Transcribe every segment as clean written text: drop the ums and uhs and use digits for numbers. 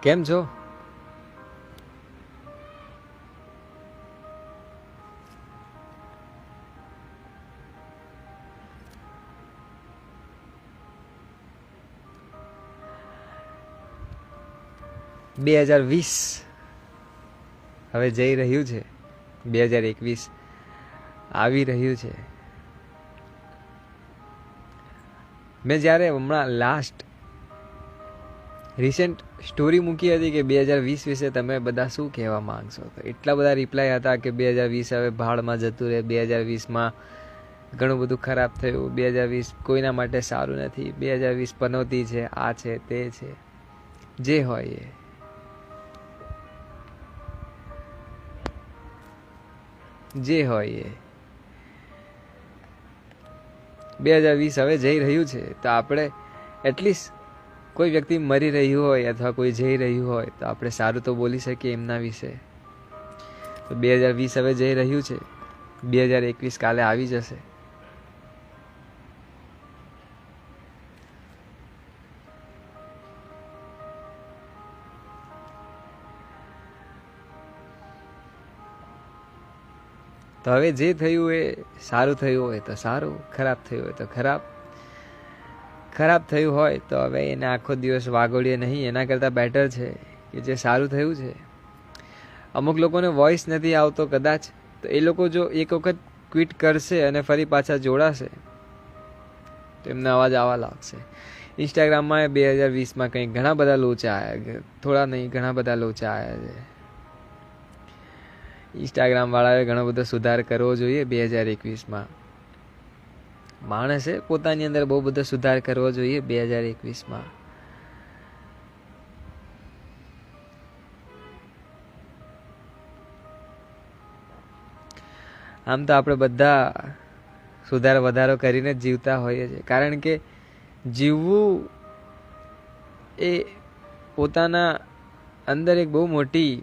કેમ છો? બે 2020 હવે જઈ રહ્યું છે, 2021 આવી રહ્યું છે. મેં જ્યારે હમણાં લાસ્ટ રિસેન્ટ સ્ટોરી મૂકી હતી કે 2020 વિશે તમે બધા શું કહેવા માંગશો, તો એટલા બધા રિપ્લાય હતા કે 2020 હવે ભાડમાં જતું રહે, 2020માં ઘણું બધું ખરાબ થયું, 2020 કોઈના માટે સારું નથી, 2020 પનોતી છે, આ છે તે છે. જે હોય એ જે હોય એ 2020 હવે જઈ રહ્યું છે, તો આપણે એટલીસ્ટ કોઈ વ્યક્તિ મરી રહ્યું હોય અથવા કોઈ જઈ રહ્યું હોય તો આપણે સારું તો બોલી શકીએ એમના વિશે. તો 2020 હવે જઈ રહ્યું છે, 2021 કાલે આવી જશે. તો હવે જે થયું એ સારું થયું હોય તો સારું, ખરાબ થયું હોય તો ખરાબ. ખરાબ થયું હોય તો હવે એને આખો દિવસ વાગોડીએ નહીં, એના કરતાં બેટર છે કે જે સારું થયું છે. અમુક લોકોને વોઇસ નથી આવતો કદાચ, તો એ લોકો જો એક વખત ક્વિટ કરશે અને ફરી પાછા જોડાશે તો એમને અવાજ આવવા લાગશે. ઇન્સ્ટાગ્રામમાં 2020માં કંઈક ઘણા બધા લોચા આવ્યા, થોડા નહીં ઘણા બધા લોચા આવ્યા છે. ઇન્સ્ટાગ્રામ વાળાએ ઘણો બધો સુધાર કરવો જોઈએ 2021માં. માણસે પોતાની અંદર બહુ બધો સુધાર કરવો જોઈએ 2021માં. આમ તો આપણે બધા સુધાર વધારો કરીને જ જીવતા હોઈએ છીએ, કારણ કે જીવવું એ પોતાના અંદર એક બહુ મોટી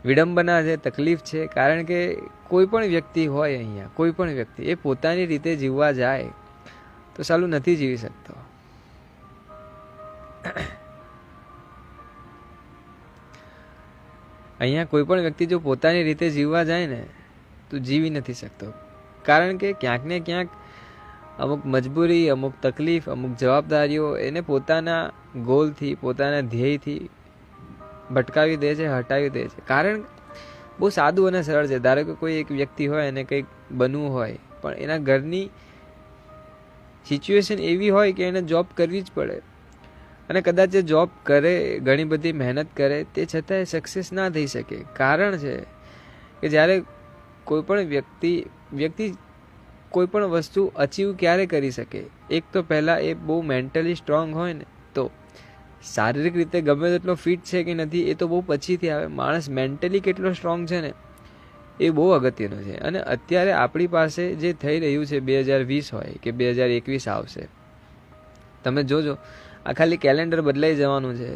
વિડંબના છે, તકલીફ છે. કારણ કે કોઈ પણ વ્યક્તિ હોય અહીંયા, કોઈ પણ વ્યક્તિ એ પોતાની રીતે જીવવા જાય તો સાલું નથી જીવી શકતો. અહીંયા કોઈ પણ વ્યક્તિ જો પોતાની રીતે જીવવા જાય ને તો જીવી નથી શકતો. કારણ કે ક્યાંક ને ક્યાંક અમુક મજબૂરી, અમુક તકલીફ, અમુક જવાબદારીઓ એને પોતાના ગોલથી, પોતાના ધ્યેયથી ભટકાવી દે છે, હટાવી દે છે. કારણ બહુ સાદું અને સરળ છે. ધારો કે કોઈ એક વ્યક્તિ હોય અને કંઈક બનવું હોય, પણ એના ઘરની સિચ્યુએશન એવી હોય કે એને જોબ કરવી જ પડે, અને કદાચ એ જોબ કરે, ઘણી બધી મહેનત કરે, તે છતાં એ સક્સેસ ના થઈ શકે. કારણ છે કે જ્યારે કોઈ પણ વ્યક્તિ કોઈ પણ વસ્તુ અચીવ ક્યારે કરી શકે, એક તો પહેલાં એ બહુ મેન્ટલી સ્ટ્રોંગ હોય ને તો. શારીરિક રીતે ગમે તેટલો ફિટ છે કે નથી એ તો બહુ પછીથી આવે. માણસ મેન્ટલી કેટલો સ્ટ્રોંગ છે ને એ બહુ અગત્યનું છે. અને અત્યારે આપણી પાસે જે થઈ રહ્યું છે 2020 હોય કે 2021 આવશે, તમે જોજો આ ખાલી કેલેન્ડર બદલાઈ જવાનું છે,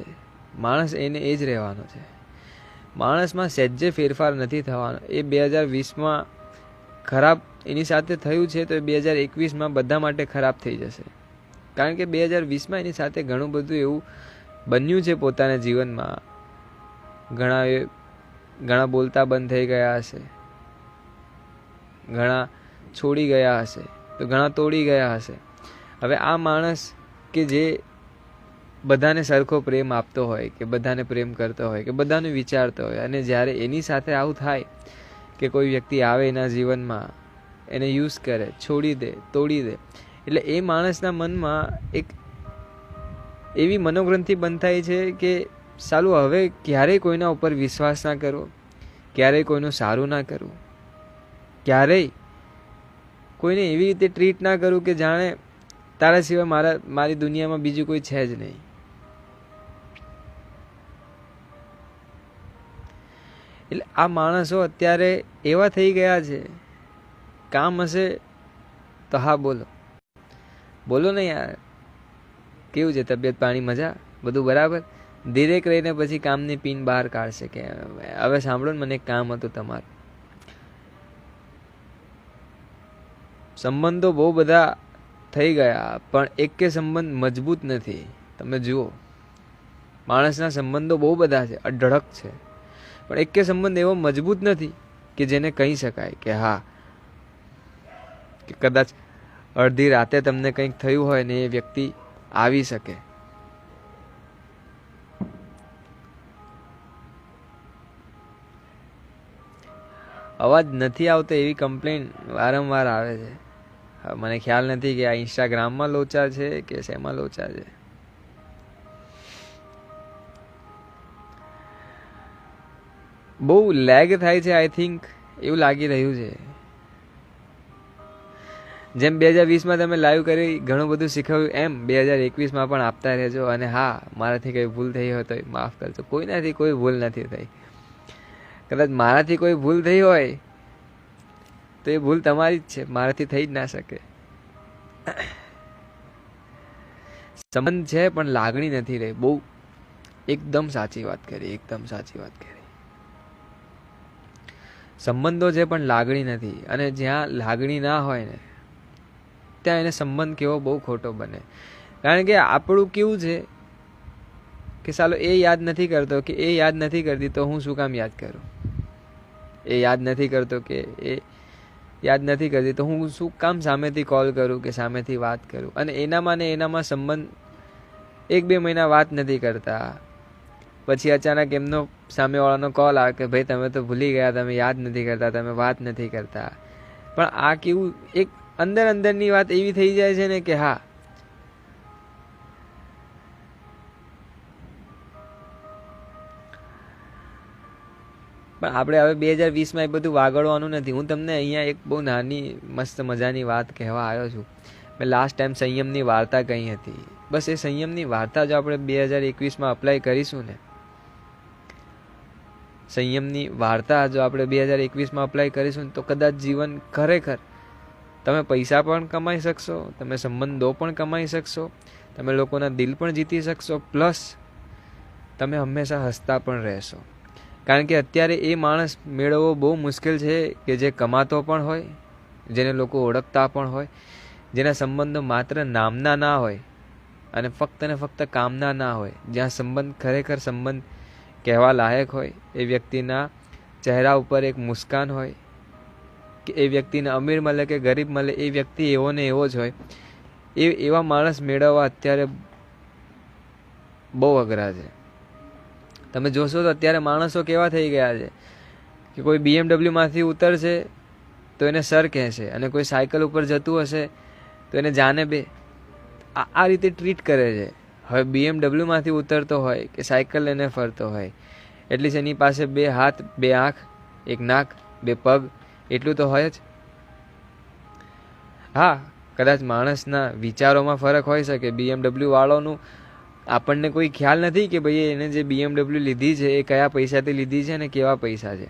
માણસ એને એ જ રહેવાનો છે. માણસમાં સહેજે ફેરફાર નથી થવાનો. એ 2020માં ખરાબ એની સાથે થયું છે તો એ 2021માં બધા માટે ખરાબ થઈ જશે. કારણ કે 2020માં એની સાથે ઘણું બધું એવું બન્યું છે પોતાના જીવનમાં. ઘણા બોલતા બંધ થઈ ગયા હશે, ઘણા છોડી ગયા હશે, તો ઘણા તોડી ગયા હશે. હવે આ માણસ કે જે બધાને સરખો પ્રેમ આપતો હોય, કે બધાને પ્રેમ કરતો હોય, કે બધાનું વિચારતો હોય, અને જ્યારે એની સાથે આવું થાય કે કોઈ વ્યક્તિ આવે એના જીવનમાં, એને યુઝ કરે, છોડી દે, તોડી દે, એટલે એ માણસના મનમાં એક એવી મનોગ્રંથિ બંધ થાય છે કે સાલું હવે ક્યારેય કોઈના ઉપર વિશ્વાસ ના કરવો, ક્યારેય કોઈનું સારું ના કરવું, ક્યારેય કોઈને એવી રીતે ટ્રીટ ના કરું કે જાણે તારા સિવાય મારી દુનિયામાં બીજું કોઈ છે જ નહીં. એટલે આ માણસો અત્યારે એવા થઈ ગયા છે. કામ હશે તો હા બોલો ને યાર, કેવું છે તબિયત પાણી, મજા, બધું બરાબર? ધીરેક રહીને પછી કામની પીન બહાર કાઢશે કે હવે સાંભળો ને, મને એક કામ હતું તમારું. સંબંધો બહુ બધા થઈ ગયા પણ એક કે સંબંધ મજબૂત નથી. તમે જુઓ, માણસના સંબંધો બહુ બધા છે, અઢળક છે, પણ એકે સંબંધ એવો મજબૂત નથી કે જેને કહી શકાય કે હા, કે કદાચ અડધી રાતે તમને કંઈક થયું હોય ને એ વ્યક્તિ આવી શકે. અવાજ નથી આવતો એવી કમ્પ્લેન વારંવાર આવે છે. મને ખ્યાલ નથી કે આ ઇન્સ્ટાગ્રામમાં લોચા છે કે શેમાં લોચા છે. બહુ લેગ થાય છે, આઈ થિંક એવું લાગી રહ્યું છે. જેમ 2020માં તમે લાઈવ કરી ઘણું બધું શીખવ્યું, એમ 2021માં પણ આપતા રહેજો. અને હા, મારાથી કંઈ ભૂલ થઈ હોય તો માફ કરજો. કોઈનાથી કોઈ ભૂલ નથી થઈ. કદાચ મારાથી કોઈ ભૂલ થઈ હોય તો એ ભૂલ તમારી જ છે, મારાથી થઈ જ ના શકે. સંબંધ છે પણ લાગણી નથી રહી. બહુ એકદમ સાચી વાત કરી, એકદમ સાચી વાત કરી. સંબંધો છે પણ લાગણી નથી, અને જ્યાં લાગણી ના હોય ને ત્યાં એને સંબંધ કેવો બહુ ખોટો બને. કારણ કે આપણું કેવું છે કે સાલો એ યાદ નથી કરતો કે એ યાદ નથી કરતી તો હું શું કામ યાદ કરું. એ યાદ નથી કરતો કે એ યાદ નથી કરતી તો હું શું કામ સામેથી કોલ કરું કે સામેથી વાત કરું. અને એનામાં ને એનામાં સંબંધ 1-2 મહિના વાત નથી કરતા, પછી અચાનક એમનો સામેવાળાનો કોલ આવે કે ભાઈ તમે તો ભૂલી ગયા, તમે યાદ નથી કરતા, તમે વાત નથી કરતા. પણ આ કેવું એક અંદરની વાત એવી થઈ જાય છે ને કે હા, પણ આપણે હવે 2020માં એ બધું વાગડવાનું નથી. હું તમને અહીંયા એક બહુ નાની મસ્ત મજાની વાત કહેવા આવ્યો છું. મેં લાસ્ટ ટાઈમ સંયમની વાર્તા કહી હતી. બસ એ સંયમની વાર્તા જો આપણે 2021માં અપ્લાય કરીશું ને, સંયમની વાર્તા જો આપણે 2021માં અપ્લાય કરીશું ને, તો કદાચ જીવન ખરેખર તમે પૈસા પણ કમાઈ શકશો, તમે સંબંધો પણ કમાઈ શકશો, તમે લોકોના દિલ પણ જીતી શકશો, પ્લસ તમે હંમેશા હસતા પણ રહેશો. કારણ કે અત્યારે એ માણસ મેળવવો બહુ મુશ્કેલ છે કે જે કમાતો પણ હોય, જેને લોકો ઓળખતા પણ હોય, જેના સંબંધો માત્ર નામના ના હોય અને ફક્ત ને ફક્ત કામના ના હોય. જ્યાં સંબંધ ખરેખર સંબંધ કહેવા લાયક હોય, એ વ્યક્તિના ચહેરા ઉપર એક મુસ્કાન હોય, કે એ વ્યક્તિને અમીર મળે કે ગરીબ મળે, એ વ્યક્તિ એવો ને એવો જ હોય. એવા માણસ મેળવવા અત્યારે બહુ અઘરા છે. તમે જોશો તો અત્યારે માણસો કેવા થઈ ગયા છે કે કોઈ BMW માંથી ઉતરશે તો એને સર કહેશે, અને કોઈ સાયકલ ઉપર જતું હશે તો એને જાને બે. આ રીતે ટ્રીટ કરે છે. હવે BMW માંથી ઉતરતો હોય કે સાયકલ લઈને ફરતો હોય, એટલીસ્ટ એની પાસે 2 હાથ, 2 આંખ, 1 નાક, 2 પગ એટલું તો હોય જ. હા, કદાચ માણસના વિચારોમાં ફરક હોઈ શકે. BMW વાળોનું આપણને કોઈ ખ્યાલ નથી કે ભાઈ એને જે BMW લીધી છે એ કયા પૈસાથી લીધી છે ને કેવા પૈસા છે.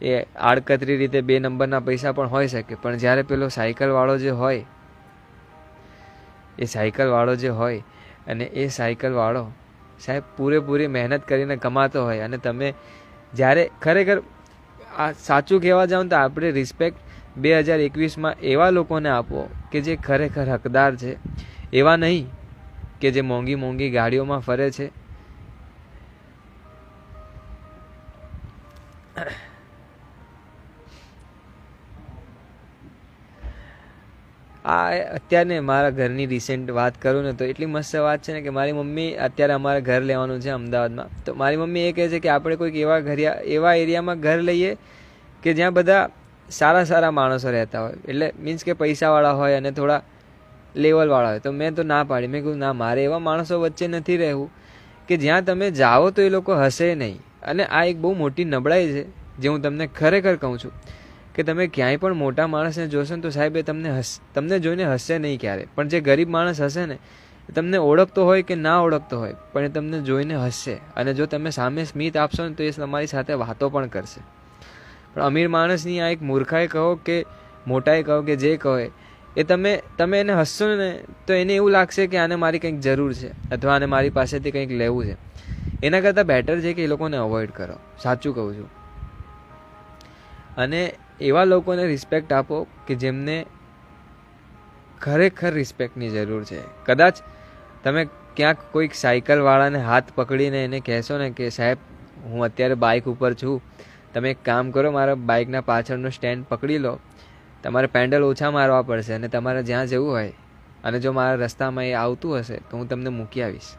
એ આડકતરી રીતે 2 નંબરના પૈસા પણ હોઈ શકે. પણ જ્યારે પેલો સાયકલવાળો જે હોય, એ સાયકલવાળો જે હોય, અને એ સાયકલવાળો સાહેબ પૂરેપૂરી મહેનત કરીને કમાતો હોય, અને તમે જ્યારે ખરેખર આ સાચું કહેવા જાઓ તો આપણે રિસ્પેક્ટ 2021માં એવા લોકોને આપો કે જે ખરેખર હકદાર છે. એવા નહીં કે જે મોંઘી મોંઘી ગાડીઓમાં ફરે છે. આ અત્યારે મારા ઘરની રિસેન્ટ વાત કરું ને તો એટલી મસ્ત વાત છે ને કે મારી મમ્મી અત્યારે અમારે ઘર લેવાનું છે અમદાવાદમાં. તો મારી મમ્મી એ કહે છે કે આપણે કોઈક એવા એરિયામાં ઘર લઈએ કે જ્યાં બધા સારા માણસો રહેતા હોય. એટલે મીન્સ કે પૈસાવાળા હોય અને થોડા લેવલવાળા હોય. તો મેં તો ના પાડી. મેં કહ્યું ના, મારે એવા માણસો વચ્ચે નથી રહેવું કે જ્યાં તમે જાઓ તો એ લોકો હસે નહીં. અને આ એક બહુ મોટી નબળાઈ છે જે હું તમને ખરેખર કહું છું કે તમે ક્યાંય પણ મોટા માણસને જોશો ને તો સાહેબ એ તમને જોઈને હસશે નહીં ક્યારે. પણ જે ગરીબ માણસ હશે ને, તમને ઓળખતો હોય કે ના ઓળખતો હોય, પણ એ તમને જોઈને હસશે. અને જો તમે સામે સ્મિત આપશો ને તો એ તમારી સાથે વાતો પણ કરશે. પણ અમીર માણસની આ એક મૂર્ખાઈ કહો કે મોટાઈ કહો કે જે કહો, એ તમે એને હસશો ને તો એને એવું લાગશે કે આને મારી કંઈક જરૂર છે, અથવા આને મારી પાસેથી કંઈક લેવું છે. એના કરતાં બેટર છે કે એ લોકોને અવોઇડ કરો. સાચું કહું છું. અને એવા લોકોને રિસ્પેક્ટ આપો કે જેમને ખરેખર રિસ્પેક્ટની જરૂર છે. કદાચ તમે ક્યાંક કોઈક સાયકલવાળાને હાથ પકડીને એને કહેશો ને કે સાહેબ હું અત્યારે બાઇક ઉપર છું, તમે એક કામ કરો, મારા બાઇકના પાછળનો સ્ટેન્ડ પકડી લો, તમારે પેન્ડલ ઓછા મારવા પડશે અને તમારે જ્યાં જવું હોય અને જો મારા રસ્તામાં એ આવતું હશે તો હું તમને મૂકી આવીશ.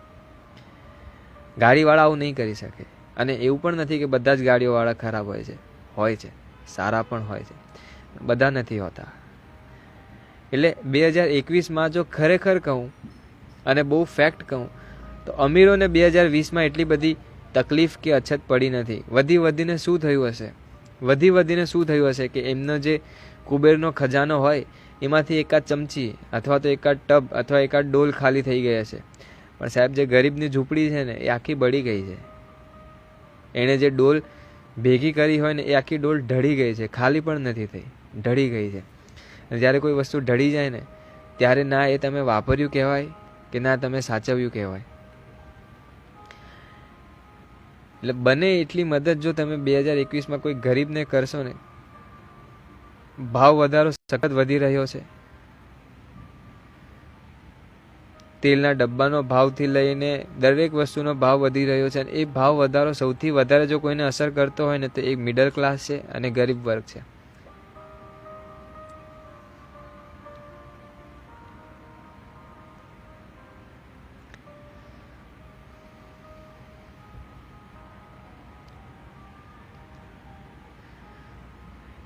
ગાડીવાળા આવું નહીં કરી શકે. અને એવું પણ નથી કે બધા જ ગાડીઓવાળા ખરાબ હોય છે, સારા પણ હોય છે, બધા નથી હોતા. એટલે 2021માં જો ખરેખર કહું અને બહુ ફેક્ટ કહું તો અમીરોને 2020માં એટલી બધી તકલીફ કે અછત પડી નથી. વધી વધીને શું થયું હશે કે એમનો જે કુબેરનો ખજાનો હોય એમાંથી એકાદ ચમચી અથવા તો એકાદ ટબ અથવા એકાદ ડોલ ખાલી થઈ ગઈ હશે. પણ સાહેબ જે ગરીબની ઝૂંપડી છે ને એ આખી બળી ગઈ છે. એણે જે ડોલ ભેગી કરી હોય ને એ આખી ડોલ ઢળી ગઈ છે, ખાલી પણ નથી થઈ, ઢળી ગઈ છે. અને જ્યારે કોઈ વસ્તુ ઢળી જાય ને ત્યારે ના એ તમે વાપર્યું કહેવાય કે ના તમે સાચવ્યું કહેવાય. એટલે બને એટલી મદદ જો તમે 2021માં કોઈ ગરીબને કરશો ને. ભાવ વધારો સખત વધી રહ્યો છે. તેલના ડબ્બાનો ભાવથી લઈને દરેક વસ્તુનો ભાવ વધી રહ્યો છે. અને એ ભાવ વધારો સૌથી વધારે જો કોઈને અસર કરતો હોય ને તો એક મિડલ ક્લાસ છે અને ગરીબ વર્ગ છે.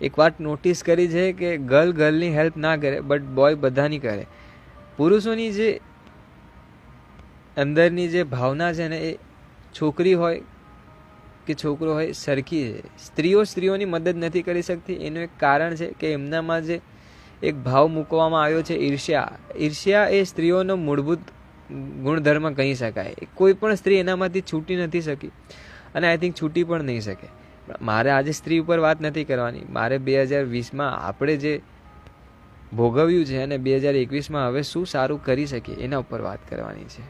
એક વાત નોટિસ કરી છે કે ગર્લની હેલ્પ ના કરે બટ બોય બધાની કરે. પુરુષોની જે અંદરની જે ભાવના છે ને એ છોકરી હોય કે છોકરો હોય સરખી છે. સ્ત્રીઓની મદદ નથી કરી શકતી. એનું એક કારણ છે કે એમનામાં જે એક ભાવ મૂકવામાં આવ્યો છે ઈર્ષ્યા એ સ્ત્રીઓનો મૂળભૂત ગુણધર્મ કહી શકાય. કોઈ પણ સ્ત્રી એનામાંથી છૂટી નથી શકી અને આઈ થિંક છૂટી પણ નહીં શકે. મારે આજે સ્ત્રી ઉપર વાત નથી કરવાની. મારે 2020માં આપણે જે ભોગવ્યું છે અને 2021માં હવે શું સારું કરી શકીએ એના ઉપર વાત કરવાની છે.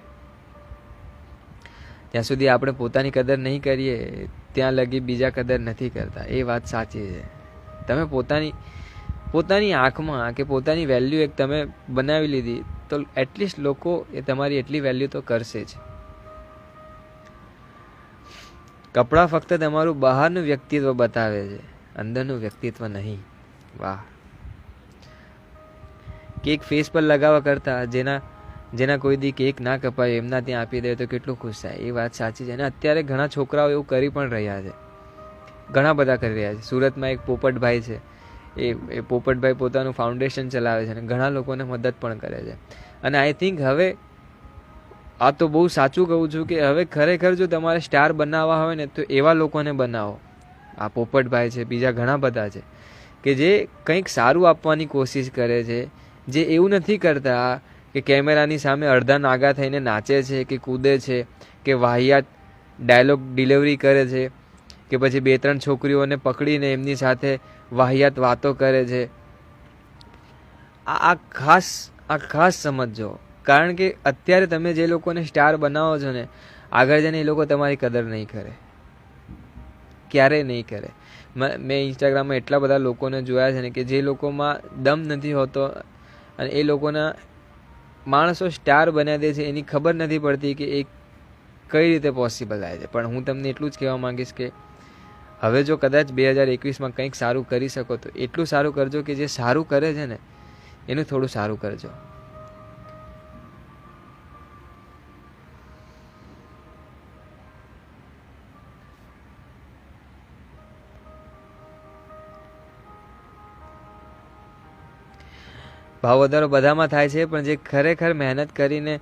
ત્યાં સુધી આપણે પોતાની કદર નહીં કરીએ ત્યાં લગી બીજા કદર નથી કરતા. એ વાત સાચી છે. તમે પોતાની આંખમાં કે પોતાની વેલ્યુ એક તમે બનાવી લીધી તો એટલીસ્ટ લોકો એ તમારી એટલી વેલ્યુ તો કરશે જ. કપડાં ફક્ત તમારું બહારનું વ્યક્તિત્વ બતાવે છે, અંદરનું વ્યક્તિત્વ નહીં. વાહ. કેક ફેસ પર લગાવવા કરતા જેના કોઈ દી કેક ના કપાય એમના ત્યાં આપી દે તો કેટલું ખુશ થાય. એ વાત સાચી છે. અને અત્યારે ઘણા છોકરાઓ એવું કરી પણ રહ્યા છે, ઘણા બધા કરી રહ્યા છે. સુરતમાં એક પોપટભાઈ છે, એ પોપટભાઈ પોતાનું ફાઉન્ડેશન ચલાવે છે અને ઘણા લોકોને મદદ પણ કરે છે. અને આઈ થિંક હવે આ તો બહુ સાચું કહું છું કે હવે ખરેખર જો તમારે સ્ટાર બનાવવા હોય ને તો એવા લોકોને બનાવો. આ પોપટભાઈ છે, બીજા ઘણા બધા છે કે જે કંઈક સારું આપવાની કોશિશ કરે છે. જે એવું નથી કરતા કે કેમેરાની સામે અડધા નાગા થઈને નાચે છે કે કૂદે છે કે વાહિયાત ડાયલોગ ડિલિવરી કરે છે કે પછી 2-3 છોકરીઓને પકડીને એમની સાથે વાહિયાત વાતો કરે છે. આ ખાસ સમજજો. કારણ કે અત્યારે તમે જે લોકોને સ્ટાર બનાવો છો ને આગળ જઈને એ લોકો તમારી કદર નહીં કરે, ક્યારેય નહીં કરે. મેં ઇન્સ્ટાગ્રામમાં એટલા બધા લોકોને જોયા છે ને કે જે લોકોમાં દમ નથી હોતો અને એ લોકોના માણસો સ્ટાર બનાવી દે છે. એની ખબર નથી પડતી કે એ કઈ રીતે પોસિબલ થાય છે. પણ હું તમને એટલું જ કહેવા માંગીશ કે હવે જો કદાચ 2021માં કંઈક સારું કરી શકો તો એટલું સારું કરજો કે જે સારું કરે છે ને એનું થોડું સારું કરજો. ભાવ વધારો બધામાં થાય છે પણ જે ખરેખર મહેનત કરીને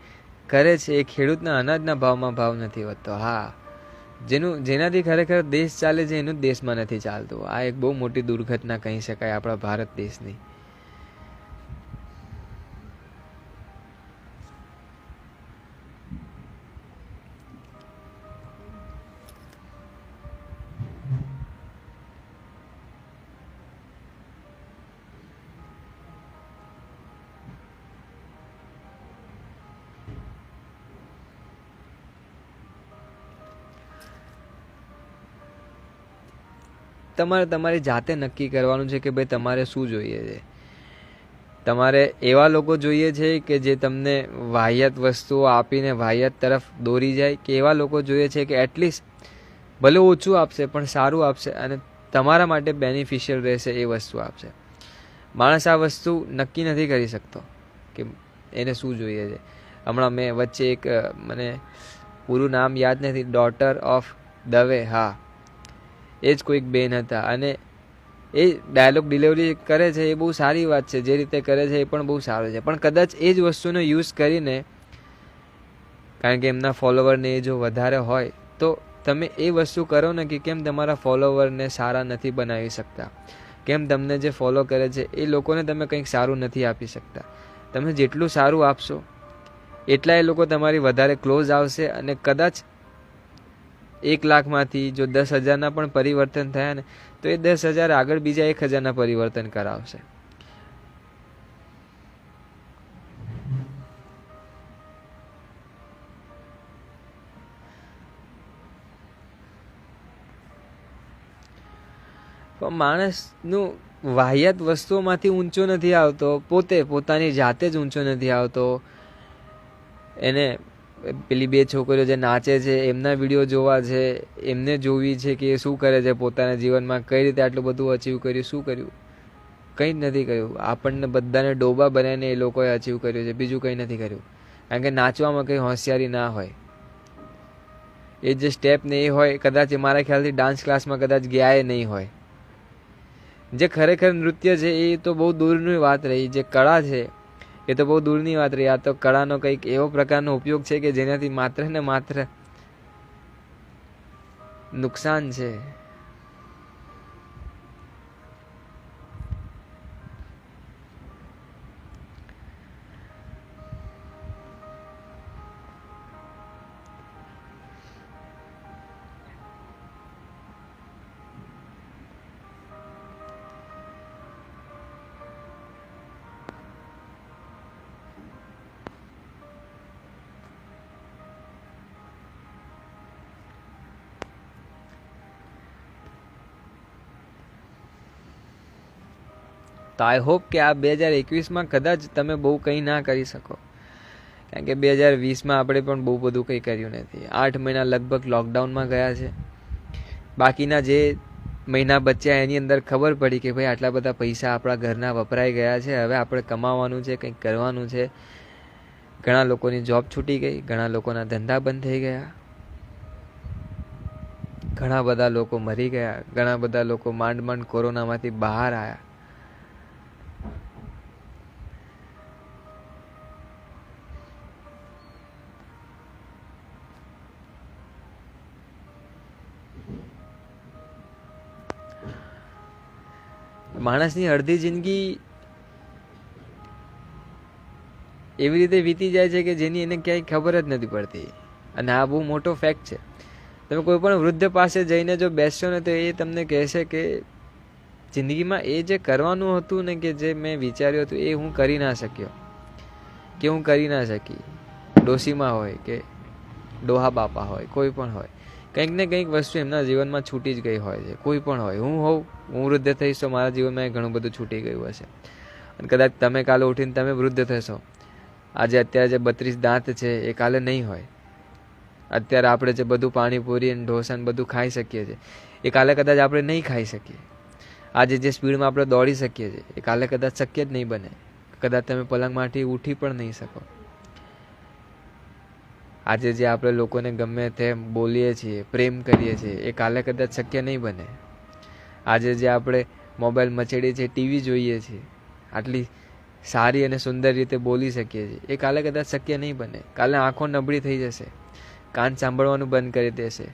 કરે છે એ ખેડૂતના અનાજના ભાવમાં ભાવ નથી વધતો. હા, જેનાથી ખરેખર દેશ ચાલે છે એનું જ દેશમાં નથી ચાલતું. આ એક બહુ મોટી દુર્ઘટના કહી શકાય આપણા ભારત દેશની. તમારે તમારી જાતે નક્કી કરવાનું છે કે ભાઈ તમારે શું જોઈએ છે. તમારે એવા લોકો જોઈએ છે કે જે તમને વાહિયાત વસ્તુઓ આપીને વાહિયાત તરફ દોરી જાય, કે એવા લોકો જોઈએ છે કે એટલીસ્ટ ભલે ઓછું આપશે પણ સારું આપશે અને તમારા માટે બેનિફિશિયલ રહેશે એ વસ્તુ આપશે. માણસ આ વસ્તુ નક્કી નથી કરી શકતો કે એને શું જોઈએ છે. હમણાં મેં વચ્ચે એક, મને પૂરું નામ યાદ નથી, ડોટર ઓફ દવે, હા એ જ કોઈક બેન હતા, અને એ ડાયલોગ ડિલિવરી કરે છે એ બહુ સારી વાત છે, જે રીતે કરે છે એ પણ બહુ સારું છે. પણ કદાચ એ જ વસ્તુનો યુઝ કરીને, કારણ કે એમના ફોલોવરને એ જો વધારે હોય, તો તમે એ વસ્તુ કરો ને કે કેમ તમારા ફોલોવરને સારા નથી બનાવી શકતા, કેમ તમને જે ફોલો કરે છે એ લોકોને તમે કંઈક સારું નથી આપી શકતા. તમે જેટલું સારું આપશો એટલા એ લોકો તમારી વધારે ક્લોઝ આવશે, અને કદાચ 1 લાખમાંથી જો 10,000ના પણ પરિવર્તન થયા ને, તો એ 10,000 આગળ બીજા 1,000ના પરિવર્તન કરાવશે. પણ માણસનું વાહિયાત વસ્તુઓમાંથી ઊંચો નથી આવતો, પોતાની જાતે જ ઊંચો નથી આવતો. એને પેલી 2 છોકરીઓ જે નાચે છે એમના વિડીયો જોવા છે, એમને જોવી છે કે એ શું કરે છે પોતાના જીવનમાં, કઈ રીતે આટલું બધું અચીવ કર્યું, શું કર્યું, કંઈ જ નથી કર્યું. આપણને બધાને ડોબા બનાવીને એ લોકોએ અચીવ કર્યું છે, બીજું કંઈ નથી કર્યું. કારણ કે નાચવામાં કંઈ હોશિયારી ના હોય, એ જે સ્ટેપ ને એ હોય, કદાચ એ મારા ખ્યાલથી ડાન્સ ક્લાસમાં કદાચ ગયા નહીં હોય. જે ખરેખર નૃત્ય છે એ તો બહુ દૂરની વાત રહી, જે કળા છે એ તો બહુ દૂરની વાત રહી. આ તો કળાનો કંઈક એવો પ્રકારનો ઉપયોગ છે કે જેનાથી માત્ર ને માત્ર નુકસાન છે. તો આઈ હોપ કે આ 2021માં કદાચ તમે બહુ કંઈ ના કરી શકો, કારણ કે 2020માં આપણે પણ બહુ બધું કંઈ કર્યું નથી. 8 મહિના લગભગ લોકડાઉનમાં ગયા છે. બાકીના જે મહિના બચ્યા એની અંદર ખબર પડી કે ભાઈ આટલા બધા પૈસા આપણા ઘરના વપરાઈ ગયા છે, હવે આપણે કમાવાનું છે, કંઈક કરવાનું છે. ઘણા લોકોની જોબ છૂટી ગઈ, ઘણા લોકોના ધંધા બંધ થઈ ગયા, ઘણા બધા લોકો મરી ગયા, ઘણા બધા લોકો માંડ કોરોનામાંથી બહાર આવ્યા. માણસની અડધી જિંદગી એવી રીતે વીતી જાય છે કે જેની એને ક્યાંય ખબર જ નથી પડતી. અને આ બહુ મોટો ફેક્ટ છે. તમે કોઈ પણ વૃદ્ધ પાસે જઈને જો બેસશો ને તો એ તમને કહેશે કે જિંદગીમાં એ જે કરવાનું હતું ને, કે જે મેં વિચાર્યું હતું એ હું કરી ના શક્યો, કે હું કરી ના શકી. ડોશીમાં હોય કે ડોહા બાપા હોય, કોઈ પણ હોય, કંઈક ને કંઈક વસ્તુ એમના જીવનમાં છૂટી જ ગઈ હોય છે. કોઈ પણ હોય, હું વૃદ્ધ થઈશ તો મારા જીવનમાં ઘણું બધું છૂટી ગયું હશે. અને કદાચ તમે કાલે ઉઠીને તમે વૃદ્ધ થશો, આજે અત્યારે જે 32 દાંત છે એ કાલે નહીં હોય. અત્યારે આપણે જે બધું પાણીપુરી અને ઢોસા બધું ખાઈ શકીએ છીએ એ કાલે કદાચ આપણે નહીં ખાઈ શકીએ. આજે જે સ્પીડમાં આપણે દોડી શકીએ છીએ એ કાલે કદાચ શક્ય જ નહીં બને. કદાચ તમે પલંગમાંથી ઉઠી પણ નહીં શકો. આજે જે આપણે લોકોને ગમે તેમ બોલીએ છીએ, પ્રેમ કરીએ છીએ, એ કાલે કદાચ શક્ય નહીં બને. આજે જે આપણે મોબાઈલ મચેડીએ છીએ, ટીવી જોઈએ છીએ, આટલી સારી અને સુંદર રીતે બોલી શકીએ છીએ, એ કાલે કદાચ શક્ય નહીં બને. કાલે આંખો નબળી થઈ જશે, કાન સાંભળવાનું બંધ કરી દેશે,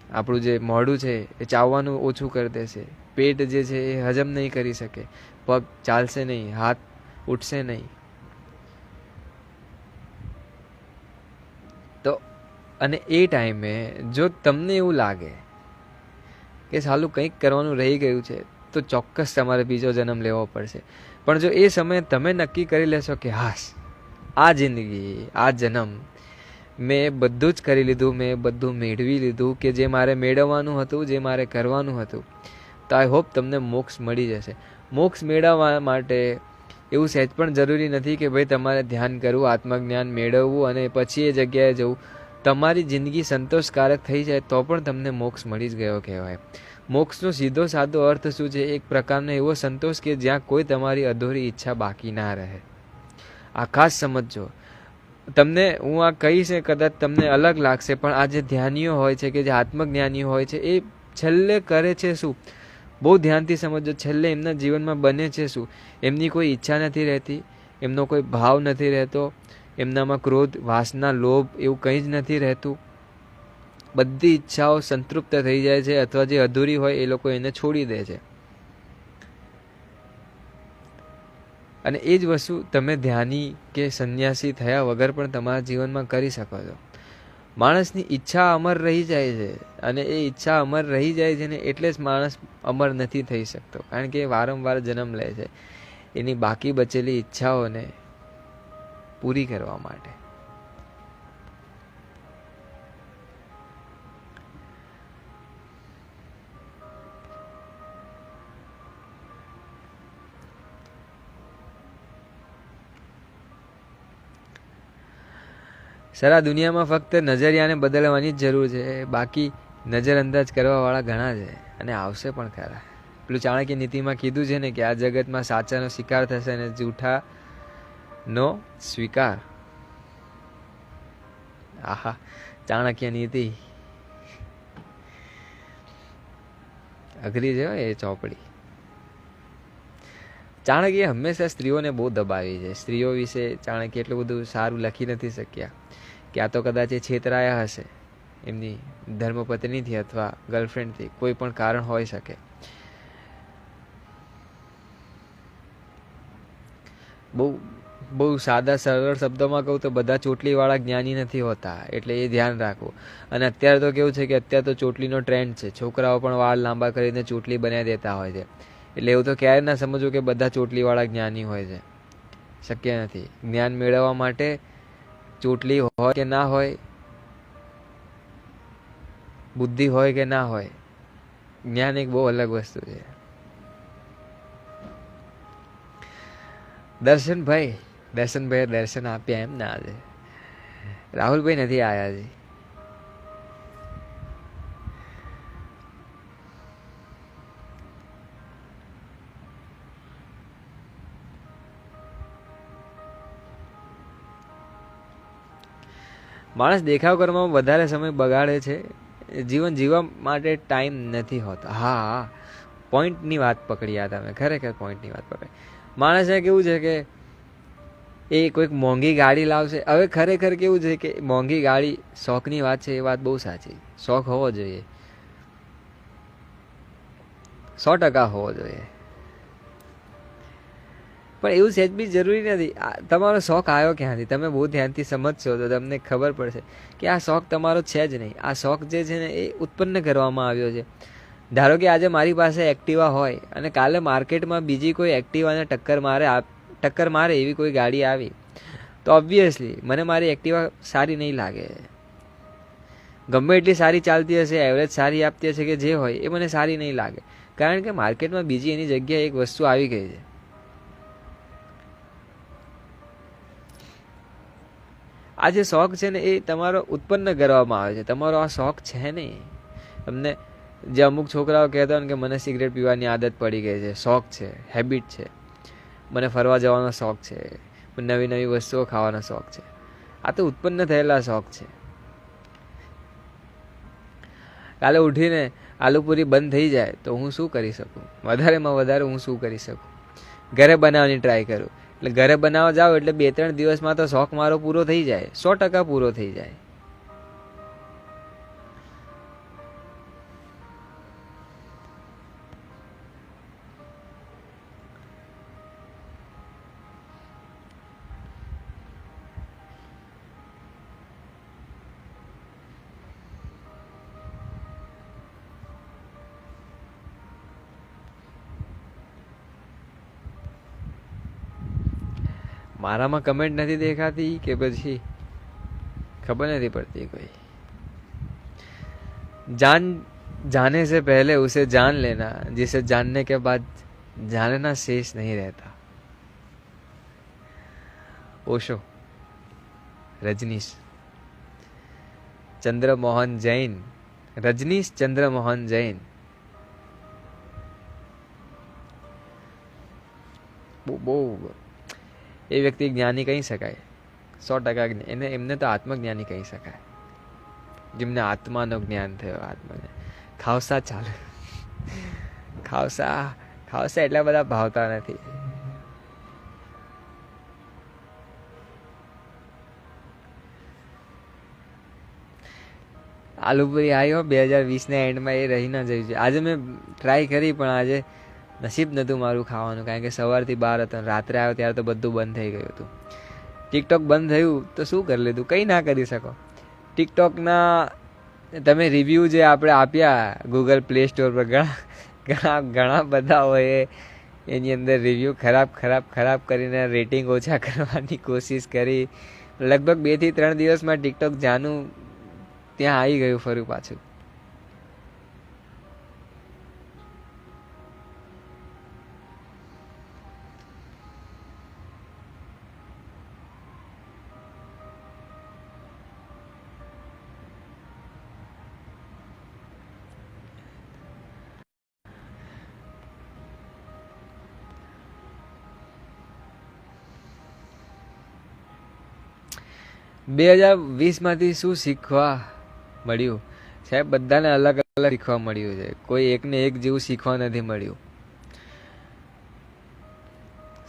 આપણું જે મોઢું છે એ ચાવવાનું ઓછું કરી દેશે, પેટ જે છે એ હજમ નહીં કરી શકે, પગ ચાલશે નહીં, હાથ ઉઠશે નહીં. તો અને એ ટાઈમે જો તમને એવું લાગે કે સાલું કંઈક કરવાનું રહી ગયું છે, તો ચોક્કસ તમારે બીજો જન્મ લેવો પડશે. પણ જો એ સમયે તમે નક્કી કરી લેશો કે હાસ, આ જિંદગી, આ જન્મ મેં બધું જ કરી લીધું, મેં બધું મેળવી લીધું કે જે મારે મેળવવાનું હતું, જે મારે કરવાનું હતું, તો આઈ હોપ તમને મોક્ષ મળી જશે. મોક્ષ મેળવવા માટે એવું સહેજ પણ જરૂરી નથી કે ભાઈ તમારે ધ્યાન કરવું, આત્મજ્ઞાન મેળવવું અને પછી એ જગ્યાએ જવું. તમારી જિંદગી સંતોષકારક થઈ જાય તો પણ તમને મોક્ષ મળી જ ગયો કહેવાય. મોક્ષનો સીધો સાદો અર્થ શું છે? એક પ્રકારનો એવો સંતોષ કે જ્યાં કોઈ તમારી અધૂરી ઈચ્છા બાકી ના રહે. આ ખાસ સમજજો. તમને હું આ કહીશ ને કદાચ તમને અલગ લાગશે, પણ આ જે ધ્યાનીઓ હોય છે કે જે આત્મજ્ઞાનીઓ હોય છે એ છેલ્લે કરે છે શું? બહુ ધ્યાનથી સમજો. છેલ્લે એમના જીવનમાં બને છે શું? એમની કોઈ ઈચ્છા નથી રહેતી, એમનો કોઈ ભાવ નથી રહેતો, એમનામાં ક્રોધ, વાસના, લોભ એવું કંઈ જ નથી રહેતું. બધી ઈચ્છાઓ સંતૃપ્ત થઈ જાય છે, અથવા જે અધૂરી હોય એ લોકો એને છોડી દે છે. અને એ જ વસ્તુ તમે ધ્યાની કે સંન્યાસી થયા વગર પણ તમારા જીવનમાં કરી શકો છો. માણસની ઈચ્છા અમર રહી જાય છે, અને એ ઈચ્છા અમર રહી જાય છે ને એટલે જ માણસ અમર નથી થઈ શકતો, કારણ કે એ વારંવાર જન્મ લે છે એની બાકી બચેલી ઈચ્છાઓને પૂરી કરવા માટે. સર, આ દુનિયામાં ફક્ત નજરિયાને બદલવાની જ જરૂર છે, બાકી નજરઅંદાજ કરવાવાળા ઘણા છે અને આવશે પણ ખરા. પેલું ચાણક્ય નીતિમાં કીધું છે ને કે આ જગતમાં સાચાનો શિકાર થશે અને જૂઠાનો સ્વીકાર. આહા, ચાણક્ય નીતિ અઘરી છે એ ચોપડી. ચાણક્ય હંમેશા સ્ત્રીઓને બહુ દબાવી છે. સ્ત્રીઓ વિશે ચાણક્ય એટલું બધું સારું લખી નથી શક્યા. કે આ તો કદાચ એ છેતરાયા હશે એમની ધર્મપત્નીથી અથવા ગર્લફ્રેન્ડથી, કોઈ પણ કારણ હોઈ શકે. બહુ સાદા સરળ શબ્દોમાં કહું તો બધા ચોટલીવાળા જ્ઞાની નથી હોતા, એટલે એ ધ્યાન રાખવું. અને અત્યારે તો કેવું છે કે અત્યારે તો ચોટલીનો ટ્રેન્ડ છે. છોકરાઓ પણ વાળ લાંબા કરીને ચોટલી બનાવી દેતા હોય છે. એટલે એવું તો ક્યારે ના સમજવું કે બધા ચોટલીવાળા જ્ઞાની હોય છે. શક્ય નથી. જ્ઞાન મેળવવા માટે ચોટલી હોય કે ના હોય, બુદ્ધિ હોય કે ના હોય, જ્ઞાન એક બહુ અલગ વસ્તુ છે. દર્શનભાઈ દર્શન આપ્યા એમ ના? આજે રાહુલભાઈ નથી આયા છે. માણસ દેખાવ કરવામાં વધારે સમય બગાડે છે, જીવન જીવવા માટે ટાઈમ નથી હોતો. હા, પોઈન્ટની વાત પકડી આ તમે, ખરેખર પોઈન્ટની વાત પકડી. માણસને કેવું છે કે એ કોઈક મોંઘી ગાડી લાવશે. હવે ખરેખર કેવું છે કે મોંઘી ગાડી શોખની વાત છે, એ વાત બહુ સાચી. શોખ હોવો જોઈએ, 100% હોવો જોઈએ, પણ એવું સહેજ બી જરૂરી નથી. તમારો શોખ આવ્યો ક્યાંથી? તમે બહુ ધ્યાનથી સમજશો તો તમને ખબર પડશે કે આ શોખ તમારો છે જ નહીં. આ શોખ જે છે ને એ ઉત્પન્ન કરવામાં આવ્યો છે. ધારો કે આજે મારી પાસે એક્ટિવા હોય અને કાલે માર્કેટમાં બીજી કોઈ એક્ટિવાને ટક્કર મારે એવી કોઈ ગાડી આવી, તો ઓબ્વિયસલી મને મારી એક્ટિવા સારી નહીં લાગે. ગમે એટલી સારી ચાલતી હશે, એવરેજ સારી આપતી હશે કે જે હોય, એ મને સારી નહીં લાગે, કારણ કે માર્કેટમાં બીજી એની જગ્યાએ એક વસ્તુ આવી ગઈ છે. આ જે શોખ છે ને એ તમારો ઉત્પન્ન કરવામાં આવે છે. તમારો આ શોખ છે નહીં. તમને જે અમુક છોકરાઓ કહેતા હોય ને કે મને સિગરેટ પીવાની આદત પડી ગઈ છે, શોખ છે, હેબિટ છે, મને ફરવા જવાનો શોખ છે, નવી નવી વસ્તુઓ ખાવાનો શોખ છે, આ તો ઉત્પન્ન થયેલા શોખ છે. કાલે ઉઠીને આલુપુરી બંધ થઈ જાય તો હું શું કરી શકું? વધારેમાં વધારે હું શું કરી શકું? ઘરે બનાવવાની ટ્રાય કરું. એટલે ઘરે બનાવવા જાઓ એટલે 2-3 દિવસમાં તો શોખ મારો પૂરો થઈ જાય, 100% પૂરો થઈ જાય. મારામાં કમેન્ટ નથી દેખાતી કે પછી ખબર નથી પડતી કોઈ. जाने से पहले उसे जान लेना, जिसे जानने के बाद जानना शेष नहीं रहता. ઓશો, રજનીશ ચંદ્રમોહન જૈન, રજનીશ ચંદ્રમોહન જૈન. બહુ એ વ્યક્તિ જ્ઞાની કહી શકાય, 100% એમને તો આત્મજ્ઞાની કહી શકાય, જેમને આત્માનું જ્ઞાન થયો. આત્માને ખાવસા ચાલે, ખાવસા એટલા બધા ભાવતા નથી. આલુપુરી આવ્યો 2020ના એન્ડમાં, એ રહી ના જઈ છે. આજે મેં ટ્રાય કરી પણ આજે નસીબ નહોતું મારું ખાવાનું, કારણ કે સવારથી બહાર હતો. રાત્રે આવ્યો ત્યારે તો બધું બંધ થઈ ગયું હતું. ટિકટોક બંધ થયું તો શું કરી લીધું? કંઈ ના કરી શકો. ટિકટોકના તમે રિવ્યૂ જે આપણે આપ્યા ગૂગલ પ્લે સ્ટોર પર, ઘણા બધા હોય એની અંદર રિવ્યૂ ખરાબ કરીને રેટિંગ ઓછા કરવાની કોશિશ કરી. લગભગ 2 થી 3 દિવસમાં ટિકટોક જાનું ત્યાં આવી ગયું ફરું પાછું. બે 2020માંથી શું શીખવા મળ્યું? સાહેબ બધાને અલગ અલગ શીખવા મળ્યું છે, કોઈ એકને એક જેવું શીખવા નથી મળ્યું.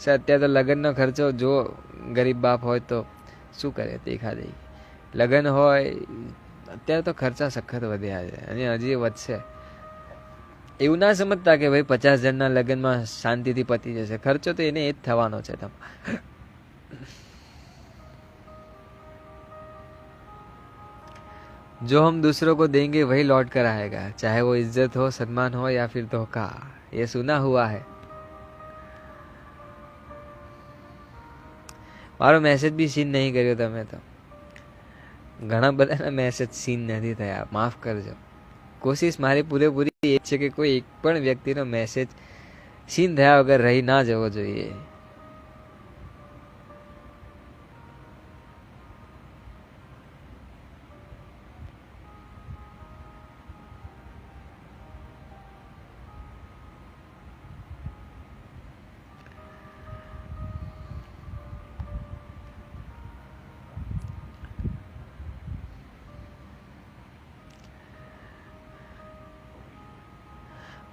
સર અત્યારે તો લગ્નનો ખર્ચો જો ગરીબ બાપ હોય તો શું કરે દેખા દે. લગ્ન હોય અત્યારે તો ખર્ચા સખત વધ્યા છે અને હજી વધશે. એવું ના સમજતા કે ભાઈ 50 જણના લગ્નમાં શાંતિથી પતી જશે. ખર્ચો તો એને એ જ થવાનો છે. जो हम दूसरों को देंगे वही लौट कर आएगा, चाहे वो इज्जत हो, सम्मान हो या फिर धोखा. ये सुना हुआ है. મારો મેસેજ બી સીન નહીં કર્યો તમે તો. ઘણા બધાના મેસેજ સીન નથી થયા, માફ કરજો. કોશિશ મારી પૂરેપૂરી એ છે કે કોઈ એક પણ વ્યક્તિનો મેસેજ સીન થયા વગર રહી ના જવો જોઈએ.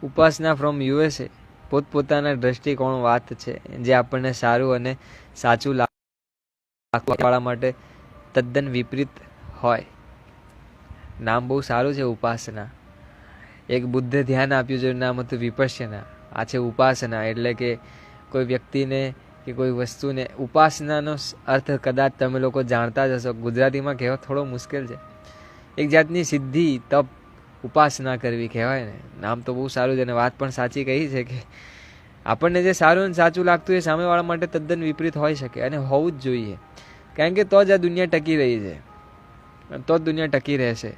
ઉપાસના ફ્રોમ USA. પોતપોતાના દ્રષ્ટિકોણ વાત છે જે આપણને સારું અને સાચું લાગવાવાળા માટે તદ્દન વિપરીત હોય. નામ બહુ સારું છે, ઉપાસના. એક બુદ્ધે ધ્યાન આપ્યું છે, નામ હતું વિપશ્યના. આ છે ઉપાસના. એટલે કે કોઈ વ્યક્તિને કે કોઈ વસ્તુને, ઉપાસનાનો અર્થ કદાચ તમે લોકો જાણતા જ હશો. ગુજરાતીમાં કહેવો થોડો મુશ્કેલ છે. એક જાતની સિદ્ધિ, તપ, ઉપાસના કરવી કહેવાય ને. નામ તો બહુ સારું છે અને વાત પણ સાચી કહી છે કે આપણને જે સારું અને સાચું લાગતું એ સામેવાળા માટે તદ્દન વિપરીત હોઈ શકે અને હોવું જ જોઈએ. કારણ કે તો જ આ દુનિયા ટકી રહી છે, તો જ દુનિયા ટકી રહેશે.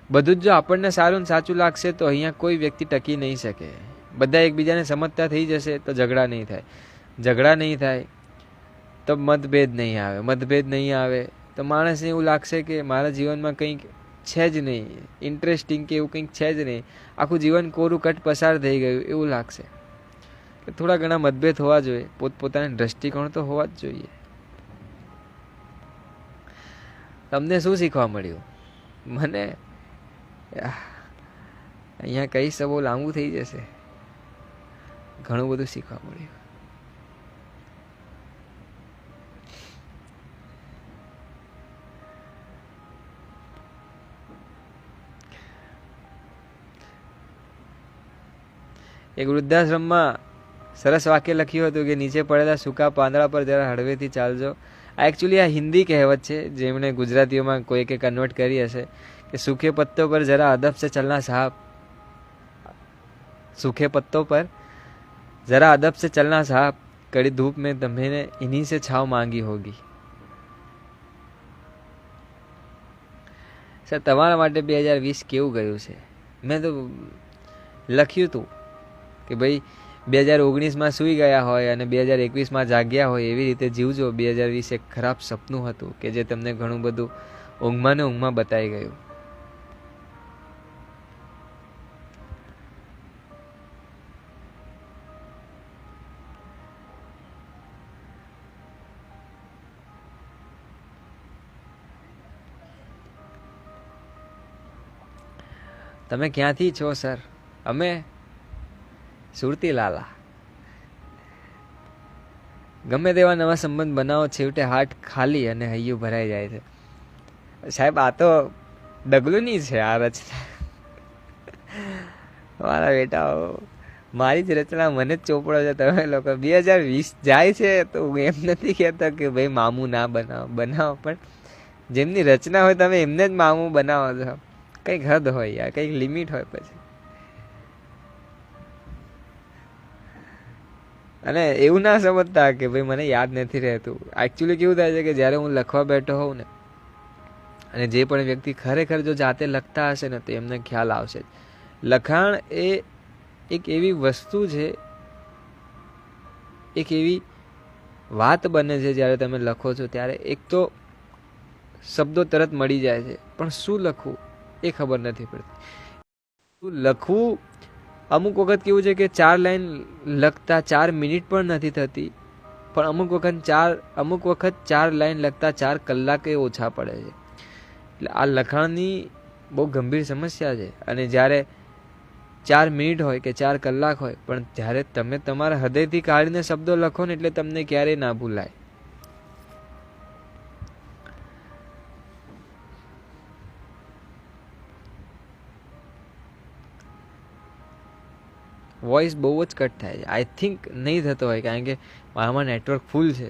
બધું જ જો આપણને સારું અને સાચું લાગશે તો અહીંયા કોઈ વ્યક્તિ ટકી નહીં શકે. બધા એકબીજાને સમજતા થઈ જશે તો ઝઘડા નહીં થાય. ઝઘડા નહીં થાય તો મતભેદ નહીં આવે. મતભેદ નહીં આવે તો માણસને એવું લાગશે કે મારા જીવનમાં કંઈક છે જ નહીં, ઇન્ટરેસ્ટિંગ કે એવું કંઈક છે જ નહીં, આખું જીવન કોરું કટ પસાર થઈ ગયું એવું લાગશે. થોડા ઘણા મતભેદ હોવા જોઈએ, પોતપોતાના દ્રષ્ટિકોણ તો હોવા જ જોઈએ. તમને શું શીખવા મળ્યું? મને અહીંયા કહીશ તો બહુ લાંબુ થઈ જશે. ઘણું બધું શીખવા મળ્યું. એક વૃદ્ધાશ્રમમાં સરસ વાક્ય લખ્યું હતું કે નીચે પડેલા સૂકા પાંદડા પર જરા હળવેથી ચાલજો. આ એકચ્યુઅલી આ હિન્દી કહેવત છે, જેમણે ગુજરાતીઓમાં કોઈકે કન્વર્ટ કરી હશે કે सूखे पत्तों पर जरा अदब से चलना साहब, सूखे पत्तों पर जरा अदब से चलना साहब, कड़ी धूप में तुम्हें इन्हीं से छाव मांगी होगी. સર તમારા માટે 2020 કેવું ગયું છે? મેં તો લખ્યું હતું કે ભાઈ 2019માં સૂઈ ગયા હોય અને 2021માં જાગ્યા હોય એવી રીતે જીવજો. 2020 એક ખરાબ સપનું હતું કે જે તમને ઘણું બધું ઊંઘમાં ને ઊંઘમાં બતાવી ગયું. તમે ક્યાંથી છો સર? અમે સુરતી લાલા. ગમે તેવા નવા સંબંધ બનાવો, છેવટે હાર્ટ ખાલી અને હૈયું ભરાઈ જાય છે. સાહેબ આ તો ડગલું છે આ રચના. મારા બેટાઓ, મારી જ રચના મને જ ચોપડો છે. તમે લોકો 2020 જાય છે તો હું એમ નથી કહેતો કે ભાઈ મામું ના બનાવો, પણ જેમની રચના હોય તમે એમને જ મામું બનાવો છો. કંઈક હદ હોય યાર, કંઈક લિમિટ હોય પછી. અને એવું ના સમજતા કે ભાઈ મને યાદ નથી રહેતું. એકચ્યુઅલી કેવું થાય છે કે જ્યારે હું લખવા બેઠો હોઉં ને, અને જે પણ વ્યક્તિ ખરેખર જો જાતે લખતા હશે ને તો એમને ખ્યાલ આવશે. લખાણ એ એક એવી વસ્તુ છે, એક એવી વાત બને છે જ્યારે તમે લખો છો ત્યારે. એક તો શબ્દો તરત મળી જાય છે, પણ શું લખવું એ ખબર નથી પડતી. શું લખવું, અમુક વખત કેવું છે કે 4 લાઈન લખતા 4 મિનિટ પણ નથી થતી, પણ અમુક વખત 4 લાઈન લખતા 4 કલાકે ઓછા પડે છે. એટલે આ લખાણની બહુ ગંભીર સમસ્યા છે. અને જ્યારે 4 મિનિટ હોય કે 4 કલાક હોય, પણ જ્યારે તમે તમારા હૃદયથી કાઢીને શબ્દો લખો ને એટલે તમને ક્યારેય ના ભૂલાય. વોઇસ બહુ જ કટ થાય છે. આઈ થિંક નહીં થતો હોય, કારણ કે મારામાં નેટવર્ક ફૂલ છે.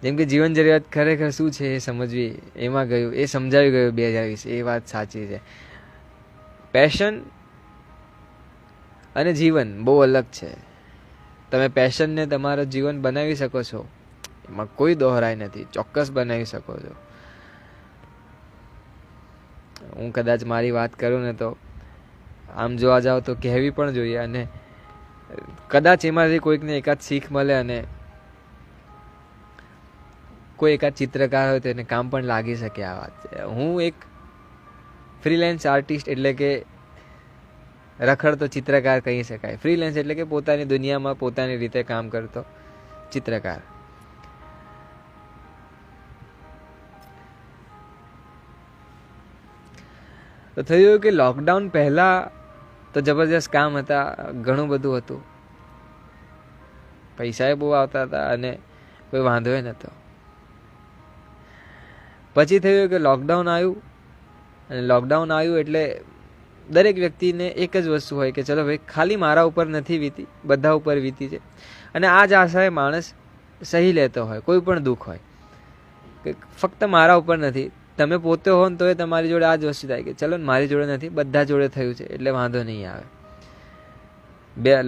જેમ કે જીવન જરૂરિયાત ખરેખર શું છે એ સમજવી, એમાં ગયું, એ સમજાવી ગયું 2020. એ વાત સાચી છે. પેશન અને જીવન બહુ અલગ છે. તમે પેશનને તમારું જીવન બનાવી શકો છો, એમાં કોઈ દોહરાય નથી. ચોક્કસ બનાવી શકો છો. હું કદાચ મારી વાત કરું ને તો આમ જોવા જાવ તો કહેવી પણ જોઈએ, અને કદાચ એમાંથી કોઈકને એકાદ શીખ મળે, અને કોઈ એકાદ ચિત્રકાર હોય તો એને કામ પણ લાગી શકે આ વાત. હું એક ફ્રીલેન્સ આર્ટિસ્ટ, એટલે કે રખડતો ચિત્રકાર કહી શકાય. ફ્રીલેન્સ એટલે કે પોતાની દુનિયામાં પોતાની રીતે કામ કરતો ચિત્રકાર. તો થયું કે લોકડાઉન પહેલાં તો જબરજસ્ત કામ હતા, ઘણું બધું હતું, પૈસાએ બહુ આવતા હતા અને કોઈ વાંધો નહોતો. પછી થયું કે લોકડાઉન આવ્યું, અને લોકડાઉન આવ્યું એટલે દરેક વ્યક્તિને એક જ વસ્તુ હોય કે ચલો ભાઈ ખાલી મારા ઉપર નથી વીતી, બધા ઉપર વીતી છે. અને આ જ આશાએ માણસ સહી લેતો હોય કોઈ પણ દુઃખ હોય, કે ફક્ત મારા ઉપર નથી. તમે પોતે હો ને તો એ તમારી જોડે આ જ વસ્તુ થાય કે ચલો મારી જોડે નથી, બધા જોડે થયું છે એટલે વાંધો નહીં આવે.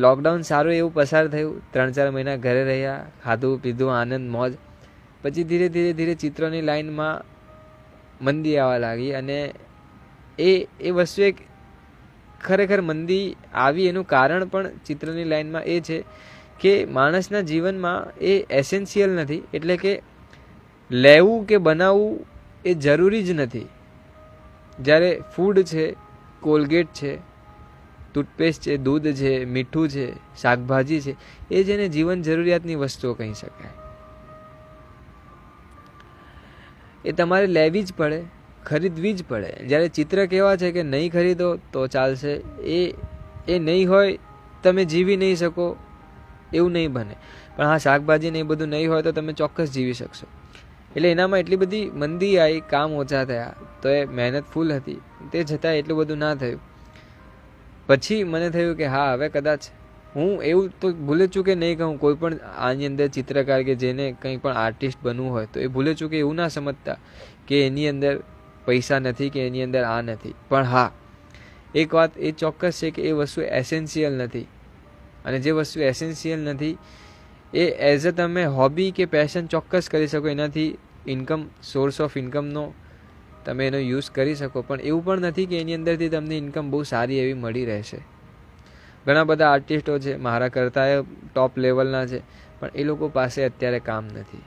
લોકડાઉન સારું એવું પસાર થયું. 3-4 મહિના ઘરે રહ્યા, ખાધું પીધું, આનંદ મોજ. પછી ધીરે ધીરે ચિત્રોની લાઈનમાં મંદી આવવા લાગી. અને એ વસ્તુ એક ખરેખર મંદી આવી એનું કારણ પણ ચિત્રની લાઈનમાં એ છે કે માણસના જીવનમાં એ એસેન્શિયલ નથી. એટલે કે લેવું કે બનાવવું એ જરૂરી જ નથી. જ્યારે ફૂડ છે, કોલગેટ છે, ટૂથપેસ્ટ છે, દૂધ છે, મીઠું છે, શાકભાજી છે, એ જેને જીવન જરૂરિયાતની વસ્તુઓ કહી શકાય. એ તમારે લેવી જ પડે, ખરીદવી જ પડે. જ્યારે ચિત્ર કેવા છે કે નહીં ખરીદો તો ચાલશે, એ નહીં હોય તમે જીવી નહીં શકો એવું નહીં બને. પણ હા, શાકભાજી ને એ બધું નહીં હોય તો તમે ચોક્કસ જીવી શકશો. એટલે એનામાં એટલી બધી મંદી આવી, કામ ઓછા થયા, તો એ મહેનત ફૂલ હતી, તે છતાં એટલું બધું ના થયું. પછી મને થયું કે હા, હવે કદાચ હું એવું તો ભૂલે ચૂકે નહીં કહું, કોઈ પણ આની અંદર ચિત્રકાર કે જેને કંઈ પણ આર્ટિસ્ટ બનવું હોય તો એ ભૂલે ચૂકે એવું ના સમજતા કે એની અંદર પૈસા નથી કે એની અંદર આ નથી. પણ હા, એક વાત એ ચોક્કસ છે કે એ વસ્તુ એસેન્શિયલ નથી. અને જે વસ્તુ એસેન્શિયલ નથી એ એઝ તમે હોબી કે પેશન ચોક્કસ કરી શકો. એનાથી સોર્સ ઓફ ઇન્કમનો તમે એનો યુઝ કરી શકો. પણ એવું પણ નથી કે એની અંદરથી તમને ઇન્કમ બહુ સારી એવી મળી રહેશે. ઘણા બધા આર્ટિસ્ટો છે મારા કરતાં એ ટોપ લેવલના છે, પણ એ લોકો પાસે અત્યારે કામ નથી.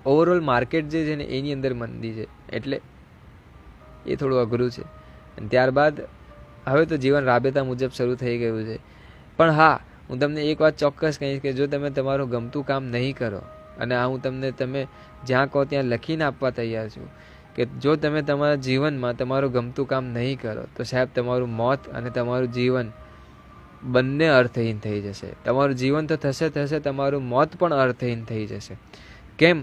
ઓવરઓલ માર્કેટ જે છે ને એની અંદર મંદી છે, એટલે એ થોડું અઘરું છે. અને ત્યારબાદ હવે તો જીવન રાબેતા મુજબ શરૂ થઈ ગયું છે. પણ હા, હું તમને એક વાત ચોક્કસ કહીશ કે જો તમે તમારું ગમતું કામ નહીં કરો, અને આ હું તમે જ્યાં કહો ત્યાં લખીને આપવા તૈયાર છું કે જો તમે તમારા જીવનમાં તમારું ગમતું કામ નહીં કરો તો સાહેબ તમારું મોત અને તમારું જીવન બંને અર્થહીન થઈ જશે. તમારું જીવન તો થશે, તમારું મોત પણ અર્થહીન થઈ જશે. કેમ?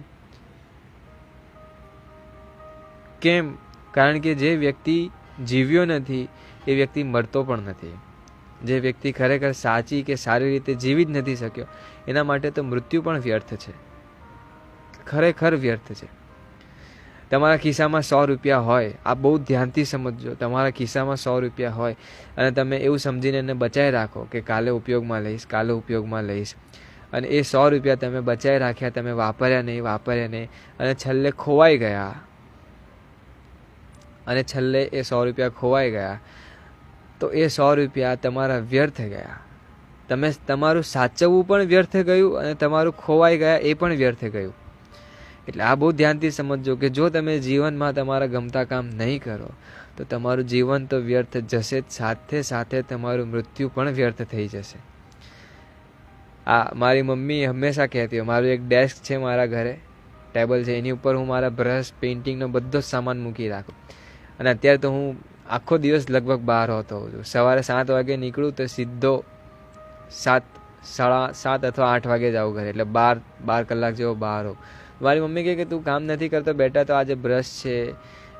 કારણ કે જે વ્યક્તિ જીવ્યો નથી એ વ્યક્તિ મરતો પણ નથી. જે વ્યક્તિ ખરેખર સાચી કે સારી રીતે જીવી જ નથી શક્યો એના માટે તો મૃત્યુ પણ વ્યર્થ છે, ખરેખર વ્યર્થ છે. તમારા ખિસ્સામાં 100 રૂપિયા હોય, આ બહુ ધ્યાનથી સમજજો, તમારા ખિસ્સામાં 100 રૂપિયા હોય અને તમે એવું સમજીને એને બચાવી રાખો કે કાલે ઉપયોગમાં લઈશ, અને એ 100 રૂપિયા તમે બચાવી રાખ્યા, તમે વાપર્યા નહીં અને છેલ્લે ખોવાઈ ગયા, અને છેલ્લે એ 100 રૂપિયા ખોવાઈ ગયા, તો એ 100 રૂપિયા તમારા વ્યર્થ ગયા. તમારું સાચવવું પણ વ્યર્થ ગયું અને તમારું ખોવાઈ ગયા એ પણ વ્યર્થ ગયું. એટલે આ બહુ ધ્યાનથી સમજજો કે જો તમે જીવનમાં તમારા ગમતા કામ નહીં કરો તો તમારું જીવન તો વ્યર્થ જશે જ, સાથે તમારું મૃત્યુ પણ વ્યર્થ થઈ જશે. મારી મમ્મી હંમેશા કહેતી હોય, મારું એક ડેસ્ક છે મારા ઘરે, ટેબલ છે, એની ઉપર હું મારા બ્રશ, પેઇન્ટિંગનો બધો જ સામાન મૂકી રાખું. અને અત્યારે તો હું આખો દિવસ લગભગ બહાર હોતો હોઉં છું. સવારે 7 વાગે નીકળું તો સીધો 7, 7:30 અથવા 8 વાગે જાઉં ઘરે, એટલે 12 કલાક જેવો બહાર હોઉં. મારી મમ્મી કહે કે તું કામ નથી કરતો બેટા, તો આજે બ્રશ છે,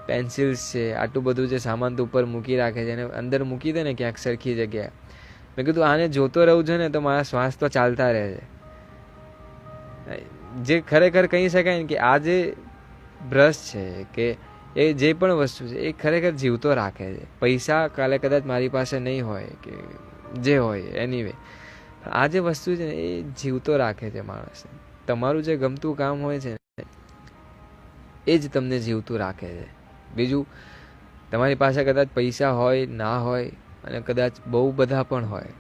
પેન્સિલ્સ છે, આટલું બધું જે સામાન તું ઉપર મૂકી રાખે છે એને અંદર મૂકી દે ને ક્યાંક સરખી જગ્યાએ. મેં કીધું આને જોતો રહું છું ને તો મારા શ્વાસ તો ચાલતા રહે છે. જે ખરેખર કહી શકાય ને કે આ જે બ્રશ છે કે એ જે પણ વસ્તુ છે એ ખરેખર જીવતો રાખે છે. પૈસા કાલે કદાચ મારી પાસે નહીં હોય કે જે હોય એનીવે, આ જે વસ્તુ છે ને એ જીવતો રાખે છે માણસને. તમારું જે ગમતું કામ હોય છે એ જ તમને જીવતું રાખે છે. બીજું, તમારી પાસે કદાચ પૈસા હોય ના હોય અને કદાચ બહુ બધા પણ હોય,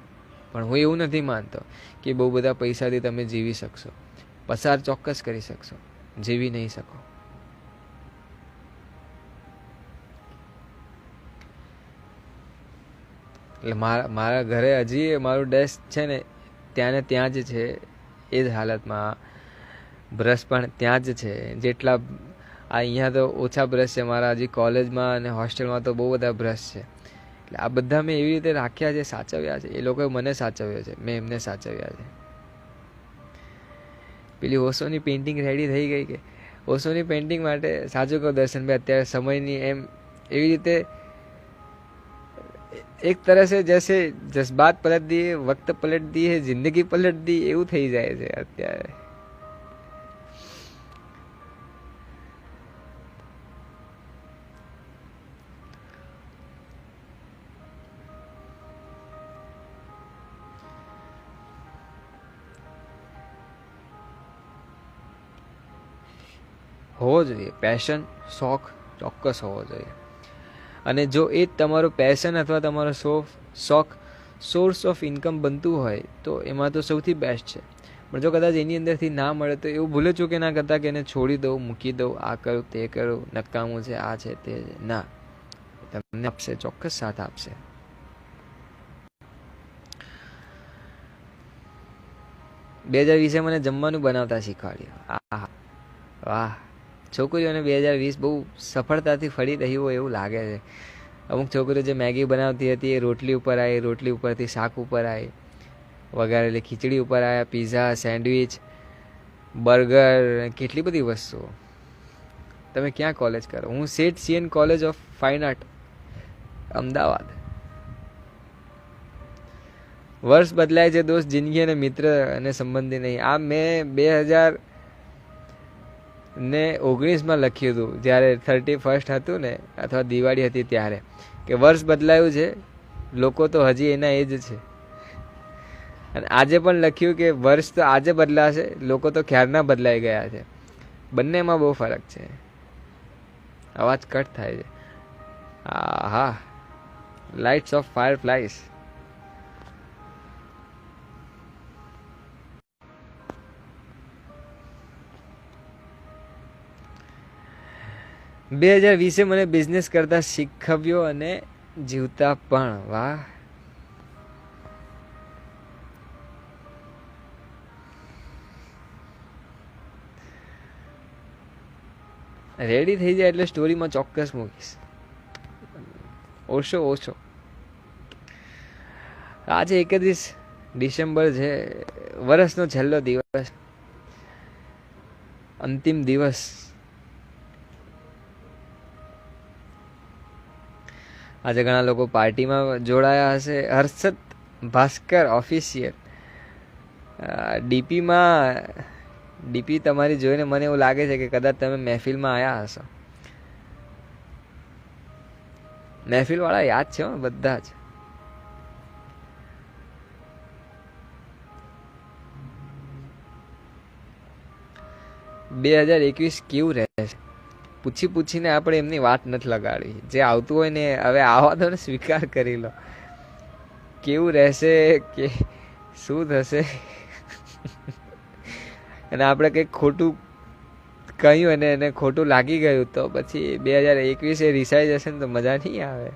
પણ હું એવું નથી માનતો કે બહુ બધા પૈસાથી તમે જીવી શકશો. પસાર ચોક્કસ કરી શકશો, જીવી નહીં શકો. એટલે મારા ઘરે હજી મારું ડેસ્ક છે ને ત્યાં જ છે, એ જ હાલતમાં. બ્રશ પણ ત્યાં જ છે. જેટલા અહીંયા તો ઓછા બ્રશ છે મારા, હજી કોલેજમાં અને હોસ્ટેલમાં તો બહુ બધા બ્રશ છે. એટલે આ બધા મેં એવી રીતે રાખ્યા છે, સાચવ્યા છે. એ લોકોએ મને સાચવ્યો છે, મેં એમને સાચવ્યા છે. પેલી ઓશોની પેઇન્ટિંગ રેડી થઈ ગઈ કે ઓશોની પેઇન્ટિંગ માટે સાચું કહું દર્શનભાઈ, અત્યારે સમયની એમ એવી રીતે એક तरह से जैसे जज्बात पलट दिए, वक्त पलट दिए, जिंदगी पलट दी, એવું થઈ જાય છે અત્યારે. હોવો જોઈએ પેશન, શોખ ચોક્કસ હોવો જોઈએ. અને જો એ જ તમારો પેશન અથવા તમારો શોખ સોર્સ ઓફ ઇન્કમ બનતું હોય તો એમાં તો સૌથી બેસ્ટ છે. પણ જો કદાચ એની અંદરથી ના મળે તો એવું ભૂલે ચૂકે ના કરતા કે એને છોડી દઉં, મૂકી દઉં, આ કરું તે કરું, નકામું છે, આ છે તે છે. ના, તમને આપશે, ચોક્કસ સાથ આપશે. બે 2020 મને જમવાનું બનાવતા શીખવાડ્યું. આહા વાહ, છોકરીઓને 2020 બહુ સફળતાથી ફળી રહ્યું હોય એવું લાગે છે. અમુક છોકરીઓ જે મેગી બનાવતી હતી એ રોટલી ઉપર આવી, રોટલી ઉપરથી શાક ઉપર આવી, વઘારેલી ખીચડી ઉપર આવ્યા, પીઝા, સેન્ડવિચ, બર્ગર, કેટલી બધી વસ્તુઓ. તમે ક્યાં કોલેજ કરો? હું Seth CN college of fine art, Ahmedabad. વર્ષ બદલાય છે દોસ્ત, જિંદગી અને મિત્ર અને સંબંધી નહીં. આ મેં 2019 લખ્યું હતું જ્યારે 31 હતું ને, અથવા દિવાળી હતી ત્યારે, કે વર્ષ બદલાયું છે, લોકો તો હજી એના એ જ છે. અને આજે પણ લખ્યું કે વર્ષ તો આજે બદલાશે, લોકો તો ક્યારના બદલાઈ ગયા છે. બંનેમાં બહુ ફરક છે. અવાજ કટ થાય છે. હા, લાઇટ્સ ઓફ ફાયર ફ્લાઇઝ. બે 2020 મને બિઝનેસ કરતા શીખવ્યો અને જીવતા પણ. વાહ. રેડી થઈ જાય એટલે સ્ટોરીમાં ચોક્કસ મૂકીશ. ઓછો આજે 31 ડિસેમ્બર છે, વર્ષનો છેલ્લો દિવસ, અંતિમ દિવસ. આજે ઘણા લોકો પાર્ટીમાં જોડાયા હશે. હર્ષદ ભાસ્કર ઓફિશિયલ ડીપી તમારી જોઈને મને એવું લાગે છે કે કદાચ તમે મહેફિલમાં આવ્યા હશો. મહેફિલ વાળા યાદ છે બધા જ. બે 2021 કેવું રહેશે પૂછીને આપણે એમની વાત નથી લગાડવી. જે આવતું હોય ને હવે આવા દો ને, સ્વીકાર કરી લો. કેવું રહેશે કે શું થશે, અને આપણે કંઈક ખોટું કહ્યું અને એને ખોટું લાગી ગયું તો પછી 2021 એ રિસાઈ જશે ને તો મજા નહીં આવે.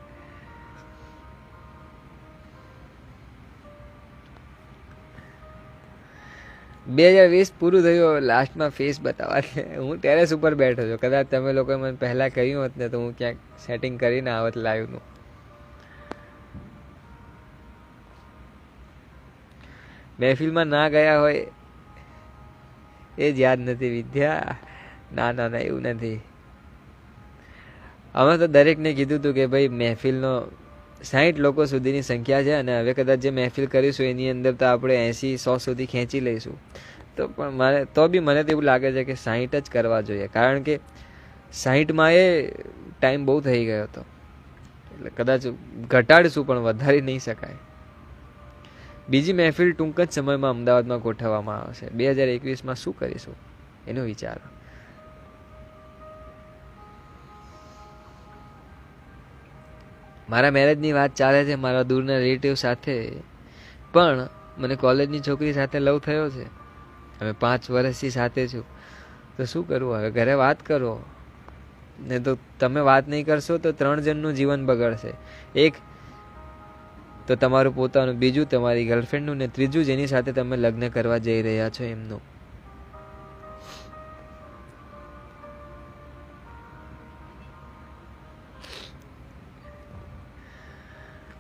બે 2020 પૂરું થયું. લાસ્ટમાં ફેસ બતાવવા હું ટેરેસ ઉપર બેઠો છું. કદાચ તમે લોકોએ મને પહેલા કહ્યું હોત ને તો હું ક્યાંક સેટિંગ કરીને આવત લાઈવનું. મહેફિલમાં ના ગયા હોય એ જ યાદ નથી વિદ્યા. ના એવું નથી. અમે તો દરેકને કીધું હતું કે ભાઈ મહેફિલનો 60 લોકો સુધીની સંખ્યા છે અને હવે કદાચ જે મહેફિલ કરીશું એની અંદર તો આપણે 80-100 સુધી ખેંચી લઈશું. તો પણ મને તો એવું લાગે છે કે 60 જ કરવા જોઈએ, કારણ કે 60માં એ ટાઈમ બહુ થઈ ગયો હતો. એટલે કદાચ ઘટાડીશું પણ વધારી નહીં શકાય. બીજી મહેફિલ ટૂંક જ સમયમાં અમદાવાદમાં ગોઠવવામાં આવશે. 2021માં શું કરીશું એનું વિચારો. મારા મેરેજની વાત ચાલે છે મારા દૂરના રિલેટિવ સાથે, પણ મને કોલેજની છોકરી સાથે લવ થયો છે. હવે 5 વર્ષથી સાથે છું. તો શું કરવું હવે? ઘરે વાત કરો, ને તો તમે વાત નહીં કરશો તો 3 જણનું જીવન બગડશે. એક તો તમારું પોતાનું, બીજું તમારી ગર્લફ્રેન્ડનું, ને ત્રીજું જેની સાથે તમે લગ્ન કરવા જઈ રહ્યા છો એમનું.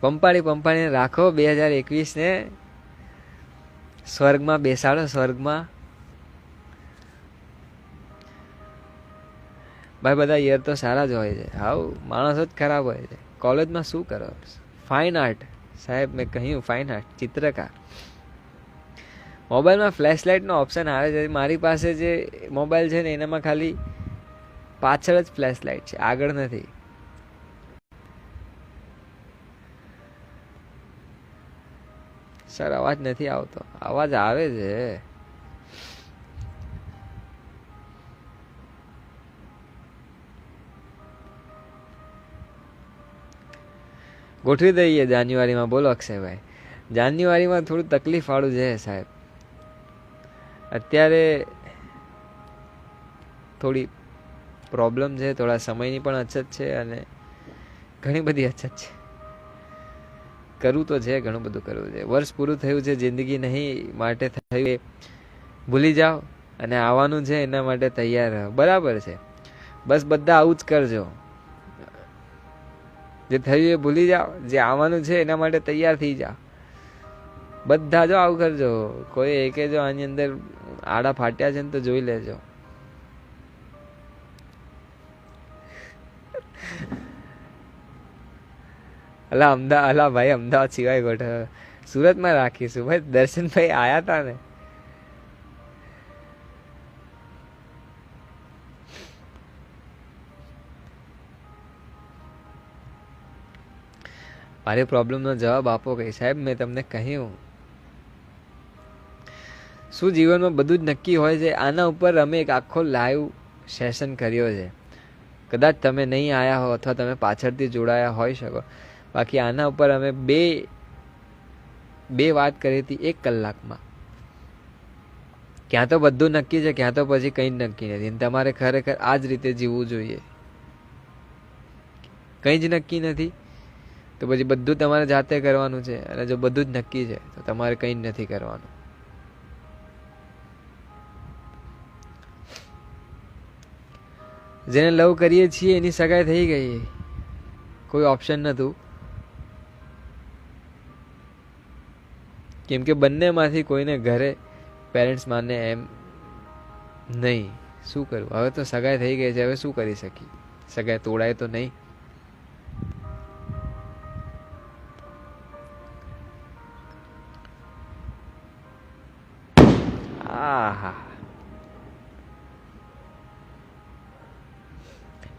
પંપાળીને રાખો. 2021 ને સ્વર્ગમાં બેસાડો. સ્વર્ગમાં ભાઈ બધા યર તો સારા જ હોય છે. હાવ માણસો જ ખરાબ હોય છે. કોલેજમાં શું કરો? ફાઇન આર્ટ સાહેબ, મેં કહ્યું ફાઇન આર્ટ, ચિત્રકાર. મોબાઈલમાં ફ્લેશ લાઇટનો ઓપ્શન આવે છે. મારી પાસે જે મોબાઈલ છે ને એનામાં ખાલી પાછળ જ ફ્લેશ લાઇટ છે, આગળ નથી. સર અવાજ નથી આવતો. અવાજ આવે છે. ગોઠવી દઈએ જાન્યુઆરીમાં. બોલો અક્ષયભાઈ. જાન્યુઆરીમાં થોડું તકલીફ વાળું છે સાહેબ. અત્યારે થોડી પ્રોબ્લેમ છે, થોડા સમયની પણ અછત છે અને ઘણી બધી અછત છે. કરવું તો છે, ઘણું બધું કરવું છે. વર્ષ પૂરું થયું છે, જિંદગી નહીં માટે થયું ભૂલી જાઓ, અને આવવાનું છે એના માટે તૈયાર રહો. બરાબર છે, બસ બધા આવું જ કરજો. જે થયું એ ભૂલી જાઓ, જે આવવાનું છે એના માટે તૈયાર થઈ જાઓ. બધા જો આવું કરજો. કોઈ એકે જો આની અંદર આડા ફાટ્યા છે ને તો જોઈ લેજો. અલા ભાઈ, અમદાવાદ સિવાય ગોઠવ, સુરતમાં રાખીશું ભાઈ. દર્શનભાઈ આયા હતા ને. મારી પ્રોબ્લેમનો જવાબ આપો કઈ સાહેબ. મેં તમને કહ્યું શું જીવનમાં બધું જ નક્કી હોય છે. આના ઉપર અમે એક આખો લાઈવ સેશન કર્યો છે. કદાચ તમે નહીં આવ્યા હો અથવા તમે પાછળથી જોડાયા હોઈ શકો. બાકી આના ઉપર અમે બે વાત કરી હતી 1 કલાકમાં. ક્યાં તો બધું નક્કી છે, ક્યાં તો પછી કંઈ જ નક્કી નથી. તમારે ખરેખર આ જ રીતે જીવવું જોઈએ. કંઈ જ નક્કી નથી તો પછી બધું તમારે જાતે કરવાનું છે. અને જો બધું જ નક્કી છે તો તમારે કંઈ જ નથી કરવાનું. જેને લવ કરીએ છીએ એની સગાઈ થઈ ગઈ, કોઈ ઓપ્શન નહોતું. કેમ કે બંનેમાંથી કોઈને ઘરે પેરેન્ટ્સ માને એમ નહીં. શું કરવું? હવે તો સગાઈ થઈ ગઈ છે, હવે શું કરી શકીએ? સગાઈ તોડાય તો નહીં. આહા,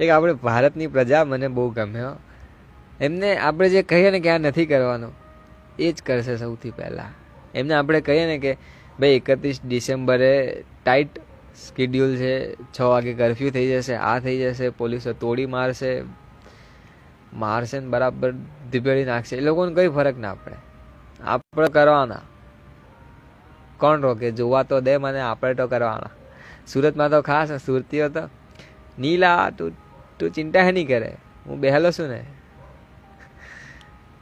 એક આપણે ભારતની પ્રજા મને બહુ ગમે હો. એમને આપણે જે કહીએ ને કે આ નથી કરવાનું, એ જ કરશે સૌથી પહેલાં. એમને આપણે કહીએ ને કે ભાઈ 31 ડિસેમ્બરે ટાઈટ સ્કેડ્યુલ છે, 6 વાગે કર્ફ્યુ થઈ જશે, આ થઈ જશે, પોલીસો તોડી મારશે ને બરાબર ધીબેડી નાખશે. એ લોકોને કંઈ ફરક ના પડે. આપણે કરવાના. કોણ રોકે? જોવા તો દે મને, આપણે તો કરવાના. સુરતમાં તો ખાસ સુરતીઓ તો નીલા તું ચિંતા હે નહીં કરે, હું બેહેલો છું ને,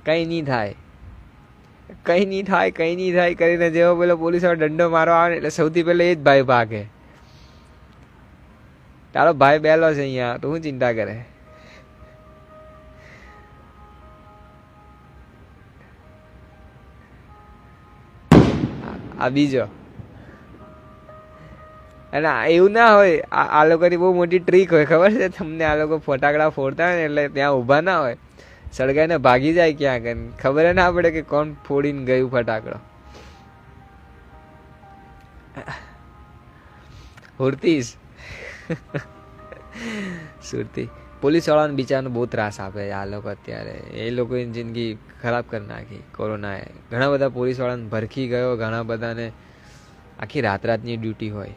કંઈ નહીં થાય કરીને જેવો પેલો પોલીસ દંડો મારવા આવે ને એટલે સૌથી પહેલા એ જ ભાઈ ભાગે. તારો ભાઈ બેલો છે અહીંયા, તો હું ચિંતા કરે. આ બીજો. અને એવું ના હોય, આ લોકોની બહુ મોટી ટ્રીક હોય, ખબર છે તમને? આ લોકો ફટાકડા ફોડતા હોય ને એટલે ત્યાં ઊભા ના હોય, સળગાઈને ભાગી જાય ક્યાંક, ખબર ના પડે કે કોણ ફોડીને ગયું ફટાકડો. હુરતીસ સુરતી પોલીસ વાળાને બિચારાને બહુ ત્રાસ આપે આ લોકો અત્યારે. એ લોકોની જિંદગી ખરાબ કરી નાખી કોરોનાએ. ઘણા બધા પોલીસ વાળાને ભરખી ગયો, ઘણા બધાને આખી રાતની ડ્યુટી હોય.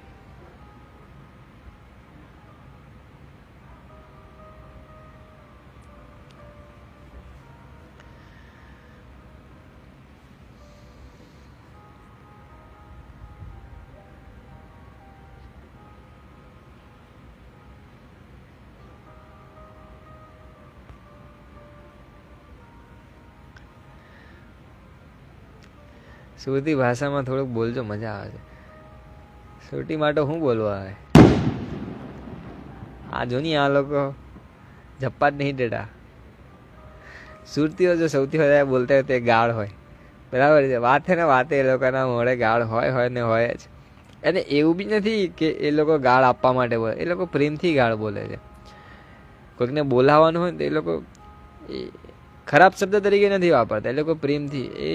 સુરતી ભાષામાં થોડુંક બોલજો, મજા આવે છે. સુરતી માટે શું બોલવા આવે? આ જો ની, આ લોકો જપ્પા જ નહીં દેતા. સુરતીઓ જો સૌથી વધારે બોલતા હોય તે ગાળ હોય, બરાબર છે. વાત છે ને, વાતે એ લોકોના મોડે ગાળ હોય ને હોય જ. અને એવું બી નથી કે એ લોકો ગાળ આપવા માટે બોલે, એ લોકો પ્રેમથી ગાળ બોલે છે. કોઈકને બોલાવવાનું હોય ને તો એ લોકો ખરાબ શબ્દ તરીકે નથી વાપરતા, એ લોકો પ્રેમથી. એ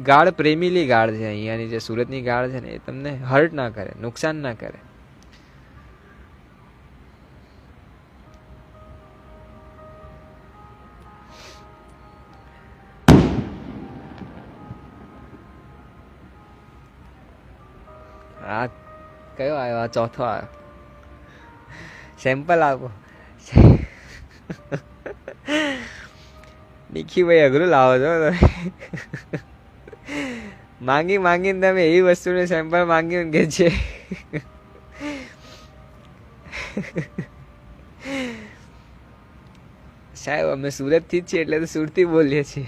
ગાળ પ્રેમીલી ગાળ છે. અહીંયાની જે સુરતની ગાળ છે ને, એ તમને હર્ટ ના કરે, નુકસાન ના કરે. આ કયો આવ્યો? આ ચોથો આવ્યો. સેમ્પલ આપો. નિખીભાઈ અઘરું લાવો છો તમે. માંગીને તમે એવી વસ્તુને સેમ્પલ માંગ્યું કે છે. સાહેબ અમે સુરતથી જ છીએ એટલે તો સુરતી બોલીએ છીએ.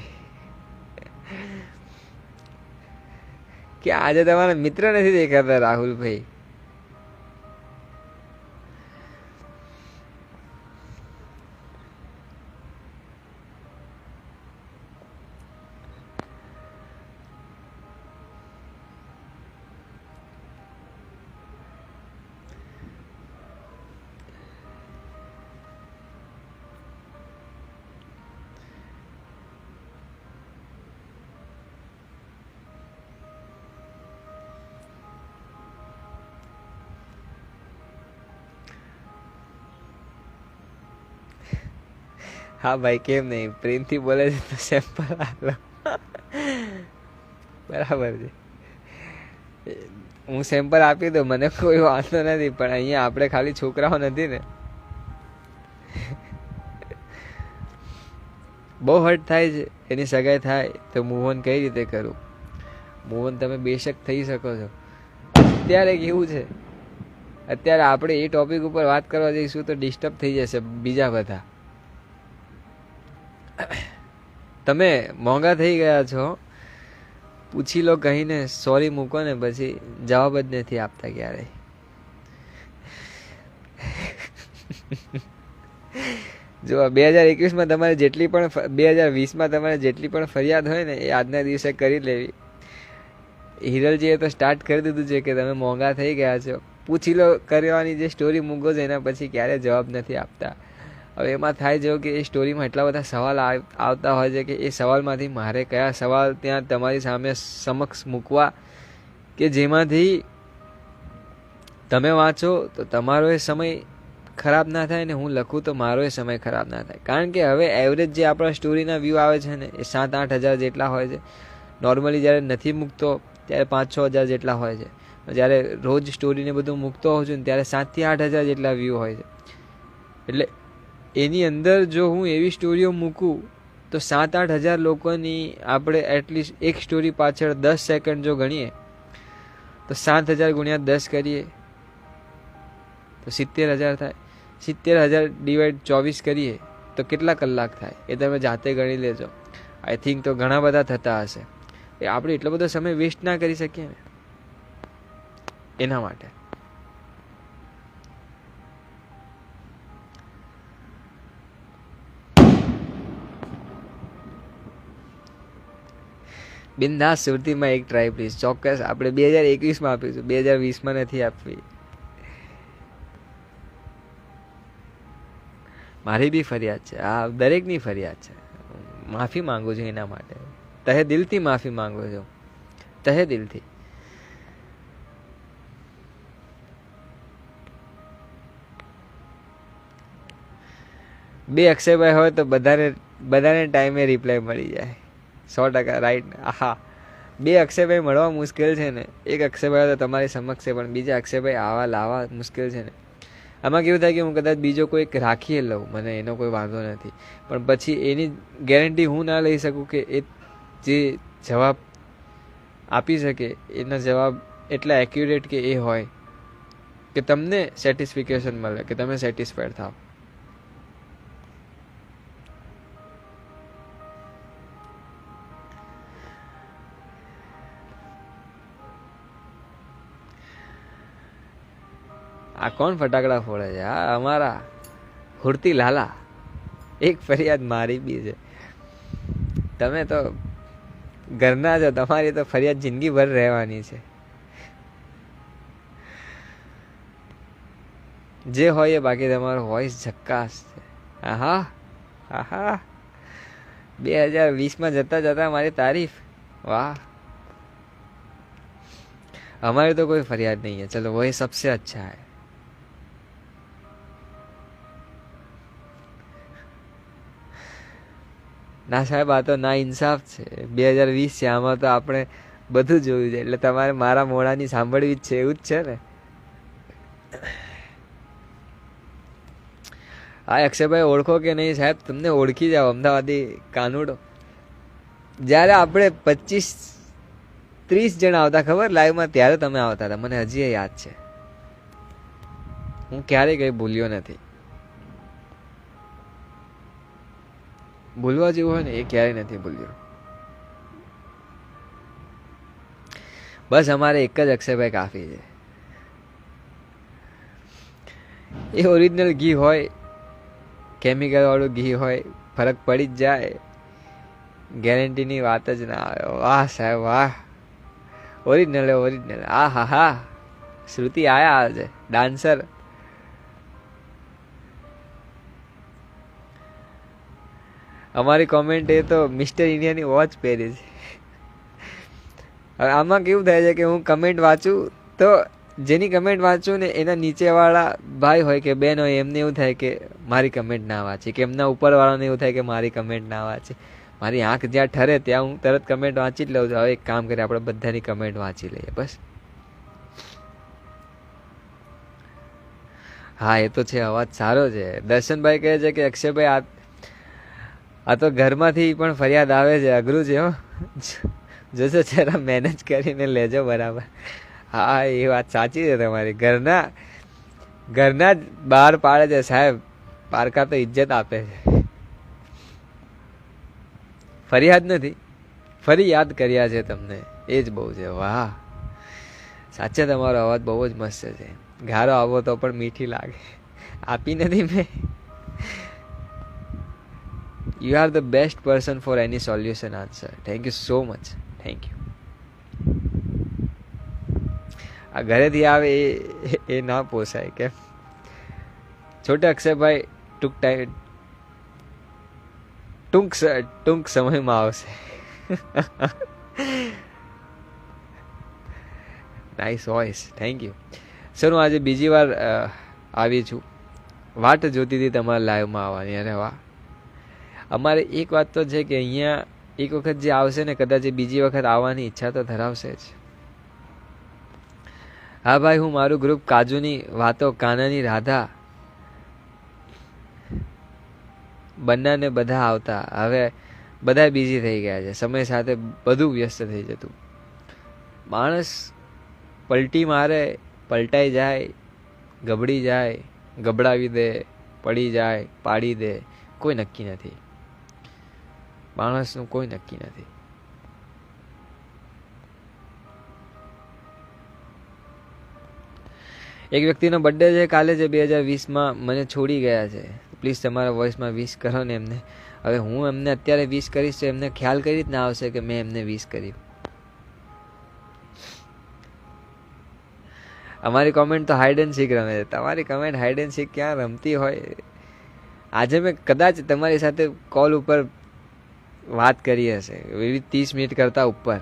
કે આજે તમારા મિત્ર નથી દેખાતા રાહુલભાઈ? હા ભાઈ, કેમ નહીં? પ્રેમથી બોલે છે તો સેમ્પલ આલો. બરાબર છે, હું સેમ્પલ આપી દઉં, મને કોઈ વાંધો નથી. પણ અહીંયા આપણે ખાલી છોકરાઓ નથી ને. બહુ હર્ટ થાય છે, એની સગાઈ થાય તો મૂવ ઓન કઈ રીતે કરું? મૂવ ઓન તમે બેશક થઈ શકો છો. અત્યારે કેવું છે, અત્યારે આપણે એ ટોપિક ઉપર વાત કરવા જઈશું તો ડિસ્ટર્બ થઈ જશે બીજા બધા. તમે મોંઘા થઈ ગયા છો, પૂછી લો કહીને સોરી મૂકો ને પછી જવાબ જ નથી આપતા ક્યારેય. જો 2021માં તમારે જેટલી પણ 2020માં તમારે જેટલી પણ ફરિયાદ હોય ને એ આજના દિવસે કરી લેવી. હિરલજીએ તો સ્ટાર્ટ કરી દીધું છે કે તમે મોંઘા થઈ ગયા છો, પૂછી લો કરવાની જે સ્ટોરી મૂકો છો એના પછી ક્યારેય જવાબ નથી આપતા. હવે એમાં થાય છે કે એ સ્ટોરીમાં એટલા બધા સવાલ આવતા હોય છે કે એ સવાલમાંથી મારે કયા સવાલ ત્યાં તમારી સામે સમક્ષ મૂકવા કે જેમાંથી તમે વાંચો તો તમારો એ સમય ખરાબ ના થાય ને હું લખું તો મારો એ સમય ખરાબ ના થાય. કારણ કે હવે એવરેજ જે આપણા સ્ટોરીના વ્યૂ આવે છે ને એ 7-8 હજાર જેટલા હોય છે. નોર્મલી જ્યારે નથી મૂકતો ત્યારે 5-6 હજાર જેટલા હોય છે. જ્યારે રોજ સ્ટોરીને બધું મૂકતો હોઉં છું ને ત્યારે 7 થી 8 હજાર જેટલા વ્યૂ હોય છે. એટલે એની અંદર જો હું એવી સ્ટોરીઓ મૂકું તો 7-8 હજાર લોકોની આપણે એટલીસ્ટ એક સ્ટોરી પાછળ 10 સેકન્ડ જો ગણીએ તો 7,000 ગુણ્યા 10 કરીએ તો 70,000 થાય. 70,000 ડિવાઈડ 24 કરીએ તો કેટલા કલાક થાય એ તમે જાતે ગણી લેજો. આઈ થિંક તો ઘણા બધા થતા હશે. એ આપણે એટલો બધો સમય વેસ્ટ ના કરી શકીએ ને એના માટે. બિંદાસ સુરતીમાં એક ટ્રાય પ્લીઝ. ચોક્કસ આપણે 2021માં આપીશું, 2020માં નથી આપવી. મારી બી ફરિયાદ છે, આ દરેકની ફરિયાદ છે. માફી માંગુ છું એના માટે, તહે દિલથી માફી માંગુ છું, તહે દિલથી. બે અક્ષયભાઈ હોય તો બધાને ટાઈમે રિપ્લાય મળી જાય. 100% રાઈટ. હા, બે અક્ષયભાઈ મળવા મુશ્કેલ છે ને, એક અક્ષયભાઈ તો તમારી સમક્ષ છે પણ બીજા અક્ષયભાઈ આવા લાવવા મુશ્કેલ છે ને. આમાં કેવું થાય કે હું કદાચ બીજો કોઈ રાખી લઉં, મને એનો કોઈ વાંધો નથી, પણ પછી એની ગેરંટી હું ના લઈ શકું કે એ જે જવાબ આપી શકે એના જવાબ એટલા એક્યુરેટ કે એ હોય કે તમને સેટિસ્ફિકેશન મળે, કે તમે સેટિસ્ફાઈડ થાવ. આ કોણ ફટાકડા ફોડે છે? આ અમારા હુરતી લાલા. એક ફરિયાદ મારી બી છે. તમે તો ઘરના છો, તમારી તો ફરિયાદ જિંદગીભર રહેવાની છે. જે હોય એ બાકી તમારો વોઇસ ઝક્કાસ છે. આહા આહા 2020માં જતા જતા મારી તારીફ. વાહ, हमारी तो कोई फरियाद नहीं है, चलो वही सबसे अच्छा है. ના સાહેબ, આ તો ના ઇન્સાફ છે. 2020 છે, આમાં તો આપણે બધું જોયું છે, એટલે તમારે મારા મોઢાની સાંભળવી જ છે, એવું જ છે ને. હા અક્ષયભાઈ, ઓળખો કે નહીં સાહેબ? તમને ઓળખી જાઓ, અમદાવાદી કાનુડો. જ્યારે આપણે 25-30 જણા આવતા ખબર લાઈવમાં, ત્યારે તમે આવતા હતા, મને હજી યાદ છે. હું ક્યારેય કઈ ભૂલ્યો નથી. ભૂલવા જેવું હોય ને એ ક્યારેય નથી ભૂલ્યો. બસ અમારે એક જ અક્ષયભાઈ કાફી છે. એ ઓરિજિનલ ઘી હોય, કેમિકલ વાળું ઘી હોય, ફરક પડી જ જાય, ગેરંટીની વાત જ ના આવે. વાહ સાહેબ વાહ, ઓરિજિનલ ઓરિજિનલ. આ હા હા, શ્રુતિ આયા આજે ડાન્સર. અમારી કોમેન્ટ એ તો મિસ્ટર ઇન્ડિયાની વોચ પહેરી છે. હવે આમાં કેવું થાય છે કે હું કમેન્ટ વાંચું તો જેની કમેન્ટ વાંચું ને એના નીચેવાળા ભાઈ હોય કે બેન હોય, એમને એવું થાય કે મારી કમેન્ટ ના વાંચી, કે એમના ઉપરવાળાને એવું થાય કે મારી કમેન્ટ ના વાંચી. મારી આંખ જ્યાં ઠરે ત્યાં હું તરત કમેન્ટ વાંચી જ લઉં છું. હવે એક કામ કરીએ, આપણે બધાની કમેન્ટ વાંચી લઈએ બસ. હા એ તો છે, અવાજ સારો છે. દર્શનભાઈ કહે છે કે અક્ષયભાઈ આ તો ઘરમાંથી પણ ફરિયાદ આવે છે, અઘરું છે હો, જોજો જરા મેનેજ કરીને લેજો બરાબર. હા એ વાત સાચી છે તમારી. ઘરના જ બહાર પાડે છે સાહેબ, પારકા તો ઇજ્જત આપે છે. ફરિયાદ નથી, ફરી યાદ કર્યા છે તમને, એ જ બહુ છે. વાહ, સાચે તમારો અવાજ બહુ જ મસ્ત છે. ગારો આવો તો પણ મીઠી લાગે. આપી નથી મેં. You are the best person four any solution answer. Thank you so much. Thank you. આ ઘરેથી આવે એ ના પોસાય કેમ? છોટા અક્ષયભાઈ ટૂંક સમયમાં આવશે. Nice voice, thank you sir. હું આજે બીજી વાર આવી છું. વાટ જોતી હતી તમારા લાઈવમાં આવવાની. અરે વાહ. અમારે એક વાત તો છે કે અહીંયા એક વખત જે આવશે ને, કદાચ બીજી વખત આવવાની ઈચ્છા તો ધરાવશે જ. હા ભાઈ, હું મારું ગ્રુપ કાજુની વાતો, કાનાની રાધા, બંને બધા આવતા. હવે બધા બિઝી થઈ ગયા છે, સમય સાથે બધું વ્યસ્ત થઈ જતું. માણસ પલટી મારે, પલટાઈ જાય, ગબડી જાય, ગબડાવી દે, પડી જાય, પાડી દે, કોઈ નક્કી નથી. માણસનું કોઈ નક્કી નથી. એક વ્યક્તિનો બર્થડે છે કાલે, જે 2020માં મને છોડી ગયા છે. પ્લીઝ તમારા વોઇસમાં વિશ કરો ને એમને. હવે હું એમને અત્યારે વિશ કરીશ તો એમને ખ્યાલ કઈ રીતના આવશે કે મેં એમને વિશ કરી. અમારી કોમેન્ટ તો હાઇડ એન્ડ સીક રમે છે. તમારી કમેન્ટ હાઇડ એન્ડ સીક ક્યાં રમતી હોય? આજે મેં કદાચ તમારી સાથે કોલ ઉપર વાત કરી હશે, એવી 30 મિનિટ કરતાં ઉપર.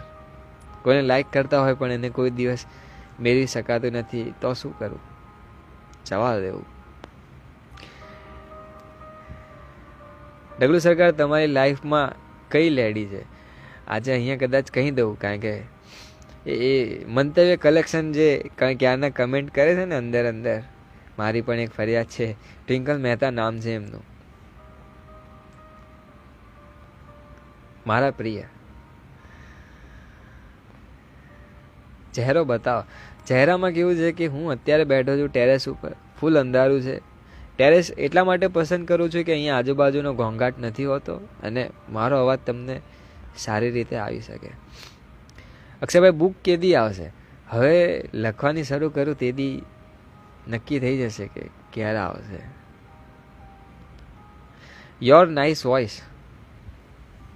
કોઈને લાઈક કરતા હોય પણ એને કોઈ દિવસ મેળવી શકાતું નથી, તો શું કરું? જવા દેવું. ડગલું સરકાર, તમારી લાઈફમાં કઈ લેડી છે? આજે અહીંયા કદાચ કહી દઉં, કારણ કે એ મંતવ્ય કલેક્શન જે ક્યારના કમેન્ટ કરે છે ને અંદર, મારી પણ એક ફરિયાદ છે. ટ્વિંકલ મહેતા નામ છે એમનું. મારા પ્રિય, ચહેરો બતાવો. ચહેરામાં કેવું છે કે હું અત્યારે બેઠો છું ટેરેસ ઉપર, ફૂલ અંધારું છે. ટેરેસ એટલા માટે પસંદ કરું છું કે અહીંયા આજુબાજુનો ઘોંઘાટ નથી હોતો અને મારો અવાજ તમને સારી રીતે આવી શકે. અક્ષયભાઈ, બુક કેદી આવશે? હવે લખવાની શરૂ કરું તેદી નક્કી થઈ જશે કે ક્યારે આવશે. Your nice voice.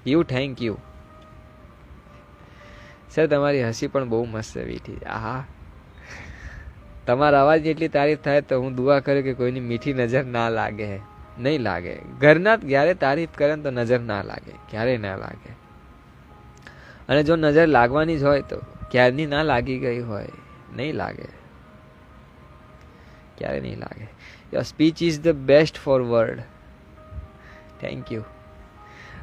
You, thank you sir. તમારી હસી પણ બહુ મસ્ત મીઠી. આહા, તમારા અવાજની એટલી તારીફ થાય તો હું દુઆ કરું કે કોઈની મીઠી નજર ના લાગે. નહીં લાગે. ઘરના ક્યારે તારીફ કરે તો નજર ના લાગે, ક્યારેય ના લાગે. અને જો નજર લાગવાની જ હોય તો ક્યારની ના લાગી ગઈ હોય, નહીં લાગે, ક્યારે નહીં લાગે. Your speech is the best for word. Thank you.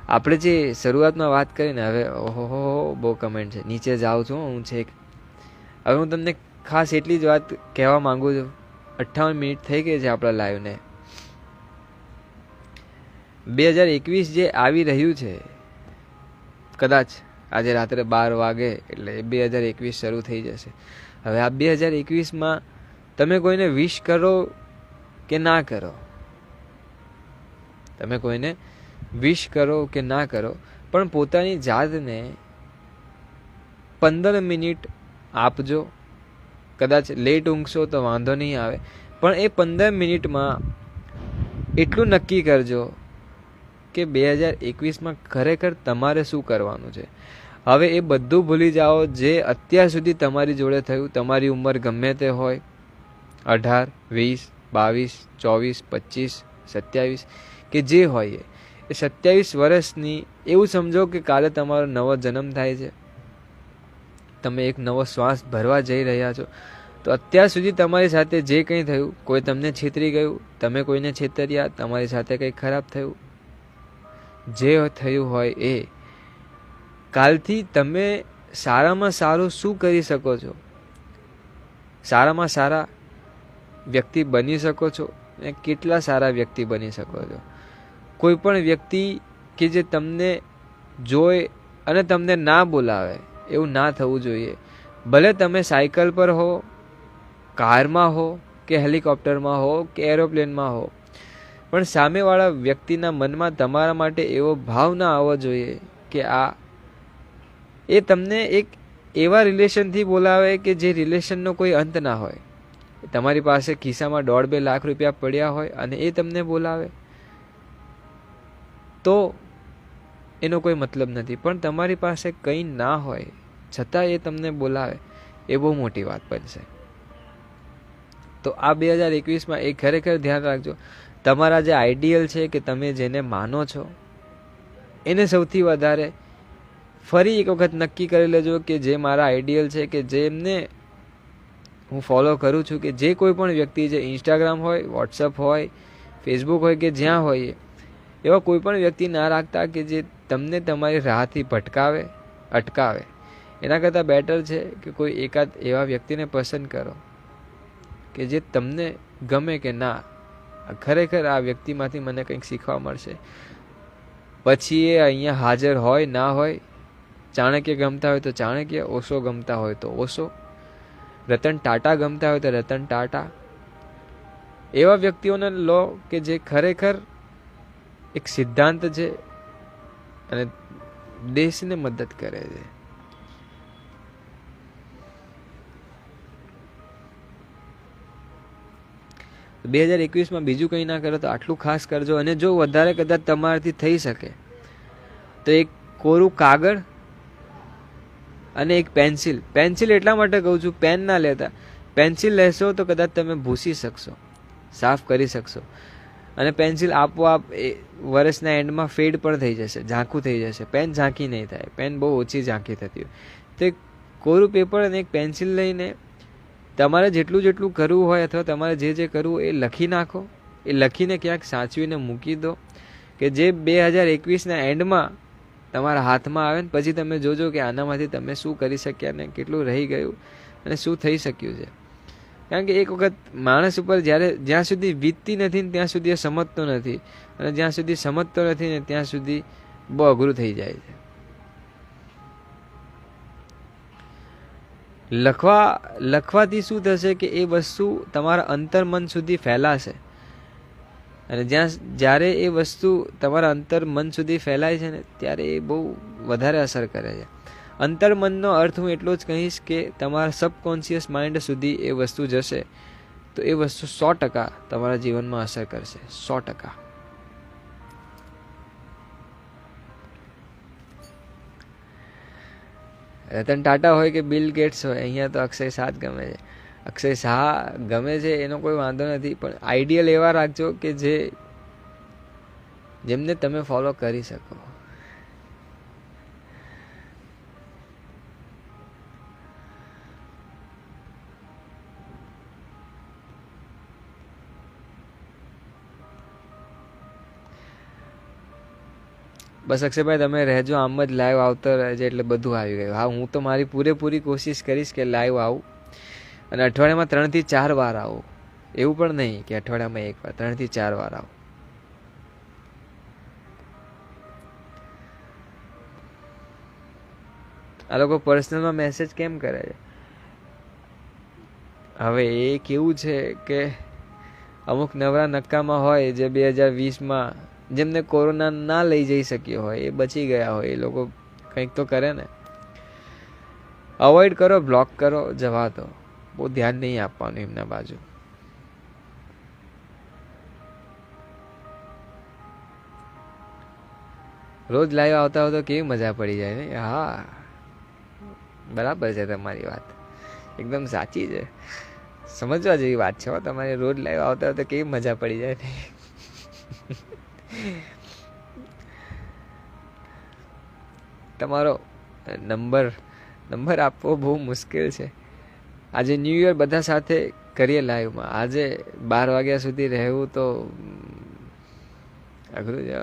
આપણે જે શરૂઆતમાં વાત કરીને, હવે ઓહો બહુ કમેન્ટ છે. નીચે જાઉં છું હું છેક. હવે હું તમને ખાસ એટલી જ વાત કહેવા માંગુ છું. 58 મિનિટ થઈ ગઈ છે આપણા લાઈવને. 2021 જે આવી રહ્યું છે, કદાચ આજે રાત્રે 12 વાગે એટલે 2021 શરૂ થઈ જશે. હવે આ 2021માં તમે કોઈને વિશ કરો કે ના કરો, તમે કોઈને વિશ કરો કે ના કરો, પણ પોતાની જાતને 15 મિનિટ આપજો. કદાચ લેટ ઊંઘશો તો વાંધો નહીં આવે, પણ એ 15 મિનિટમાં એટલું નક્કી કરજો કે 2021માં ખરેખર તમારે શું કરવાનું છે. હવે એ બધું ભૂલી જાઓ જે અત્યાર સુધી તમારી જોડે થયું. તમારી ઉંમર ગમે તે હોય, 18, 20, 22, 24, 25, 27 કે જે હોય એ 27 વર્ષની એવું સમજો કે કાલે તમારો નવો જન્મ થાય છે. તમે એક નવો શ્વાસ ભરવા જઈ રહ્યા છો. તો અત્યાર સુધી તમારી સાથે જે કંઈ થયું, કોઈ તમને છેતરી ગયું, તમે કોઈને છેતર્યા, તમારી સાથે કંઈ ખરાબ થયું, જે થયું હોય એ કાલથી તમે સારામાં સારું શું કરી શકો છો, સારામાં સારા વ્યક્તિ બની શકો છો અને કેટલા સારા વ્યક્તિ બની શકો છો. કોઈ પણ વ્યક્તિ કે જે તમને જોઈ અને તમને ના બોલાવે એવું ના થવું જોઈએ. ભલે તમે સાયકલ પર હો, કારમાં હો કે હેલિકોપ્ટરમાં હો કે એરોપ્લેનમાં હો, પણ સામેવાળા વ્યક્તિના મનમાં તમારા માટે એવો ભાવ ના આવવો જોઈએ કે એ તમને એક એવા રિલેશનથી બોલાવે કે જે રિલેશનનો કોઈ અંત ના હોય. તમારી પાસે ખિસ્સામાં 1.5-2 લાખ રૂપિયા પડ્યા હોય અને એ તમને બોલાવે તો એનો કોઈ મતલબ નથી. પણ તમારી પાસે કંઈ ના હોય છતાં એ તમને બોલાવે એ બહુ મોટી વાત બનશે. તો આ 2021માં એ ખરેખર ધ્યાન રાખજો. તમારા જે આઈડિયલ છે કે તમે જેને માનો છો એને સૌથી વધારે ફરી એક વખત નક્કી કરી લેજો કે જે મારા આઈડિયલ છે, કે જેમને હું ફોલો કરું છું, કે જે કોઈ પણ વ્યક્તિ છે, ઇન્સ્ટાગ્રામ હોય, વોટ્સઅપ હોય, ફેસબુક હોય કે જ્યાં હોય, એવા કોઈ પણ વ્યક્તિ ના રાખતા કે જે તમને તમારી રાહથી અટકાવે. એના કરતાં બેટર છે કે કોઈ એકાદ એવા વ્યક્તિને પસંદ કરો કે જે તમને ગમે કે ના, ખરેખર આ વ્યક્તિમાંથી મને કંઈક શીખવા મળશે. પછી એ અહીંયા હાજર હોય ના હોય, ચાણક્ય ગમતા હોય તો ચાણક્ય, ઓશો ગમતા હોય તો ઓશો, રતન ટાટા ગમતા હોય તો રતન ટાટા. એવા વ્યક્તિઓને લો કે જે ખરેખર એક સિદ્ધાંત છે અને દેશને મદદ કરે છે. તો 2021માં બીજું કંઈ ના કરો તો આટલું ખાસ કરજો. અને જો વધારે કદાચ તમારાથી થઈ શકે તો એક કોરું કાગળ અને એક પેન્સિલ એટલા માટે કહું છું, પેન ના લેતા. પેન્સિલ લેશો તો કદાચ તમે ભૂસી શકશો, સાફ કરી શકશો. અને પેન્સિલ આપોઆપ વર્ષના એન્ડમાં ફેડ પણ થઈ જશે, ઝાંખું થઈ જશે. પેન ઝાંખી નહીં થાય, પેન બહુ ઓછી ઝાંખી થતી હોય. તો એક કોરું પેપર અને એક પેન્સિલ લઈને તમારે જેટલું કરવું હોય અથવા તમારે જે કરવું એ લખી નાખો. એ લખીને ક્યાંક સાચવીને મૂકી દો કે જે 2021ના એન્ડમાં તમારા હાથમાં આવે ને પછી તમે જોજો કે આનામાંથી તમે શું કરી શક્યા ને કેટલું રહી ગયું અને શું થઈ શક્યું છે. કારણ કે એક વખત માણસ ઉપર જ્યાં સુધી વીતતી નથી ને ત્યાં સુધી એ સમજતો નથી, અને જ્યાં સુધી સમજતો નથી ને ત્યાં સુધી બહુ અઘરું થઈ જાય છે. લખવાથી શું થશે કે એ વસ્તુ તમારા અંતર્મન સુધી ફેલાશે, અને જ્યારે એ વસ્તુ તમારા અંતર્મન સુધી ફેલાય છે ને ત્યારે એ બહુ વધારે અસર કરે છે. અંતર્મનનો અર્થ હું એટલો જ કહીશ કે તમારા સબકોન્શિયસ માઇન્ડ સુધી એ વસ્તુ જશે તો એ વસ્તુ 100% તમારા જીવનમાં અસર કરશે. 100%. રતન ટાટા હોય કે બિલ ગેટ્સ હોય, અહીંયા તો અક્ષય શાહ જ ગમે છે. અક્ષય શાહ ગમે છે એનો કોઈ વાંધો નથી, પણ આઈડિયલ એવા રાખજો કે જેમને તમે ફોલો કરી શકો. બસ અક્ષયભાઈ તમે રહેજો આમ જ, લાઈવ આવતો રહેજો એટલે બધું આવી ગયું. હા, હું તો મારી પૂરેપૂરી કોશિશ કરીશ કે લાઈવ આવું, અને અઠવાડિયામાં 3 થી 4 વાર આવું. એવું પણ નહીં કે અઠવાડિયામાં 1 વાર, 3 થી 4 વાર આવું. આ લોકો પર્સનલમાં મેસેજ કેમ કરે છે? હવે એ કેવું છે કે અમુક નવરા નક્કામાં હોય જે 2020માં જેમને કોરોના ના લઈ જઈ શક્યો હોય, એ બચી ગયા હોય, એ લોકો કંઈક તો કરે ને. અવોઇડ કરો, બ્લોક કરો, જવા દો. બહુ ધ્યાન નહીં આપવાનું એમના બાજુ. રોજ લાઈવ આવતા હોય તો કેવી મજા પડી જાય ને. હા, બરાબર છે તમારી વાત, એકદમ સાચી છે, સમજવા જેવી વાત છે. તમારે રોજ લાઈવ આવતા હોય તો કેવી મજા પડી જાય ને. તમારો નંબર આપવો બહુ મુશ્કેલ છે. આજે ન્યૂ યર બધા સાથે કરીએ લાઈવમાં. આજે 12 વાગ્યા સુધી રહેવું તો અઘરું છે.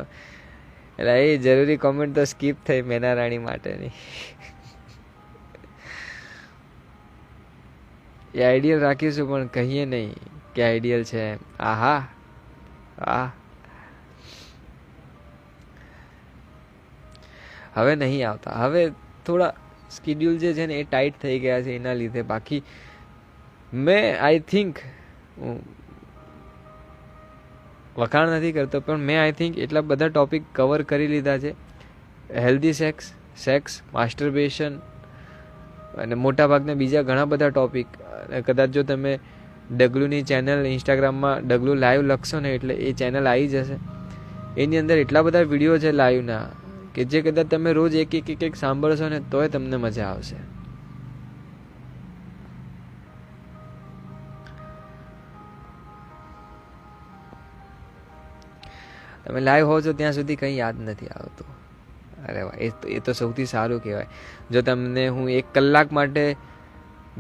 એટલે એ જરૂરી કોમેન્ટ તો સ્કીપ થઈ મેના રાણી માટેની. એ આઈડિયલ રાખીશું પણ કહીએ નહીં કે આઈડિયલ છે. આહા આ હવે નહીં આવતા. હવે થોડા સ્કેડ્યુલ જે છે ને એ ટાઈટ થઈ ગયા છે એના લીધે. બાકી મેં આઈ થિંક, વખાણ નથી કરતો પણ મેં આઈ થિંક એટલા બધા ટોપિક કવર કરી લીધા છે. હેલ્ધી સેક્સ, માસ્ટરબેશન અને મોટાભાગના બીજા ઘણા બધા ટોપિક. કદાચ જો તમે ડગલુની ચેનલ ઇન્સ્ટાગ્રામમાં ડગલું લાઈવ લખશો ને એટલે એ ચેનલ આવી જશે. એની અંદર એટલા બધા વિડીયો છે લાઈવના કે જે કદાચ તમે રોજ એક એક સાંભળશો ને તોય તમને મજા આવશે. તમે લાઈવ હો છો ત્યાં સુધી કંઈ યાદ નથી આવતું. અરે વાહ, એ તો સૌથી સારું કહેવાય. જો તમને હું 1 કલાક માટે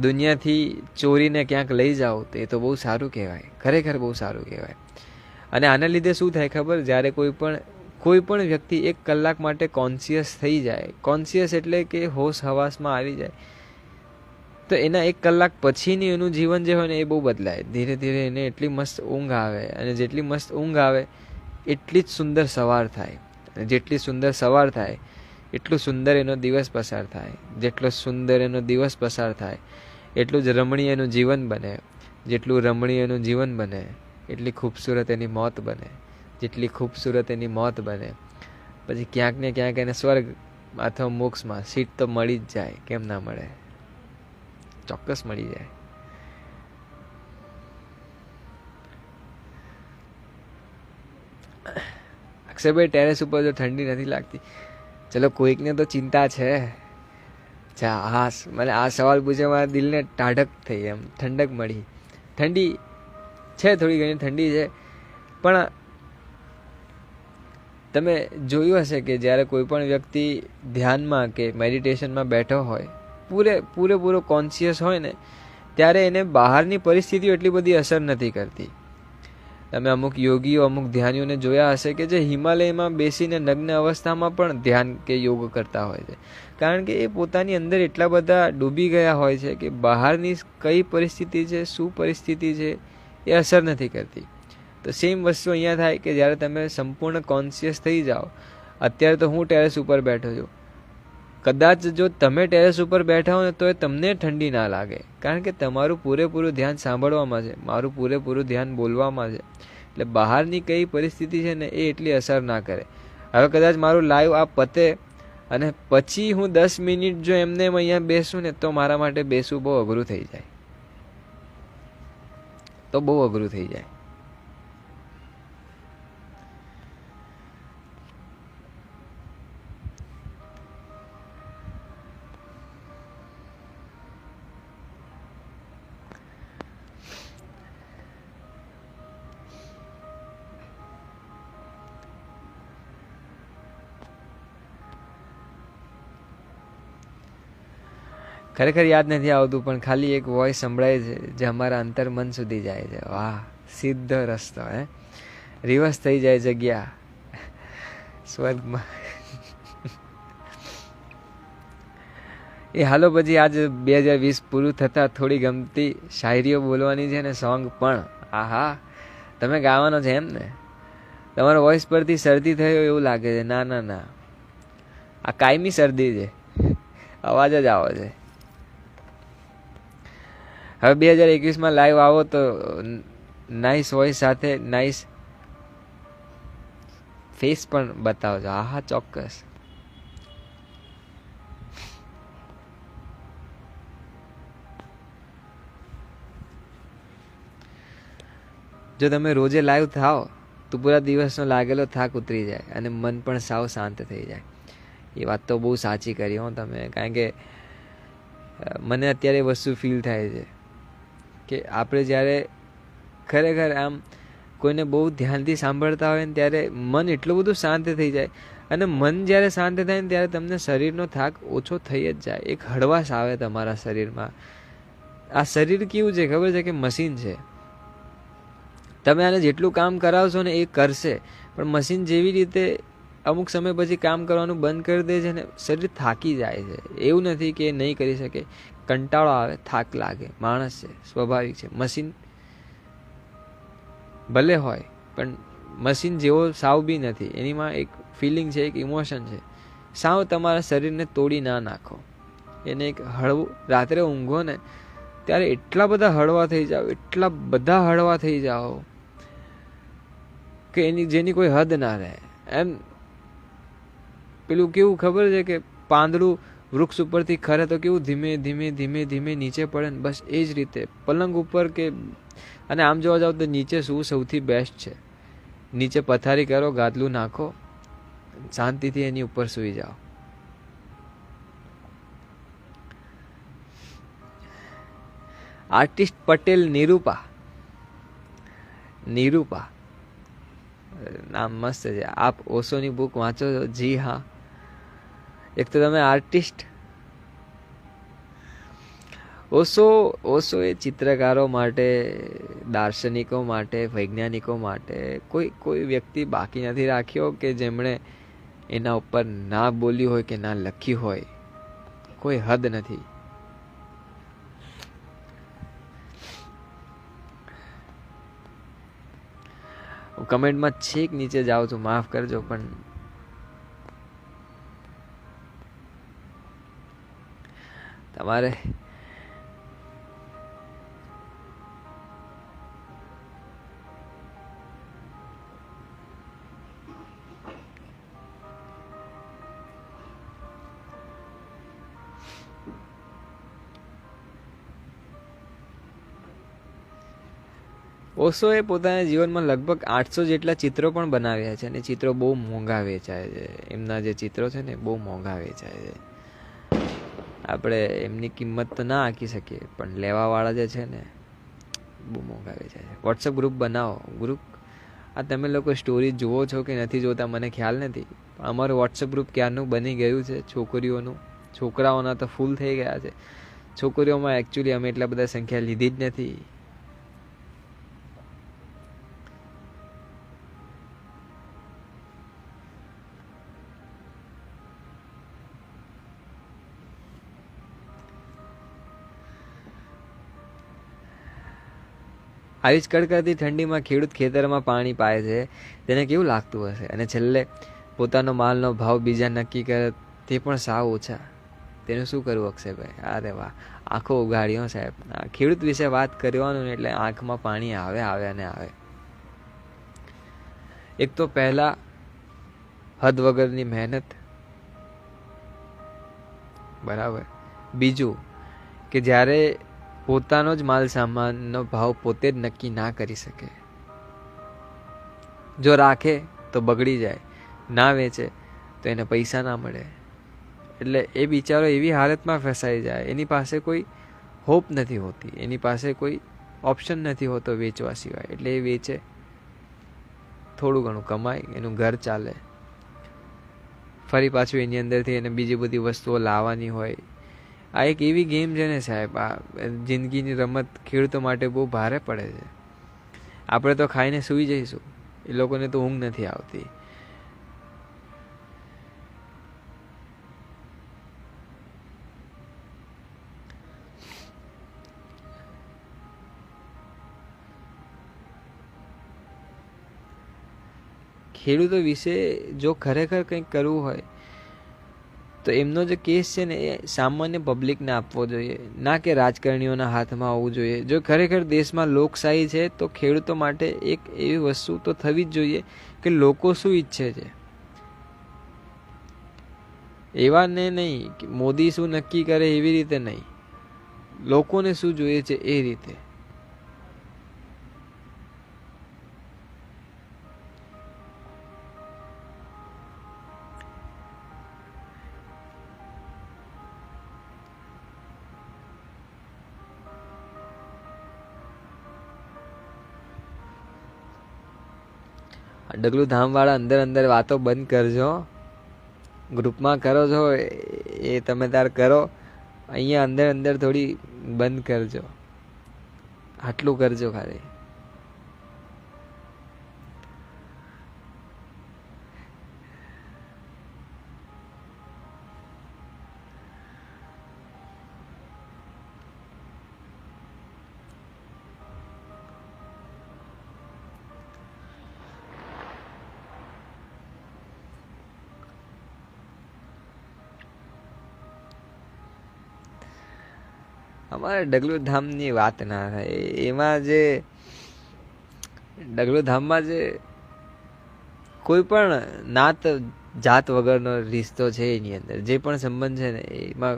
દુનિયાથી ચોરીને ક્યાંક લઈ જાઉં તો એ તો બહુ સારું કહેવાય, ખરેખર બહુ સારું કહેવાય. અને આના લીધે શું થાય ખબર? જ્યારે કોઈ પણ વ્યક્તિ 1 કલાક માટે કોન્શિયસ થઈ જાય, કોન્શિયસ એટલે કે હોશ હવાસમાં આવી જાય, તો એના 1 કલાક પછીની એનું જીવન જે હોય ને એ બહુ બદલાય. ધીરે ધીરે એને એટલી મસ્ત ઊંઘ આવે, અને જેટલી મસ્ત ઊંઘ આવે એટલી જ સુંદર સવાર થાય. અને જેટલી સુંદર સવાર થાય એટલું સુંદર એનો દિવસ પસાર થાય. જેટલો સુંદર એનો દિવસ પસાર થાય એટલું જ રમણીય એનું જીવન બને. જેટલું રમણીય એનું જીવન બને એટલી ખૂબસૂરત એની મોત બને. જેટલી ખૂબસૂરત એની મોત બને પછી ક્યાંક ને ક્યાંક એને સ્વર્ગ અથવા મોક્ષમાં સીટ તો મળી જ જાય. કેમ ના મળે? ચોક્કસ મળી જાય. અક્ષયભાઈ, ટેરેસ ઉપર જો ઠંડી નથી લાગતી? ચલો કોઈકને તો ચિંતા છે. હા, મને આ સવાલ પૂછે મારા દિલને ટાઢક થઈ, એમ ઠંડક મળી. ઠંડી છે, થોડી ઘણી ઠંડી છે, પણ તમે જોયું હશે કે જ્યારે કોઈ પણ વ્યક્તિ ધ્યાનમાં કે મેડિટેશનમાં બેઠો હોય, પૂરેપૂરો કોન્શિયસ હોય ને, ત્યારે એને બહારની પરિસ્થિતિઓ એટલી બધી અસર નથી કરતી. તમે અમુક યોગીઓ, અમુક ધ્યાનીઓને જોયા હશે કે જે હિમાલયમાં બેસીને નગ્ન અવસ્થામાં પણ ધ્યાન કે યોગ કરતા હોય છે. કારણ કે એ પોતાની અંદર એટલા બધા ડૂબી ગયા હોય છે કે બહારની કઈ પરિસ્થિતિ છે, શું પરિસ્થિતિ છે, એ અસર નથી કરતી. તો સેમ વસ્તુ અહીંયા થાય કે જ્યારે તમે સંપૂર્ણ કોન્શિયસ થઈ જાઓ. અત્યારે તો હું ટેરેસ ઉપર બેઠો છું. કદાચ જો તમે ટેરેસ ઉપર બેઠા હો ને તો તમને ઠંડી ના લાગે, કારણ કે તમારું પૂરેપૂરું ધ્યાન સાંભળવામાં છે, મારું પૂરેપૂરું ધ્યાન બોલવામાં છે. એટલે બહારની કઈ પરિસ્થિતિ છે ને એ એટલી અસર ના કરે. હવે કદાચ મારું લાઈવ આ પતે અને પછી હું 10 મિનિટ જો એમને અહીંયા બેસું ને તો મારા માટે બેસવું બહુ અઘરું થઈ જાય. તો બહુ અઘરું થઈ જાય. ખરેખર યાદ નથી આવતું, પણ ખાલી એક વોઇસ સંભળાય છે જે અમારા અંતર મન સુધી જાય છે. વાહ, સીધો રસ્તો. રિવર્સ થઈ જાય જગ્યા સ્વર્ગમાં. એ હાલો, પછી આજ 2020 પૂરું થતા થોડી ગમતી શાયરીઓ બોલવાની છે ને સોંગ પણ. આહા, તમે ગાવાનો છે એમ ને? તમારો વોઇસ પરથી શરદી થયો એવું લાગે છે. ના ના ના, આ કાયમી શરદી છે, અવાજ જ આવો છે. હવે 2021માં લાઈવ આવો તો નાઇસ વોઇસ સાથે નાઇસ ફેસ પણ બતાવજો. હા, ચોક્કસ. જો તમે રોજે લાઈવ થાઓ તો પૂરા દિવસનો લાગેલો થાક ઉતરી જાય અને મન પણ સાવ શાંત થઈ જાય. એ વાત તો બહુ સાચી કરી હો તમે, કારણ કે મને અત્યારે વસ્તુ ફીલ થાય છે કે આપણે જ્યારે ખરેખર આમ કોઈને બહુ ધ્યાનથી સાંભળતા હોય ને ત્યારે મન એટલું બધું શાંત થઈ જાય. અને મન જ્યારે શાંત થાય ને ત્યારે તમને શરીરનો થાક ઓછો થઈ જ જાય. એક હળવાશ આવે તમારા શરીરમાં. આ શરીર કેવું છે ખબર છે કે મશીન છે. તમે આને જેટલું કામ કરાવશો ને એ કરશે, પણ મશીન જેવી રીતે અમુક સમય પછી કામ કરવાનું બંધ કરી દે છે ને શરીર થાકી જાય છે. એવું નથી કે નહીં કરી શકે, કંટાળો આવે, થાક લાગે, માણસ છે, સ્વાભાવિક છે. મશીન ભલે હોય પણ મશીન જેવો સાવ બી નથી. એનીમાં એક ફિલિંગ છે, એક ઇમોશન છે. સાવ તમારા શરીરને તોડી ના નાખો. એને એક હળવું, રાત્રે ઊંઘો ને ત્યારે એટલા બધા હળવા થઈ જાઓ, એટલા બધા હળવા થઈ જાઓ કે જેની કોઈ હદ ના રહે. એમ પેલું કેવું ખબર છે કે પાંદડું વૃક્ષ ઉપરથી ખરે તો કેવું ધીમે ધીમે ધીમે ધીમે નીચે પડે ને, બસ એ જ રીતે પલંગ ઉપર કે, અને આમ જોવા જાવ તો નીચે શું સૌથી બેસ્ટ છે. નીચે પથારી કરો, ગાદલું નાખો, શાંતિથી એની ઉપર સૂઈ જાઓ. આર્ટિસ્ટ પટેલ નિરૂપા, નિરૂપા નામ મસ્ત છે. આપ ઓશોની બુક વાંચો છો? જી હા. એક તો તમે આર્ટિસ્ટ. ઓશો એ ચિત્રકારો માટે, દાર્શનિકો માટે, વૈજ્ઞાનિકો માટે કોઈ વ્યક્તિ બાકી નથી રાખ્યો કે જેમણે એના ઉપર ના બોલ્યું હોય કે ના લખ્યું હોય. કોઈ હદ નથી. હું કમેન્ટમાં છેક નીચે જાઉં છું, માફ કરજો, પણ તમારે ઓશોએ પોતાના જીવનમાં લગભગ 800 જેટલા ચિત્રો પણ બનાવ્યા છે, અને ચિત્રો બહુ મોંઘા વેચાય છે. એમના જે ચિત્રો છે ને બહુ મોંઘા વેચાય છે. આપણે એમની કિંમત તો ના આંકી શકીએ, પણ લેવાવાળા જે છે ને બહુ મોંઘા વેચાય છે. વોટ્સઅપ ગ્રુપ બનાવો. ગ્રુપ આ તમે લોકો સ્ટોરી જુઓ છો કે નથી જોતા મને ખ્યાલ નથી, પણ અમારું વોટ્સઅપ ગ્રુપ ક્યારનું બની ગયું છે. છોકરીઓનું, છોકરાઓના તો ફૂલ થઈ ગયા છે. છોકરીઓમાં એકચ્યુઅલી અમે એટલા બધા સંખ્યા લીધી જ નથી. આવી જ કડકડતી ઠંડીમાં ખેડૂત ખેતરમાં પાણી પાય છે, તેને કેવું લાગતું હશે? અને છેલ્લે પોતાનો માલનો ભાવ બીજા નક્કી કરે તે પણ સાવ ઓછા. તેનું શું કરવું અક્ષયભાઈ? અરે વાહ, આંખો ઉગાડ્યો સાહેબ. ખેડૂત વિશે વાત કરવાનું એટલે આંખમાં પાણી આવે આવે અને આવે. એક તો પહેલા હદ વગરની મહેનત, બરાબર. બીજું કે જ્યારે પોતાનો જ માલ સામાનનો ભાવ પોતે જ નક્કી ના કરી શકે. જો રાખે તો બગડી જાય, ના વેચે તો એને પૈસા ના મળે. એટલે એ બિચારો એવી હાલતમાં ફસાઈ જાય, એની પાસે કોઈ હોપ નથી હોતી, એની પાસે કોઈ ઓપ્શન નથી હોતો વેચવા સિવાય. એટલે એ વેચે, થોડું ઘણું કમાય, એનું ઘર ચાલે. ફરી પાછું એની અંદરથી એને બીજી બધી વસ્તુઓ લાવવાની હોય. આ એક એવી ગેમ છે ને સાહેબ, આ જિંદગીની રમત ખેડૂતો માટે બહુ ભારે પડે છે. આપણે તો ખાઈને સૂઈ જઈશું, એ લોકોને તો ઊંઘ નથી આવતી. ખેડૂતો વિશે જો ખરેખર કંઈક કરવું હોય તો એમનો જે કેસ છે ને એ સામાન્ય પબ્લિકને આપવો જોઈએ, ના કે રાજકારણીઓના હાથમાં આવવું જોઈએ. જો ખરેખર દેશમાં લોકશાહી છે તો ખેડૂતો માટે એક એવી વસ્તુ તો થવી જ જોઈએ કે લોકો શું ઈચ્છે છે એવા ને નહીં કે મોદી શું નક્કી કરે એવી રીતે નહીં, લોકોને શું જોઈએ છે એ રીતે. ડગલું ધામ વાળા અંદર અંદર વાતો બંધ કરજો. ગ્રુપમાં કરો છો એ તમે તાર કરો, અહીંયા અંદર અંદર થોડી બંધ કરજો. આટલું કરજો ખાલી. અમારે ડગલું ધામની વાત ના થાય. એમાં જે ડગલું ધામમાં જે કોઈ પણ નાત જાત વગરનો રિશ્તો છે, એની અંદર જે પણ સંબંધ છે ને, એમાં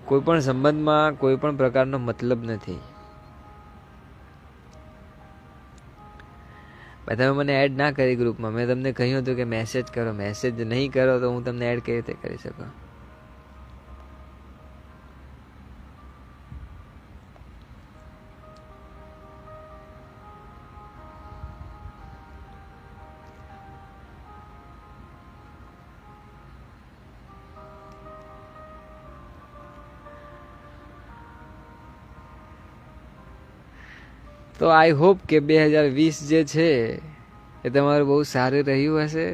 કોઈ પણ સંબંધમાં કોઈ પણ પ્રકારનો મતલબ નથી. તમે મને એડ ના કરી ગ્રુપમાં. મેં તમને કહ્યું હતું કે મેસેજ કરો. મેસેજ નહીં કરો તો હું તમને એડ કેવી રીતે કરી શકું? તો આઈ હોપ કે 2020 જે છે એ તમારું બહુ સારું રહ્યું હશે.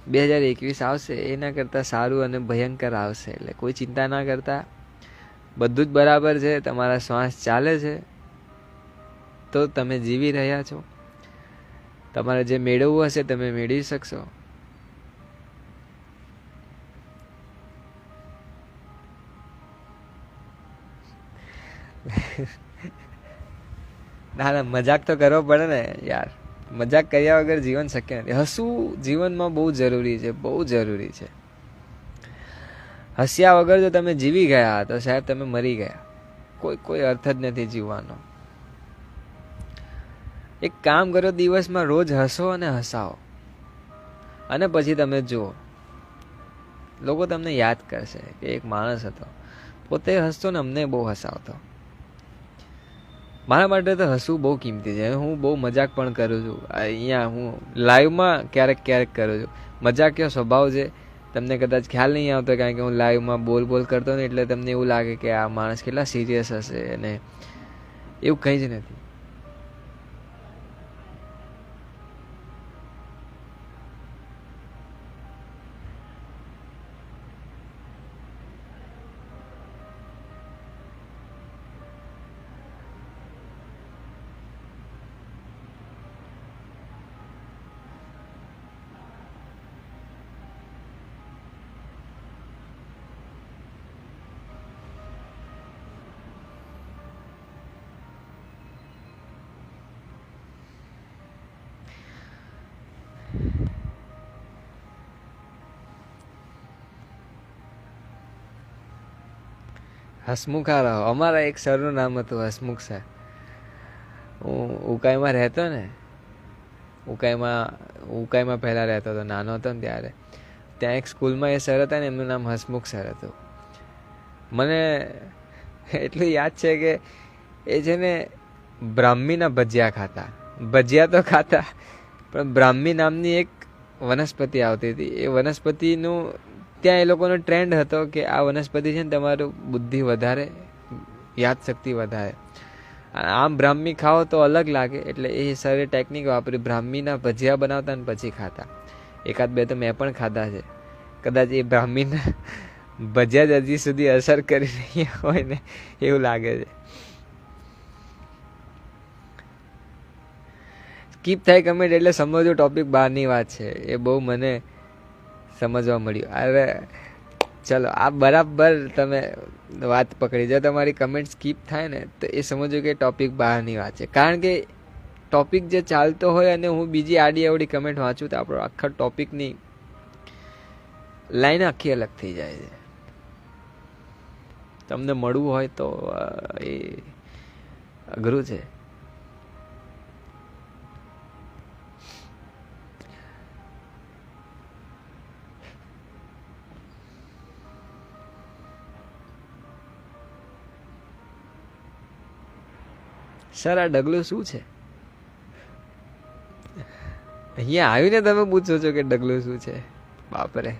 બે 2021 આવશે એના કરતાં સારું અને ભયંકર આવશે. એટલે કોઈ ચિંતા ના કરતા. બધું જ બરાબર છે. તમારા શ્વાસ ચાલે છે તો તમે જીવી રહ્યા છો. તમારે જે મેળવવું હશે તમે મેળવી શકશો. ના ના, મજાક તો કરવો પડે ને યાર. મજાક કર્યા વગર જીવન શક્ય નથી. હસવું જીવનમાં બહુ જરૂરી છે, બહુ જરૂરી છે. હસ્યા વગર જો તમે જીવી ગયા તો સાહેબ તમે મરી ગયા. કોઈ અર્થ જ નથી જીવવાનો. એક કામ કરો, દિવસમાં રોજ હસો અને હસાવો, અને પછી તમે જુઓ લોકો તમને યાદ કરશે કે એક માણસ હતો, પોતે હસતો ને અમને બહુ હસાવતો. મારા માટે તો હસવું બહુ કિંમતી છે. હું બહુ મજાક પણ કરું છું. અહીંયા હું લાઈવમાં ક્યારેક ક્યારેક કરું છું. મજાકિયો સ્વભાવ છે. તમને કદાચ ખ્યાલ નહીં આવતો, કારણ કે હું લાઈવમાં બોલ કરતો ને એટલે તમને એવું લાગે કે આ માણસ કેટલા સિરિયસ હશે, અને એવું કંઈ જ નથી. હસમુખા રહો. અમારા એક સરનું નામ હતું હસમુખ સર. હું ઉકાઈમાં રહેતો ને, ઉકાઈમાં પહેલાં રહેતો હતો, નાનો હતો ને ત્યારે. ત્યાં એક સ્કૂલમાં એ સર હતા ને, એમનું નામ હસમુખ સર હતું. મને એટલું યાદ છે કે એ છે ને બ્રાહ્મીના ભજીયા ખાતા. ભજીયા તો ખાતા, પણ બ્રાહ્મી નામની એક વનસ્પતિ આવતી હતી. એ વનસ્પતિનું ત્યાં એ લોકોનો ટ્રેન્ડ હતો કે આ વનસ્પતિ છે ને તમારું બુદ્ધિ વધારે, યાદશક્તિ વધારે. આમ બ્રાહ્મી ખાઓ તો અલગ લાગે, એટલે એ સરે ટેકનિક વાપરી. બ્રાહ્મીના ભજીયા બનાવતા ને પછી ખાતા. એકાદ બે તો મેં પણ ખાધા છે. કદાચ એ બ્રાહ્મીના ભજીયા જ હજી સુધી અસર કરી રહ્યા હોય ને એવું લાગે છે. સ્કીપ થાય કમેન્ટ એટલે સમજો ટોપિક બહારની વાત છે. એ બહુ મને સમજવા મળ્યું. અરે ચલો, આ બરાબર તમે વાત પકડી. જો તમારી કમેન્ટ સ્કીપ થાય ને તો એ સમજો કે ટોપિક બહારની વાત છે. કારણ કે ટોપિક જે ચાલતો હોય અને હું બીજી આડી અવડી કમેન્ટ વાંચું તો આપણો આખા ટોપિકની લાઈન આખી અલગ થઈ જાય છે. તમને મળવું હોય તો એ અઘરું છે. સર આ ડગલું શું છે? અહીંયા આવીને તમે પૂછો છો કે ડગલું શું છે? બાપરે.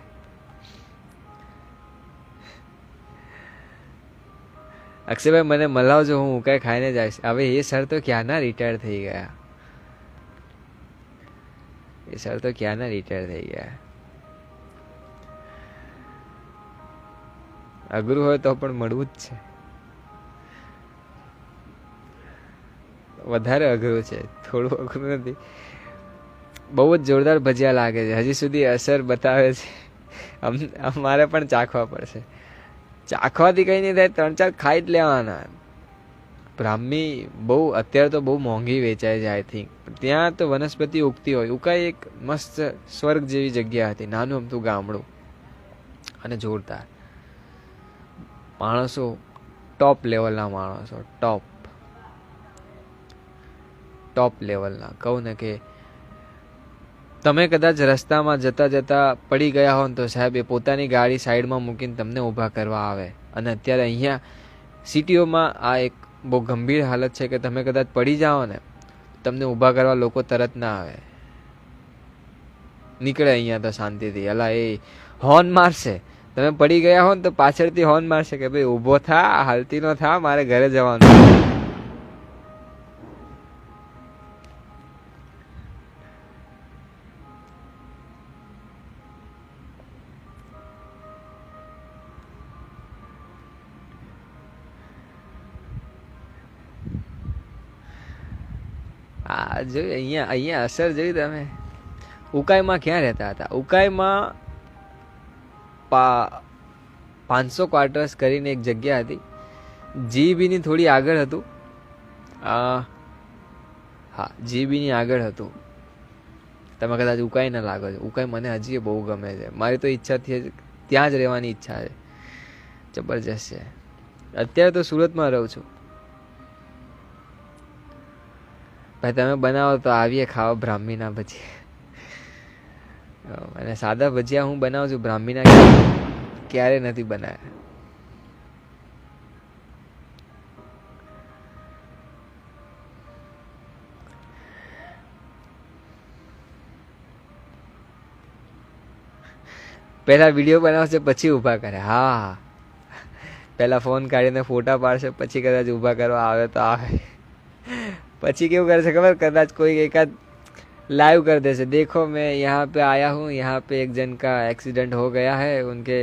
અક્ષયભાઈ મને મલાવજો, હું કઈ ખાઈને જઈશ. હવે એ સર તો ક્યાંના રિટાયર થઈ ગયા. એ સર તો ક્યાંના રિટાયર થઈ ગયા. અઘરું હોય તો પણ મળવું જ છે. વધારે અઘરું છે, થોડું અઘરું નથી, બહુ જ જોરદાર ભજીયા લાગે છે. હજી સુધી અસર બતાવે છે. અમારે પણ ચાખવા પડશે. ચાખવાથી કંઈ નહીં થાય, 3-4 ખાઈ જ લેવાના. બ્રાહ્મી બહુ અત્યારે તો બહુ મોંઘી વેચાય છે આઈ થિંક. ત્યાં તો વનસ્પતિ ઉગતી હોય. ઉકાઈ એક મસ્ત સ્વર્ગ જેવી જગ્યા હતી, નાનું અમથું ગામડું અને જોરદાર માણસો, ટોપ લેવલના માણસો, ટોપ લેવલના. કહું ને કે તમે કદાચ રસ્તામાં જતા જતા પડી ગયા હો ને તો સાહેબ એ પોતાની ગાડી સાઈડમાં મૂકીને તમને ઊભા કરવા આવે. અને અત્યારે અહીંયા સિટીઓમાં આ એક બહુ ગંભીર હાલત છે કે તમે કદાચ પડી જાઓ ને, તમને ઊભા કરવા લોકો તરત ના આવે, નીકળે અહીંયા તો શાંતિથી. અલા એ હોર્ન મારશે, તમે પડી ગયા હો ને તો પાછળથી હોર્ન મારશે કે ભાઈ ઊભો થા, હાલતી નો થા, મારે ઘરે જવાનું. આ જોયું અહીંયા અસર જોઈ તમે. ઉકાઈમાં ક્યાં રહેતા હતા? ઉકાઈમાં 500 ક્વાર્ટર્સ કરીને એક જગ્યા હતી, જીબીની થોડી આગળ હતું. હા, જીબીની આગળ હતું. તમે કદાચ ઉકાઈ ના લાગો છો. ઉકાઈ મને હજી બહુ ગમે છે. મારી તો ઈચ્છા ત્યાં જ રહેવાની ઈચ્છા છે, જબરજસ્ત છે. અત્યારે તો સુરતમાં રહું છું. ભાઈ તમે બનાવો તો આવીએ ખાવા બ્રાહ્મીના ભજીયા. અને સાદા ભજીયા હું બનાવું છું, બ્રાહ્મીના ક્યારે નથી બનાવ્યા. પહેલા વિડીયો બનાવશે પછી ઊભા કરે. હા, પહેલા ફોન કાઢીને ફોટા પાડશે, પછી કદાચ ઊભા કરવા આવે તો આવે. પછી કેવું કરે છે ખબર? કદાચ કોઈ एकाध लाइव कर देते, देखो मैं यहाँ पे आया हूँ, यहाँ पे एक जन का एक्सीडेंट हो गया है, उनके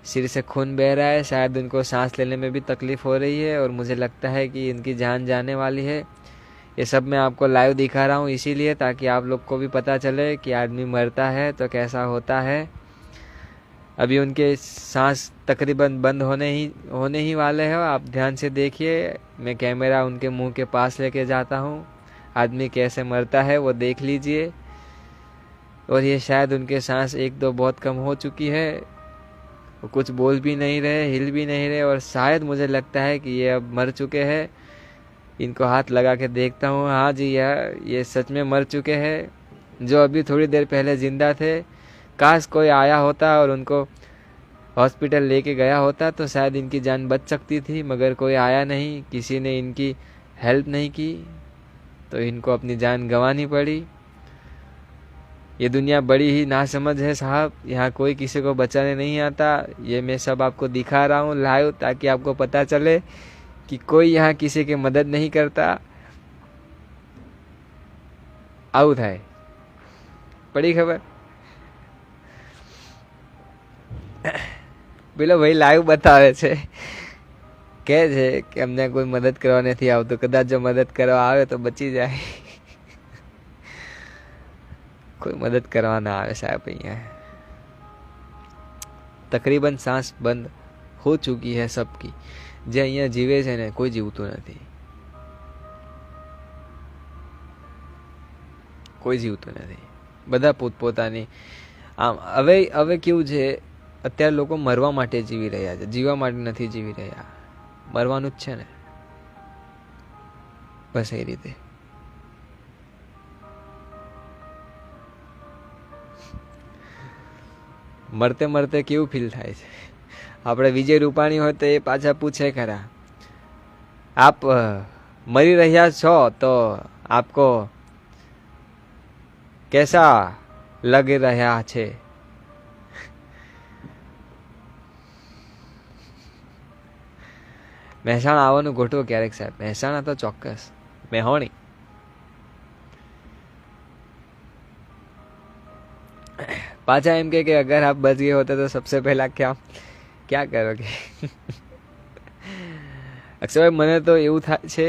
सिर से खून बह रहा है, शायद उनको सांस लेने में भी तकलीफ हो रही है और मुझे लगता है कि इनकी जान जाने वाली है. ये सब मैं आपको लाइव दिखा रहा हूँ इसीलिए ताकि आप लोग को भी पता चले कि आदमी मरता है तो कैसा होता है. अभी उनके सांस तकरीबन बंद होने ही वाले हैं. आप ध्यान से देखिए, मैं कैमरा उनके मुंह के पास लेके जाता हूँ. आदमी कैसे मरता है वो देख लीजिए. और ये शायद उनके सांस 1-2 बहुत कम हो चुकी है, वो कुछ बोल भी नहीं रहे, हिल भी नहीं रहे, और शायद मुझे लगता है कि ये अब मर चुके हैं. इनको हाथ लगा के देखता हूँ. हाँ जी, ये सच में मर चुके हैं. जो अभी थोड़ी देर पहले जिंदा थे, काश कोई आया होता और उनको हॉस्पिटल लेके गया होता तो शायद इनकी जान बच सकती थी, मगर कोई आया नहीं, किसी ने इनकी हेल्प नहीं की, तो इनको अपनी जान गंवानी पड़ी. ये दुनिया बड़ी ही नासमझ है साहब, यहाँ कोई किसी को बचाने नहीं आता. ये मैं सब आपको दिखा रहा हूँ लाइव ताकि आपको पता चले कि कोई यहाँ किसी की मदद नहीं करता. आવું થાય, પડી ખબર? પેલો ભાઈ લાઈવ બતાવે છે, કહે છે કે અમને કોઈ મદદ કરવા નથી આવતું, કદાચ જો મદદ કરવા આવે તો બચી જાય. કોઈ મદદ કરવા ના આવે સાહેબ. અહીંયા તકરીબન सांस બંધ हो चुकी है सबकी. જે અહીંયા જીવે છે ને કોઈ જીવતું નથી, કોઈ જીવતું નથી. બધા પોતપોતાની આમ હવે કેવું છે, અત્યારે લોકો મરવા માટે જીવી રહ્યા છે, જીવવા માટે નથી જીવી રહ્યા. મરવાનું જ છે ને, બસ એ રીતે. મરતે મરતે કેવું ફીલ થાય છે? આપણે વિજય રૂપાણી હોય તો એ પાછા પૂછે ખરા, આપ મરી રહ્યા છો તો આપકો कैसा लग रहा છે? મહેસાણા આવવાનું ગોઠવો ક્યારેક સાહેબ. મહેસાણા તો ચોક્કસ, મેહોણી. પાછા એમ કે અગર આપ બચ ગए होते तो सबसे पहला क्या करोगे? અક્ષરભાઈ મને તો એવું થાય છે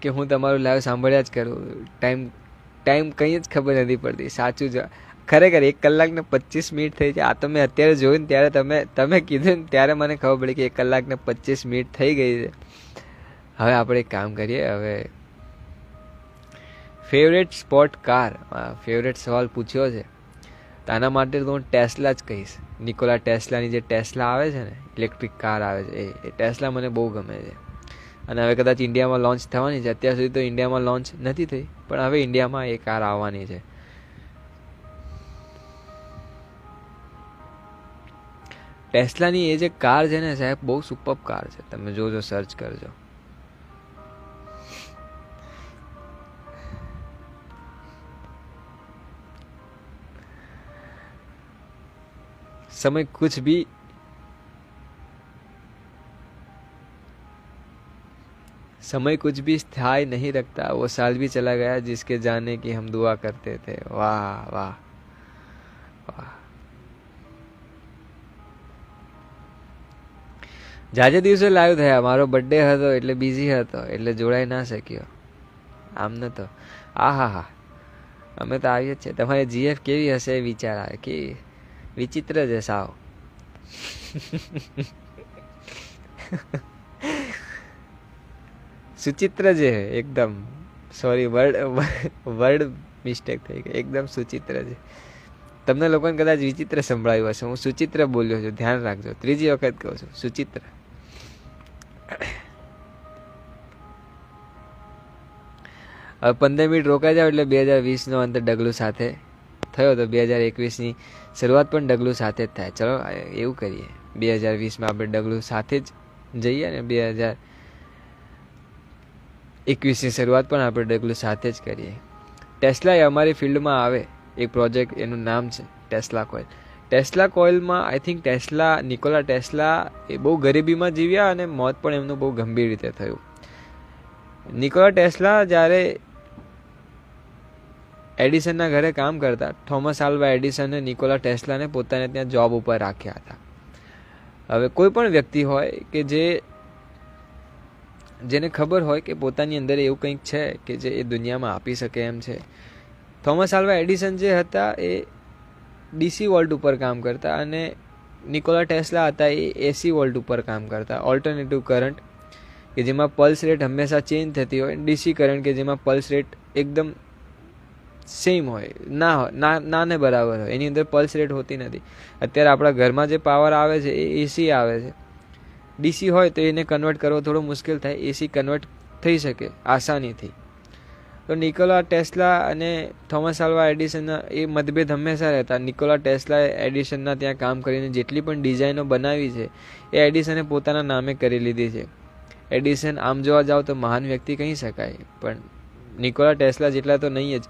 કે હું તમારું લાઈવ સાંભળ્યા જ કરું. ટાઈમ કંઈ જ ખબર નથી પડતી. સાચું જ ખરેખર 1 કલાક ને 25 મિનિટ થઈ છે. આ તો મેં અત્યારે જોયું ને ત્યારે તમે કીધું ને ત્યારે મને ખબર પડી કે 1 કલાક ને 25 મિનિટ થઈ ગઈ છે. હવે આપણે એક કામ કરીએ. હવે ફેવરેટ સ્પોર્ટ કાર, ફેવરેટ સવાલ પૂછ્યો છે તો આના માટે તો હું ટેસ્લા જ કહીશ. નિકોલા ટેસ્લાની જે ટેસ્લા આવે છે ને, ઇલેક્ટ્રિક કાર આવે છે, એ ટેસ્લા મને બહુ ગમે છે. અને હવે કદાચ ઇન્ડિયામાં લોન્ચ થવાની છે. અત્યાર સુધી તો ઇન્ડિયામાં લોન્ચ નથી થઈ, પણ હવે ઇન્ડિયામાં એ કાર આવવાની છે. ટેસ્લાની એ જે કાર છે ને સાહેબ, બહુ સુપર કાર છે. તમે જોજો, સર્ચ કરજો. समय कुछ भी स्थायी नहीं रखता. वो साल भी चला गया जिसके जाने की हम दुआ करते थे. वाह वाह વાહ. જાજે દિવસે લાઈવ થયા. મારો બર્થડે હતો એટલે બિઝી હતો, એટલે જોડાઈ ના શક્યો. આમ ન તો હા અમે તો આવીએ જ છે. તમારી જીએફ કેવી હશે વિચાર આવે. કે વિચિત્ર છે સાવ. સુચિત્ર છે એકદમ. સોરી, વર્ડ મિસ્ટેક થઈ ગઈ. એકદમ સુચિત્ર છે. તમને લોકોને કદાચ વિચિત્ર સંભળાયું હશે. હું સુચિત્ર બોલ્યો છું, ધ્યાન રાખજો. 3જી વખત કહું છું, સુચિત્ર. હવે 15 મિનિટ રોકાઈ જાવ એટલે 2020નો અંત ડગલું સાથે થયો તો 2021ની શરૂઆત પણ ડગલું સાથે જ થાય. ચલો એવું કરીએ, 2020માં આપણે ડગલું સાથે જ જઈએ અને 2021ની શરૂઆત પણ આપણે ડગલું સાથે જ કરીએ. ટેસ્લા એ અમારી ફિલ્ડમાં આવે એક પ્રોજેક્ટ, એનું નામ છે ટેસ્લા કોઇલ. ટેસ્લા કોઇલમાં આઈ થિંક નિકોલા ટેસ્લા એ બહુ ગરીબીમાં જીવ્યા અને મોત પણ એમનું બહુ ગંભીર રીતે થયું. નિકોલા ટેસ્લા જ્યારે એડિસનના ઘરે કામ કરતા, થોમસ આલ્વા એડિસને નિકોલા ટેસ્લાને પોતાને ત્યાં જોબ ઉપર રાખ્યા હતા. હવે કોઈ પણ વ્યક્તિ હોય કે જેને ખબર હોય કે પોતાની અંદર એવું કંઈક છે કે જે એ દુનિયામાં આપી શકે એમ છે. થોમસ આલ્વા એડિસન જે હતા એ ડીસી વોલ્ટ ઉપર કામ કરતા અને નિકોલા ટેસ્લા હતા એ એસી વોલ્ટ ઉપર કામ કરતા. ઓલ્ટરનેટિવ કરંટ કે જેમાં પલ્સ રેટ હંમેશા ચેન્જ થતી હોય, ડીસી કરંટ કે જેમાં પલ્સ રેટ એકદમ સેમ હોય, નાને બરાબર હોય, એની અંદર પલ્સ રેટ હોતી નથી. અત્યારે આપણા ઘરમાં જે પાવર આવે છે એ એસી આવે છે. ડીસી હોય તો એને કન્વર્ટ કરવો થોડો મુશ્કેલ થાય, એસી કન્વર્ટ થઈ શકે આસાનીથી. તો નિકોલા ટેસ્લા અને થોમસ આલ્વા એડિસનના એ મતભેદ હંમેશા રહેતા. નિકોલા ટેસ્લા એડિસનના ત્યાં કામ કરીને જેટલી પણ ડિઝાઇનો બનાવી છે એ એડિસને પોતાના નામે કરી લીધી છે. એડિસન આમ જોવા જાવ તો મહાન વ્યક્તિ કહી શકાય, પણ નિકોલા ટેસ્લા જેટલા તો નહીં જ.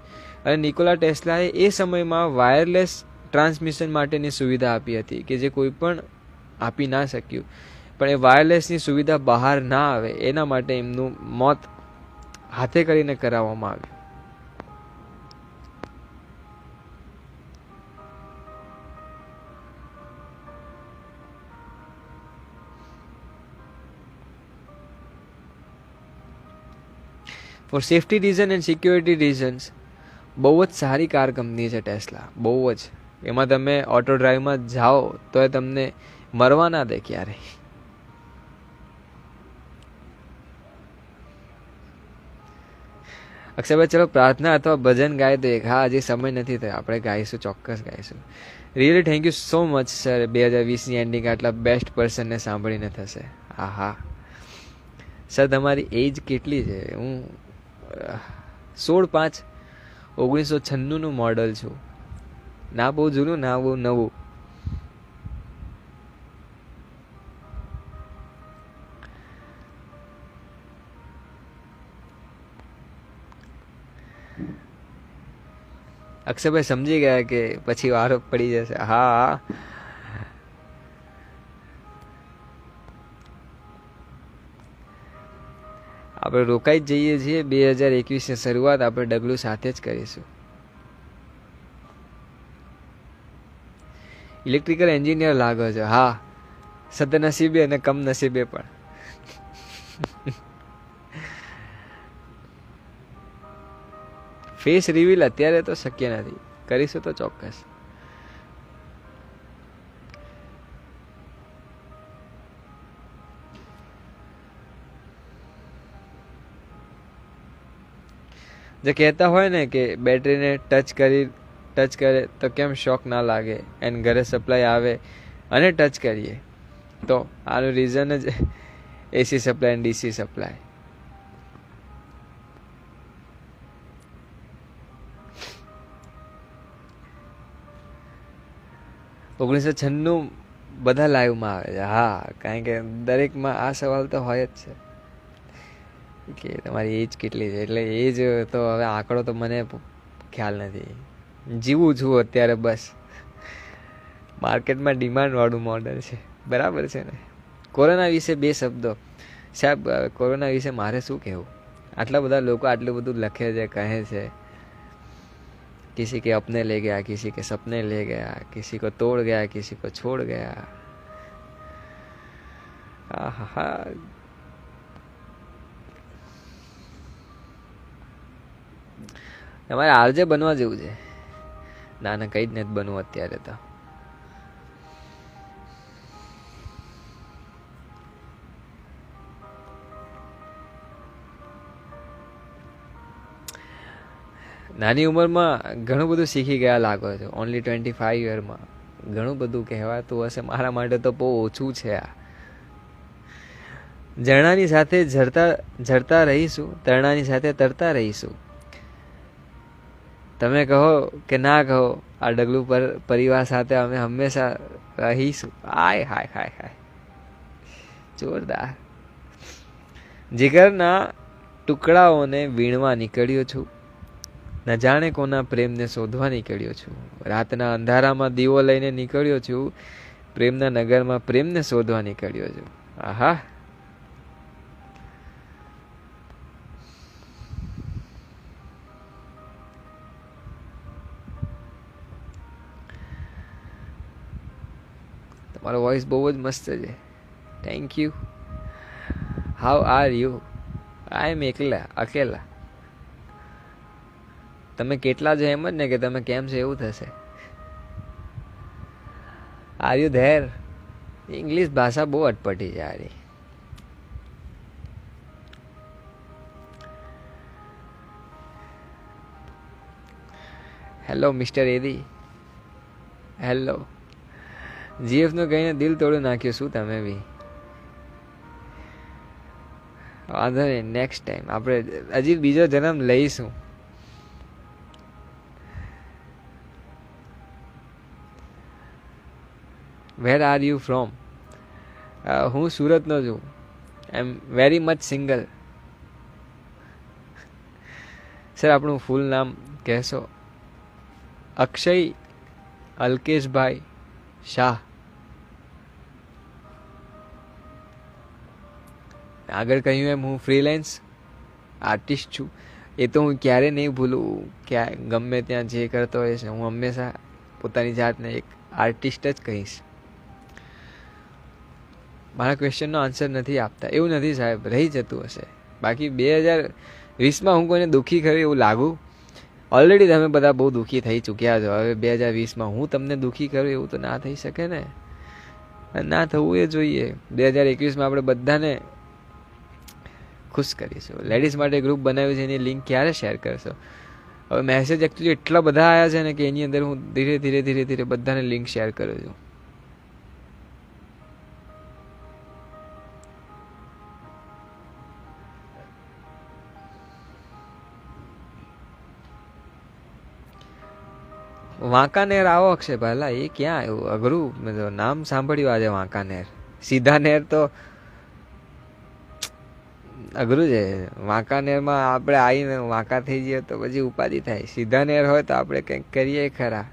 અને નિકોલા ટેસ્લાએ એ સમયમાં વાયરલેસ ટ્રાન્સમિશન માટેની સુવિધા આપી હતી કે જે કોઈ પણ આપી ના શક્યું. પણ એ વાયરલેસની સુવિધા બહાર ના આવે એના માટે એમનું મોત હાથે કરીને કરાવવામાં આવ્યું. For safety reason and security reasons બહુ જ સારી કાર કંપની છે ટેસ્લા, બહુ જ. એમાં તમે ઓટો ડ્રાઈવમાં જાઓ તો એ તમને મરવા ના દે ક્યારેય. અક્ષયભાઈ ચલો પ્રાર્થના અથવા ભજન ગાય તો એક. હા, હજી સમય નથી થયો, આપણે ગાઈશું, ચોક્કસ ગાઈશું. Really thank you so much sir. 2020ની એન્ડિંગ આટલા બેસ્ટ પર્સનને સાંભળીને થશે. હા સર, તમારી એજ કેટલી છે? હું 16/5/1996નું મોડલ છું. ના બહુ જૂનું, ના બહુ નવું. અક્ષયભાઈ સમજી ગયા કે પછી વારો પડી જશે. હા, આપણે રોકાઈ જ જઈએ છીએ. 2021ની શરૂઆત આપણે ડગલું સાથે જ કરીશું. ઇલેક્ટ્રિકલ એન્જિનિયર લાગો છો. હા, સદનસીબે અને કમ નસીબે પણ. ફેસ રિવીલ અત્યારે તો શક્ય નથી, કરીશું તો ચોક્કસ. જે કહેતા હોય ને કે બેટરીને ટચ કરે તો કેમ શોક ના લાગે, એન્ડ ઘરે સપ્લાય આવે અને ટચ કરીએ તો આનું રીઝન જ એસી સપ્લાય અને ડીસી સપ્લાય. ઓગણીસો 96 બધા લાઈવમાં આવે છે. હા, કારણ કે દરેકમાં આ સવાલ તો હોય જ છે કે તમારી એજ કેટલી છે. એટલે એજ તો હવે આંકડો તો મને ખ્યાલ નથી, જીવું છું અત્યારે બસ. માર્કેટમાં ડિમાન્ડવાળું મોડલ છે, બરાબર છે ને. કોરોના વિશે 2 શબ્દો સાહેબ. કોરોના વિશે મારે શું કહેવું? આટલા બધા લોકો આટલું બધું લખે છે, કહે છે. किसी के अपने ले गया, किसी के सपने ले गया, किसी को तोड़ गया, किसी को छोड़ गया. आहा, તમારે આરજે બનવા જેવું છે. ના ના, કઈ જ નથી બનવું અત્યારે તો. નાની ઉંમરમાં ઘણું બધું શીખી ગયા લાગો છો. ઓનલી 25 યરમાં ઘણું બધું કહેવાતું હશે. મારા માટે તો બહુ ઓછું છે આ. ઝરણાની સાથે ઝરતા રહીશું, તરણાની સાથે તરતા રહીશું. તમે કહો કે ના કહો, આ ડગલું પર પરિવાર સાથે અમે હંમેશા રહીશું. હાય હાય હાય હાય, જોરદાર. જીગરના ટુકડાઓને વીણવા નીકળ્યો છું, ન જાણે કોના પ્રેમને શોધવા નીકળ્યો છું. રાતના અંધારામાં દીવો લઈને નીકળ્યો છું, પ્રેમના નગરમાં પ્રેમને શોધવા નીકળ્યો છું. આહા, તમારો વોઇસ બહુ જ મસ્ત છે. Thank you. How are you? I am અકેલા. તમે કેટલા છો એમ જ ને કે તમે કેમ છો એવું થશે. Are you there? ઇંગ્લિશ ભાષા બહુ અટપટી છે આરી. Hello mister Eddie, hello. GF નું કહીને દિલ તોડી નાખ્યું શું તમે બી? વાંધો નહીં, નેક્સ્ટ ટાઈમ આપણે હજી બીજો જન્મ લઈશું. Where are you from? હું સુરતનો છું. I am very much single. Sir આપણું ફૂલ નામ કહેશો? અક્ષય અલ્કેશભાઈ શાહ. આગળ કહ્યું એમ હું ફ્રીલેન્સ આર્ટિસ્ટ છું. એ તો હું ક્યારે નહીં ભૂલું. ક્યાં ગમે ત્યાં જે કરતો હોય છે, હું હંમેશા પોતાની જાતને એક આર્ટિસ્ટ જ કહીશ. મારા ક્વેશ્ચનનો આન્સર નથી આપતા એવું નથી સાહેબ, રહી જતું હશે. બાકી 2020માં હું કોઈને દુઃખી કર્યું એવું લાગુ? ઓલરેડી તમે બધા બહુ દુઃખી થઈ ચૂક્યા છો. હવે 2020માં હું તમને દુઃખી કરું એવું તો ના થઈ શકે ને. ના થવું એ જોઈએ. 2021માં આપણે બધાને ખુશ કરીશું. લેડીઝ માટે ગ્રુપ બનાવ્યું છે, એની લિંક ક્યારે શેર કરશો? હવે મેસેજ એકચ્યુઅલી એટલા બધા આવ્યા છે ને કે એની અંદર હું ધીરે ધીરે બધાને લિંક શેર કરું છું. વાંકાનેર આવો અક્ષય પહેલા. એ ક્યાં આવ્યું? અઘરું. મેં તો નામ સાંભળ્યું આજે વાંકાનેર. સીધા નેર તો અઘરું છે. વાંકાનેરમાં આપણે આવીને વાંકા થઈ જઈએ તો પછી ઉપાધિ થાય. સીધા નેર હોય તો આપણે કંઈક કરીએ ખરા.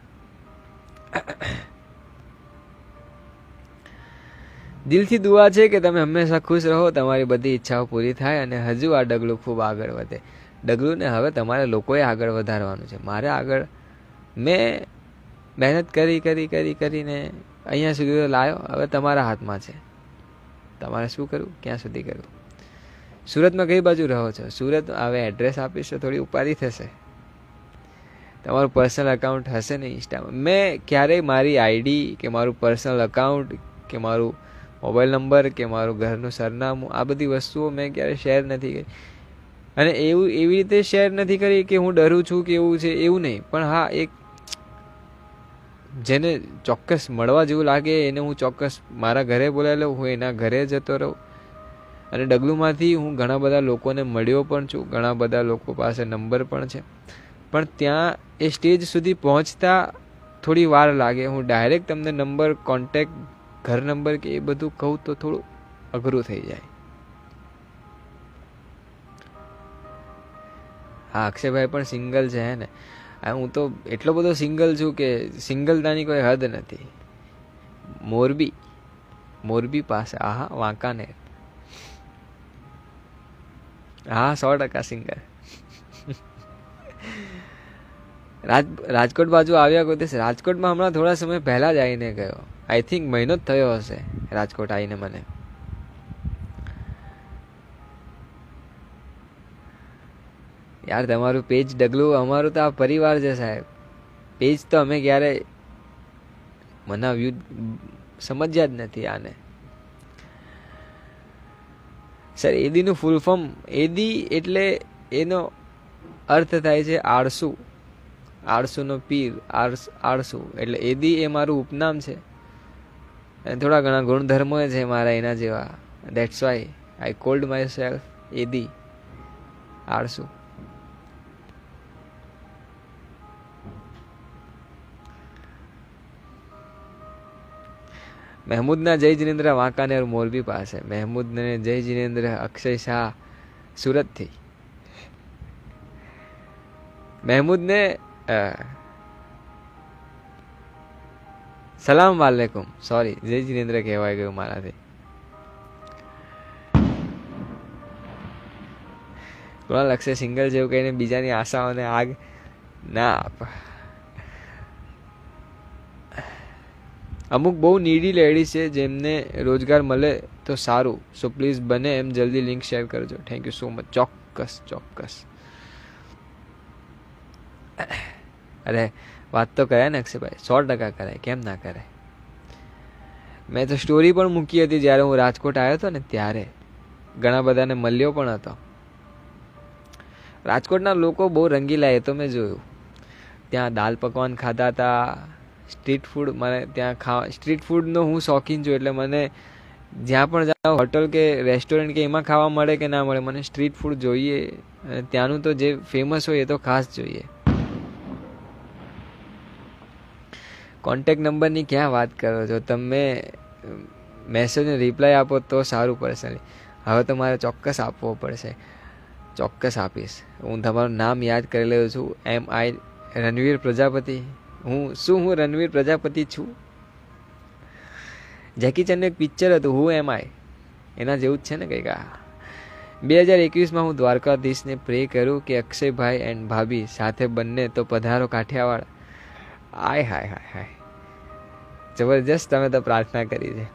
દિલથી દુઆ છે કે તમે હંમેશા ખુશ રહો, તમારી બધી ઈચ્છાઓ પૂરી થાય અને હજુ આ ડગલું ખૂબ આગળ વધે. ડગલુંને હવે તમારે લોકોએ આગળ વધારવાનું છે. મારે આગળ મેં મહેનત કરીને અહીંયા સુધી તો લાવ્યો. હવે તમારા હાથમાં છે, તમારે શું કરવું, ક્યાં સુધી કરવું. સુરતમાં કઈ બાજુ રહો છો? સુરત હવે એડ્રેસ આપીશ તો થોડી ઉપાધિ થશે. તમારું પર્સનલ અકાઉન્ટ હશે ને ઇન્સ્ટામાં. મેં ક્યારેય મારી આઈડી કે મારું પર્સનલ અકાઉન્ટ કે મારું મોબાઈલ નંબર કે મારું ઘરનું સરનામું આ બધી વસ્તુઓ મેં ક્યારેય શેર નથી કરી. અને એવી રીતે શેર નથી કરી કે હું ડરું છું કે એવું છે, એવું નહીં. પણ હા, એક જેને ચોક્કસ મળવા જેવું લાગે એને હું ચોક્કસ મારા ઘરે બોલાવી લઉં, હું એના ઘરે જતો રહું. અને ડગલુમાંથી હું ઘણા બધા લોકોને મળ્યો પણ છું, ઘણા બધા લોકો પાસે નંબર પણ છે. પણ ત્યાં એ સ્ટેજ સુધી પહોંચતા થોડી વાર લાગે. હું ડાયરેક્ટ તમને નંબર, કોન્ટેક્ટ, ઘર નંબર કે એ બધું કહું તો થોડું અઘરું થઈ જાય. હા, અક્ષયભાઈ પણ સિંગલ છે હે ને? હું તો એટલો બધો સિંગલ છું કે સિંગલતાની કોઈ હદ નથી. મોરબી પાસે, આહા, વાંકાનેર. હા, 100% સિંગલ. રાજકોટ બાજુ આવ્યા કોઈ દિવસ? રાજકોટમાં હમણાં થોડા સમય પહેલા જ આવીને ગયો. આઈ થિંક મહિનો જ થયો હશે રાજકોટ આવીને મને. યાર, તમારું પેજ ડગલું, અમારું તો આ પરિવાર છે સાહેબ. પેજ તો અમે ક્યારે મનાવ્યું સમજ્યા જ નથી આને. સર, એદીનું ફૂલ ફોર્મ, એદી એટલે એનો અર્થ થાય છે આળસુ. આળસુનો પીર, આળસુ એટલે એદી એ મારું ઉપનામ છે. અને થોડા ઘણા ગુણધર્મો છે મારા એના જેવા. That's why I called myself Eddie, આળસુ. મહેમૂદના જય જિનેન્દ્ર વાંકાનેર મોરબી પાસે. મહેમૂદને જય જિનેન્દ્ર અક્ષય શાહ સુરતથી. મહેમૂદને સલામ વાલેકુમ, સોરી, જય જિનેન્દ્ર કહેવાય ગયું મારાથી. કુણાલ, અક્ષય સિંગલ જેવું કહીને બીજાની આશાઓને આગ ના આપ. અમુક બહુ નીડી લેડીઝ છે જેમને રોજગાર મળે તો સારું. સો પ્લીઝ બને એમ જલ્દી લિંક શેર કરજો. Thank you so much. ચોક્કસ. અરે, વાત તો કરાય ને અક્ષયભાઈ, 100% કરાય, કેમ ના કરાય. મેં તો સ્ટોરી પણ મૂકી હતી જ્યારે હું રાજકોટ આવ્યો હતો ને ત્યારે. ઘણા બધાને મળ્યો પણ હતો. રાજકોટના લોકો બહુ રંગીલા, એ તો મેં જોયું. ત્યાં દાલ પકવાન ખાધા હતા, સ્ટ્રીટ ફૂડ. મને ત્યાં સ્ટ્રીટ ફૂડનો હું શોખીન છું, એટલે મને જ્યાં પણ જાઉં, હોટલ કે રેસ્ટોરન્ટ કે એમાં ખાવા મળે કે ના મળે, મને સ્ટ્રીટ ફૂડ જોઈએ. અને ત્યાંનું તો જે ફેમસ હોય એ તો ખાસ જોઈએ. કોન્ટેક્ટ નંબરની ક્યાં વાત કરો છો તમે? મેસેજને રિપ્લાય આપો તો સારું પર્સનલી. હવે તો મારે ચોક્કસ આપવો પડશે. ચોક્કસ આપીશ. હું તમારું નામ યાદ કરી લઉં છું. MI રણવીર પ્રજાપતિ. હું રણવીર પ્રજાપતિ છું? જેકી ચેનનું એક પિક્ચર હતું, હું MI, એના જેવું જ છે ને કંઈક. 2021માં હું દ્વારકાધીશને પ્રે કરું કે અક્ષયભાઈ એન્ડ ભાભી સાથે બંને તો પધારો કાઠિયાવાડ. હાય, જબરજસ્ત તમે તો પ્રાર્થના કરી છે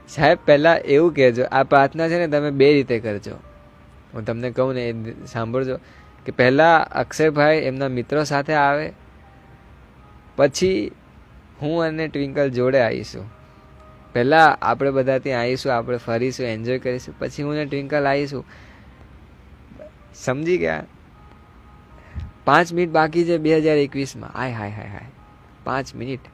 સાહેબ. પહેલાં એવું કહેજો, આ પ્રાર્થના છે ને તમે 2 રીતે કરજો. હું તમને કહું ને એ સાંભળજો. કે પહેલાં અક્ષયભાઈ એમના મિત્રો સાથે આવે, પછી હું અને ટ્વિંકલ જોડે આવીશું. પહેલાં આપણે બધા ત્યાં આવીશું, આપણે ફરીશું, એન્જોય કરીશું. પછી હું ને ટ્વિંકલ આવીશું. સમજી ગયા? 5 મિનિટ બાકી છે 2021માં. હાય, 5 મિનિટ.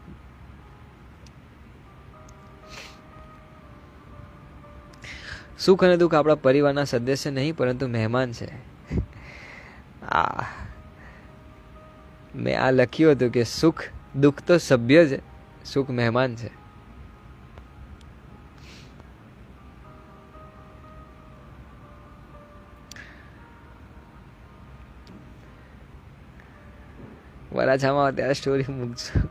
સુખ અને દુઃખ આપણા પરિવારના સદસ્ય નહીં પરંતુ મહેમાન છે. મેં આ લખ્યું હતું કે સુખ દુઃખ તો સભ્ય છે, સુખ મહેમાન છે. વરાછામાં ત્યારે સ્ટોરી મૂકજો.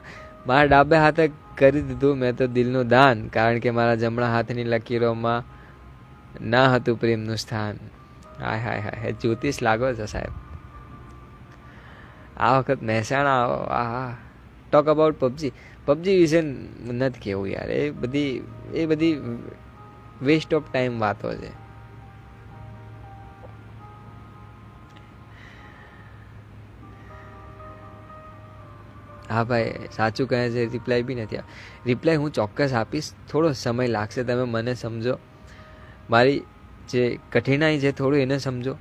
મારા ડાબે હાથે કરી દીધું મેં તો દિલનું દાન, કારણ કે મારા જમણા હાથની લકીરોમાં ના હતું પ્રેમનું સ્થાન. હાય, જ્યોતિષ લાગો છો સાહેબ. આ વખત મહેસાણા આવો. ટોક અબાઉટ પબજી વિશે નથી કેવું યાર. એ બધી વેસ્ટ ઓફ ટાઈમ વાતો છે. હા ભાઈ, સાચું કહે છે, રિપ્લાય બી નથી. રિપ્લાય હું ચોક્કસ આપીશ, થોડો સમય લાગશે. તમે મને સમજો, મારી જે કઠિનાઈ છે થોડું એને સમજો.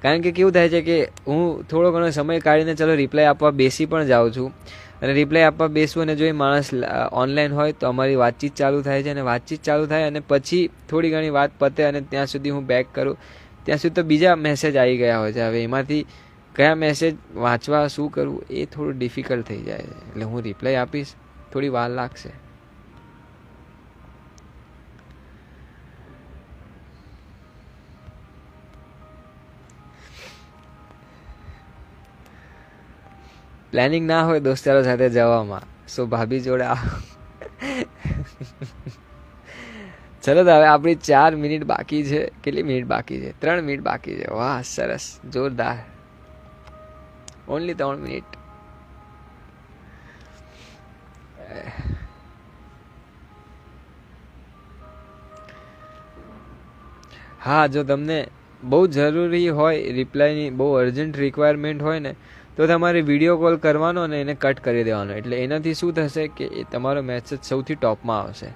કારણ કે કેવું થાય છે કે હું થોડો ઘણો સમય કાઢીને ચલો રિપ્લાય આપવા બેસી પણ જાઉં છું, અને રિપ્લાય આપવા બેસવું અને જો એ માણસ ઓનલાઈન હોય તો અમારી વાતચીત ચાલુ થાય છે, અને વાતચીત ચાલુ થાય અને પછી થોડી ઘણી વાત પતે અને ત્યાં સુધી હું બેક કરું, ત્યાં સુધી તો બીજા મેસેજ આવી ગયા હોય છે. હવે એમાંથી કયા મેસેજ વાંચવા, શું કરવું, એ થોડું ડિફિકલ્ટ થઈ જાય છે. એટલે હું રિપ્લાય આપીશ, થોડી વાર લાગશે. પ્લાનિંગ ના હોય દોસ્તારો સાથે જવામાં, સો ભાભી જોડે ચલો તો હવે આપણી 4 મિનિટ બાકી છે. કેટલી મિનિટ બાકી છે? 3 મિનિટ બાકી છે. વાહ, સરસ, જોરદાર. Only 3 minute. હા, જો તમને બહુ જરૂરી હોય, રિપ્લાયની બહુ અર્જન્ટ રિક્વાયરમેન્ટ હોય ને, તો તમારે વિડીયો કોલ કરવાનો અને એને કટ કરી દેવાનો. એટલે એનાથી શું થશે કે એ તમારો મેસેજ સૌથી ટોપમાં આવશે.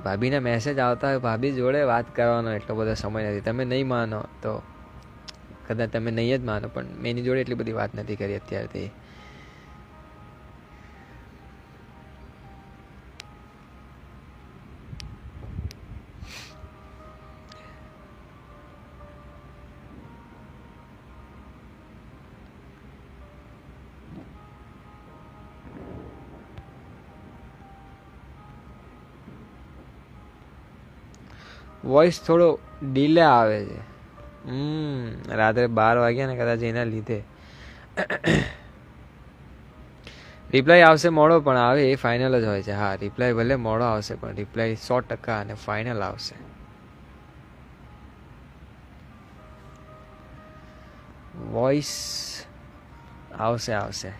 ભાભીના મેસેજ આવતા હોય, ભાભી જોડે વાત કરવાનો એટલો બધો સમય નથી. તમે નહીં માનો તો કદાચ તમે નહીં જ માનો, પણ મેં એની જોડે એટલી બધી વાત નથી કરી અત્યારથી. વોઇસ થોડો ડીલે આવે છે. રાત્રે 12 વાગ્યા ને કદાચ એના લીધે. રિપ્લાય આવશે મોડો, પણ આવે એ ફાઇનલ જ હોય છે. હા, રિપ્લાય ભલે મોડો આવશે, પણ રિપ્લાય 100% અને ફાઇનલ આવશે. વોઇસ આવશે આવશે.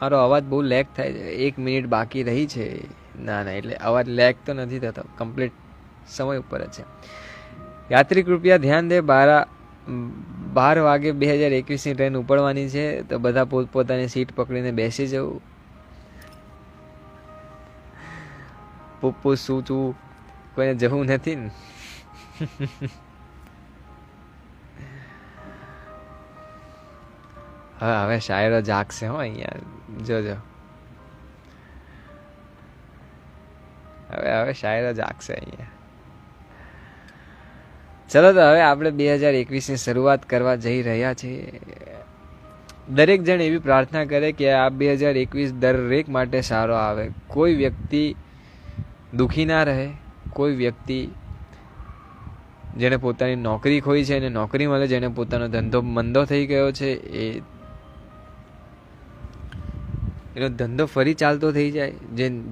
મારો અવાજ બહુ લેગ થાય છે. 1 મિનિટ બાકી રહી છે. ના ના, એટલે અવાજ લેગ તો નથી થતો, કમ્પ્લીટ સમય ઉપર જ છે. યાત્રી કૃપયા ધ્યાન દે, 12 વાગે 2021ની ટ્રેન ઉપડવાની છે, તો બધા પોતપોતાની સીટ પકડીને બેસી જવું. પુપ્પુ શું છું, કોઈને જવું નથી ને. હવે શાયરો જાગશે હો અહીંયા, જોજો. હવે શાયરો જાગશે અહીંયા. ચલો તો હવે આપણે 2021ની શરૂઆત કરવા જઈ રહ્યા છીએ. દરેક જણ એવી પ્રાર્થના કરે કે આ 2021 દરેક માટે સારો આવે. કોઈ વ્યક્તિ દુઃખી ના રહે, કોઈ વ્યક્તિ જેને પોતાની નોકરી ખોઈ છે એને નોકરી મળે, જેને પોતાનો ધંધો મંદો થઈ ગયો છે એનો ધંધો ફરી ચાલતો થઈ જાય,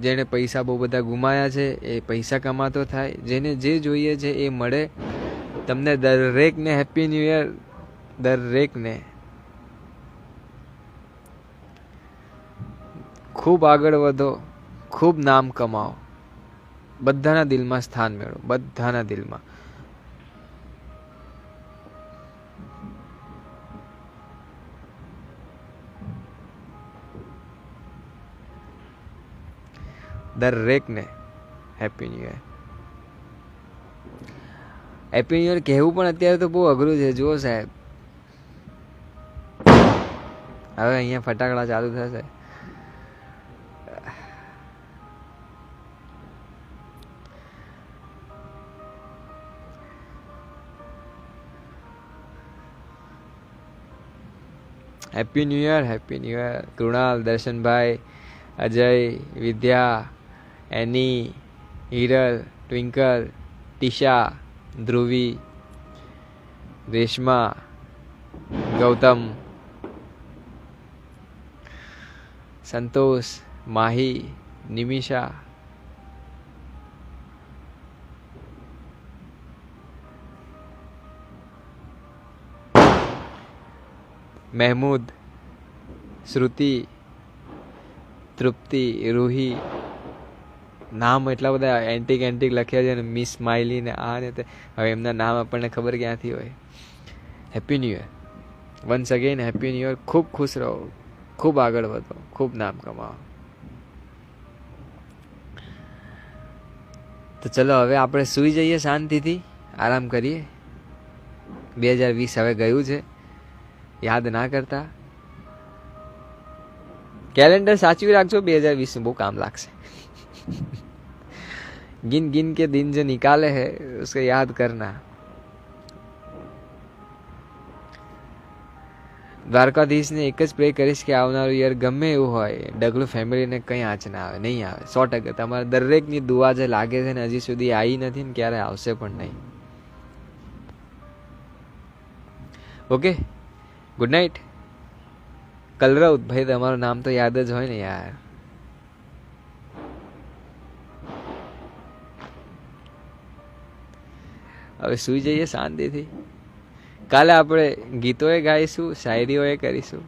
જેને પૈસા બહુ બધા ગુમાયા છે એ પૈસા કમાતો થાય, જેને જે જોઈએ છે એ મળે. તમને દરેકને હેપી ન્યૂ યર. દરેકને ખૂબ આગળ વધો, ખૂબ નામ કમાઓ, બધાના દિલમાં સ્થાન મેળવો, બધાના દિલમાં. દરેકને happy new year. Happy new year કહેવું પણ અત્યારે તો બહુ અઘરું છે. જુઓ સાહેબ, હવે અહીંયા ફટાકડા ચાલુ થશે. Happy new year, happy new year. Krunal, Darshanbhai, Ajay, Vidya, Annie, Hiral, Twinkle, Tisha, Dhruvi, Reshma, Gautam, Santosh, Mahi, Nimisha, Mahmood, Shruti, Trupti, Ruhi, નામ એટલા બધા એન્ટિક લખ્યા છે ને, મિસ સ્માઇલી ને આ ને તે. હવે એમના નામ આપણને ખબર ક્યાંથી હોય. Happy new year once again, happy new year. ખૂબ ખુશ રહો, ખૂબ આગળ વધો, ખૂબ નામ કમાવો. તો ચલો હવે આપણે સૂઈ જઈએ શાંતિથી, આરામ કરીએ. 2020 હવે ગયું છે, યાદ ના કરતા. कैलेंडर साचवी રાખજો, 2020 में बहुत काम लागશે. गिन गिन के दिन जो निकाले है उसको याद करना. દ્વારકાધીશ ને એક જ પ્રે કરીશ કે આવનારું યર ગમે એવું હોય, ડગલું ફેમિલીને કંઈ આંચ ના આવે, નહીં આવે. 100% તમારા દરેકની દુઆ જે લાગે છે ને હજી સુધી આવી નથી ને ક્યારે આવશે પણ નહીં. Okay, good night. કલરવ ભાઈ, તમારું નામ તો યાદ જ હોય ને યાર. હવે સુઈ જઈએ શાંતિથી. કાલે આપણે ગીતોએ ગાઈશું, શાયરીઓએ કરીશું.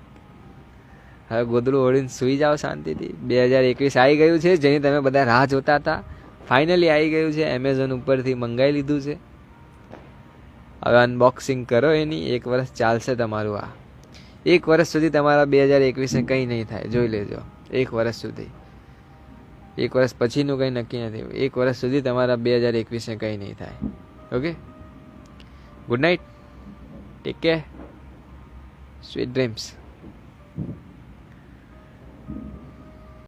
હવે ગોદડું ઓળીને સુઈ જાઓ શાંતિથી. 2021 આવી ગયું છે, જેની તમે બધા રાહ જોતા હતા. ફાઇનલી આવી ગયું છે, એમેઝોન ઉપરથી મંગાવી લીધું છે. હવે અનબોક્સિંગ કરો એની. 1 વર્ષ ચાલશે તમારું. આ 1 વર્ષ સુધી તમારા 2021 કંઈ નહીં થાય, જોઈ લેજો. 1 વર્ષ સુધી. 1 વર્ષ પછીનું કંઈ નક્કી નથી. 1 વર્ષ સુધી તમારા 2021 કંઈ નહીં થાય. Okay, good night, take care, sweet dreams.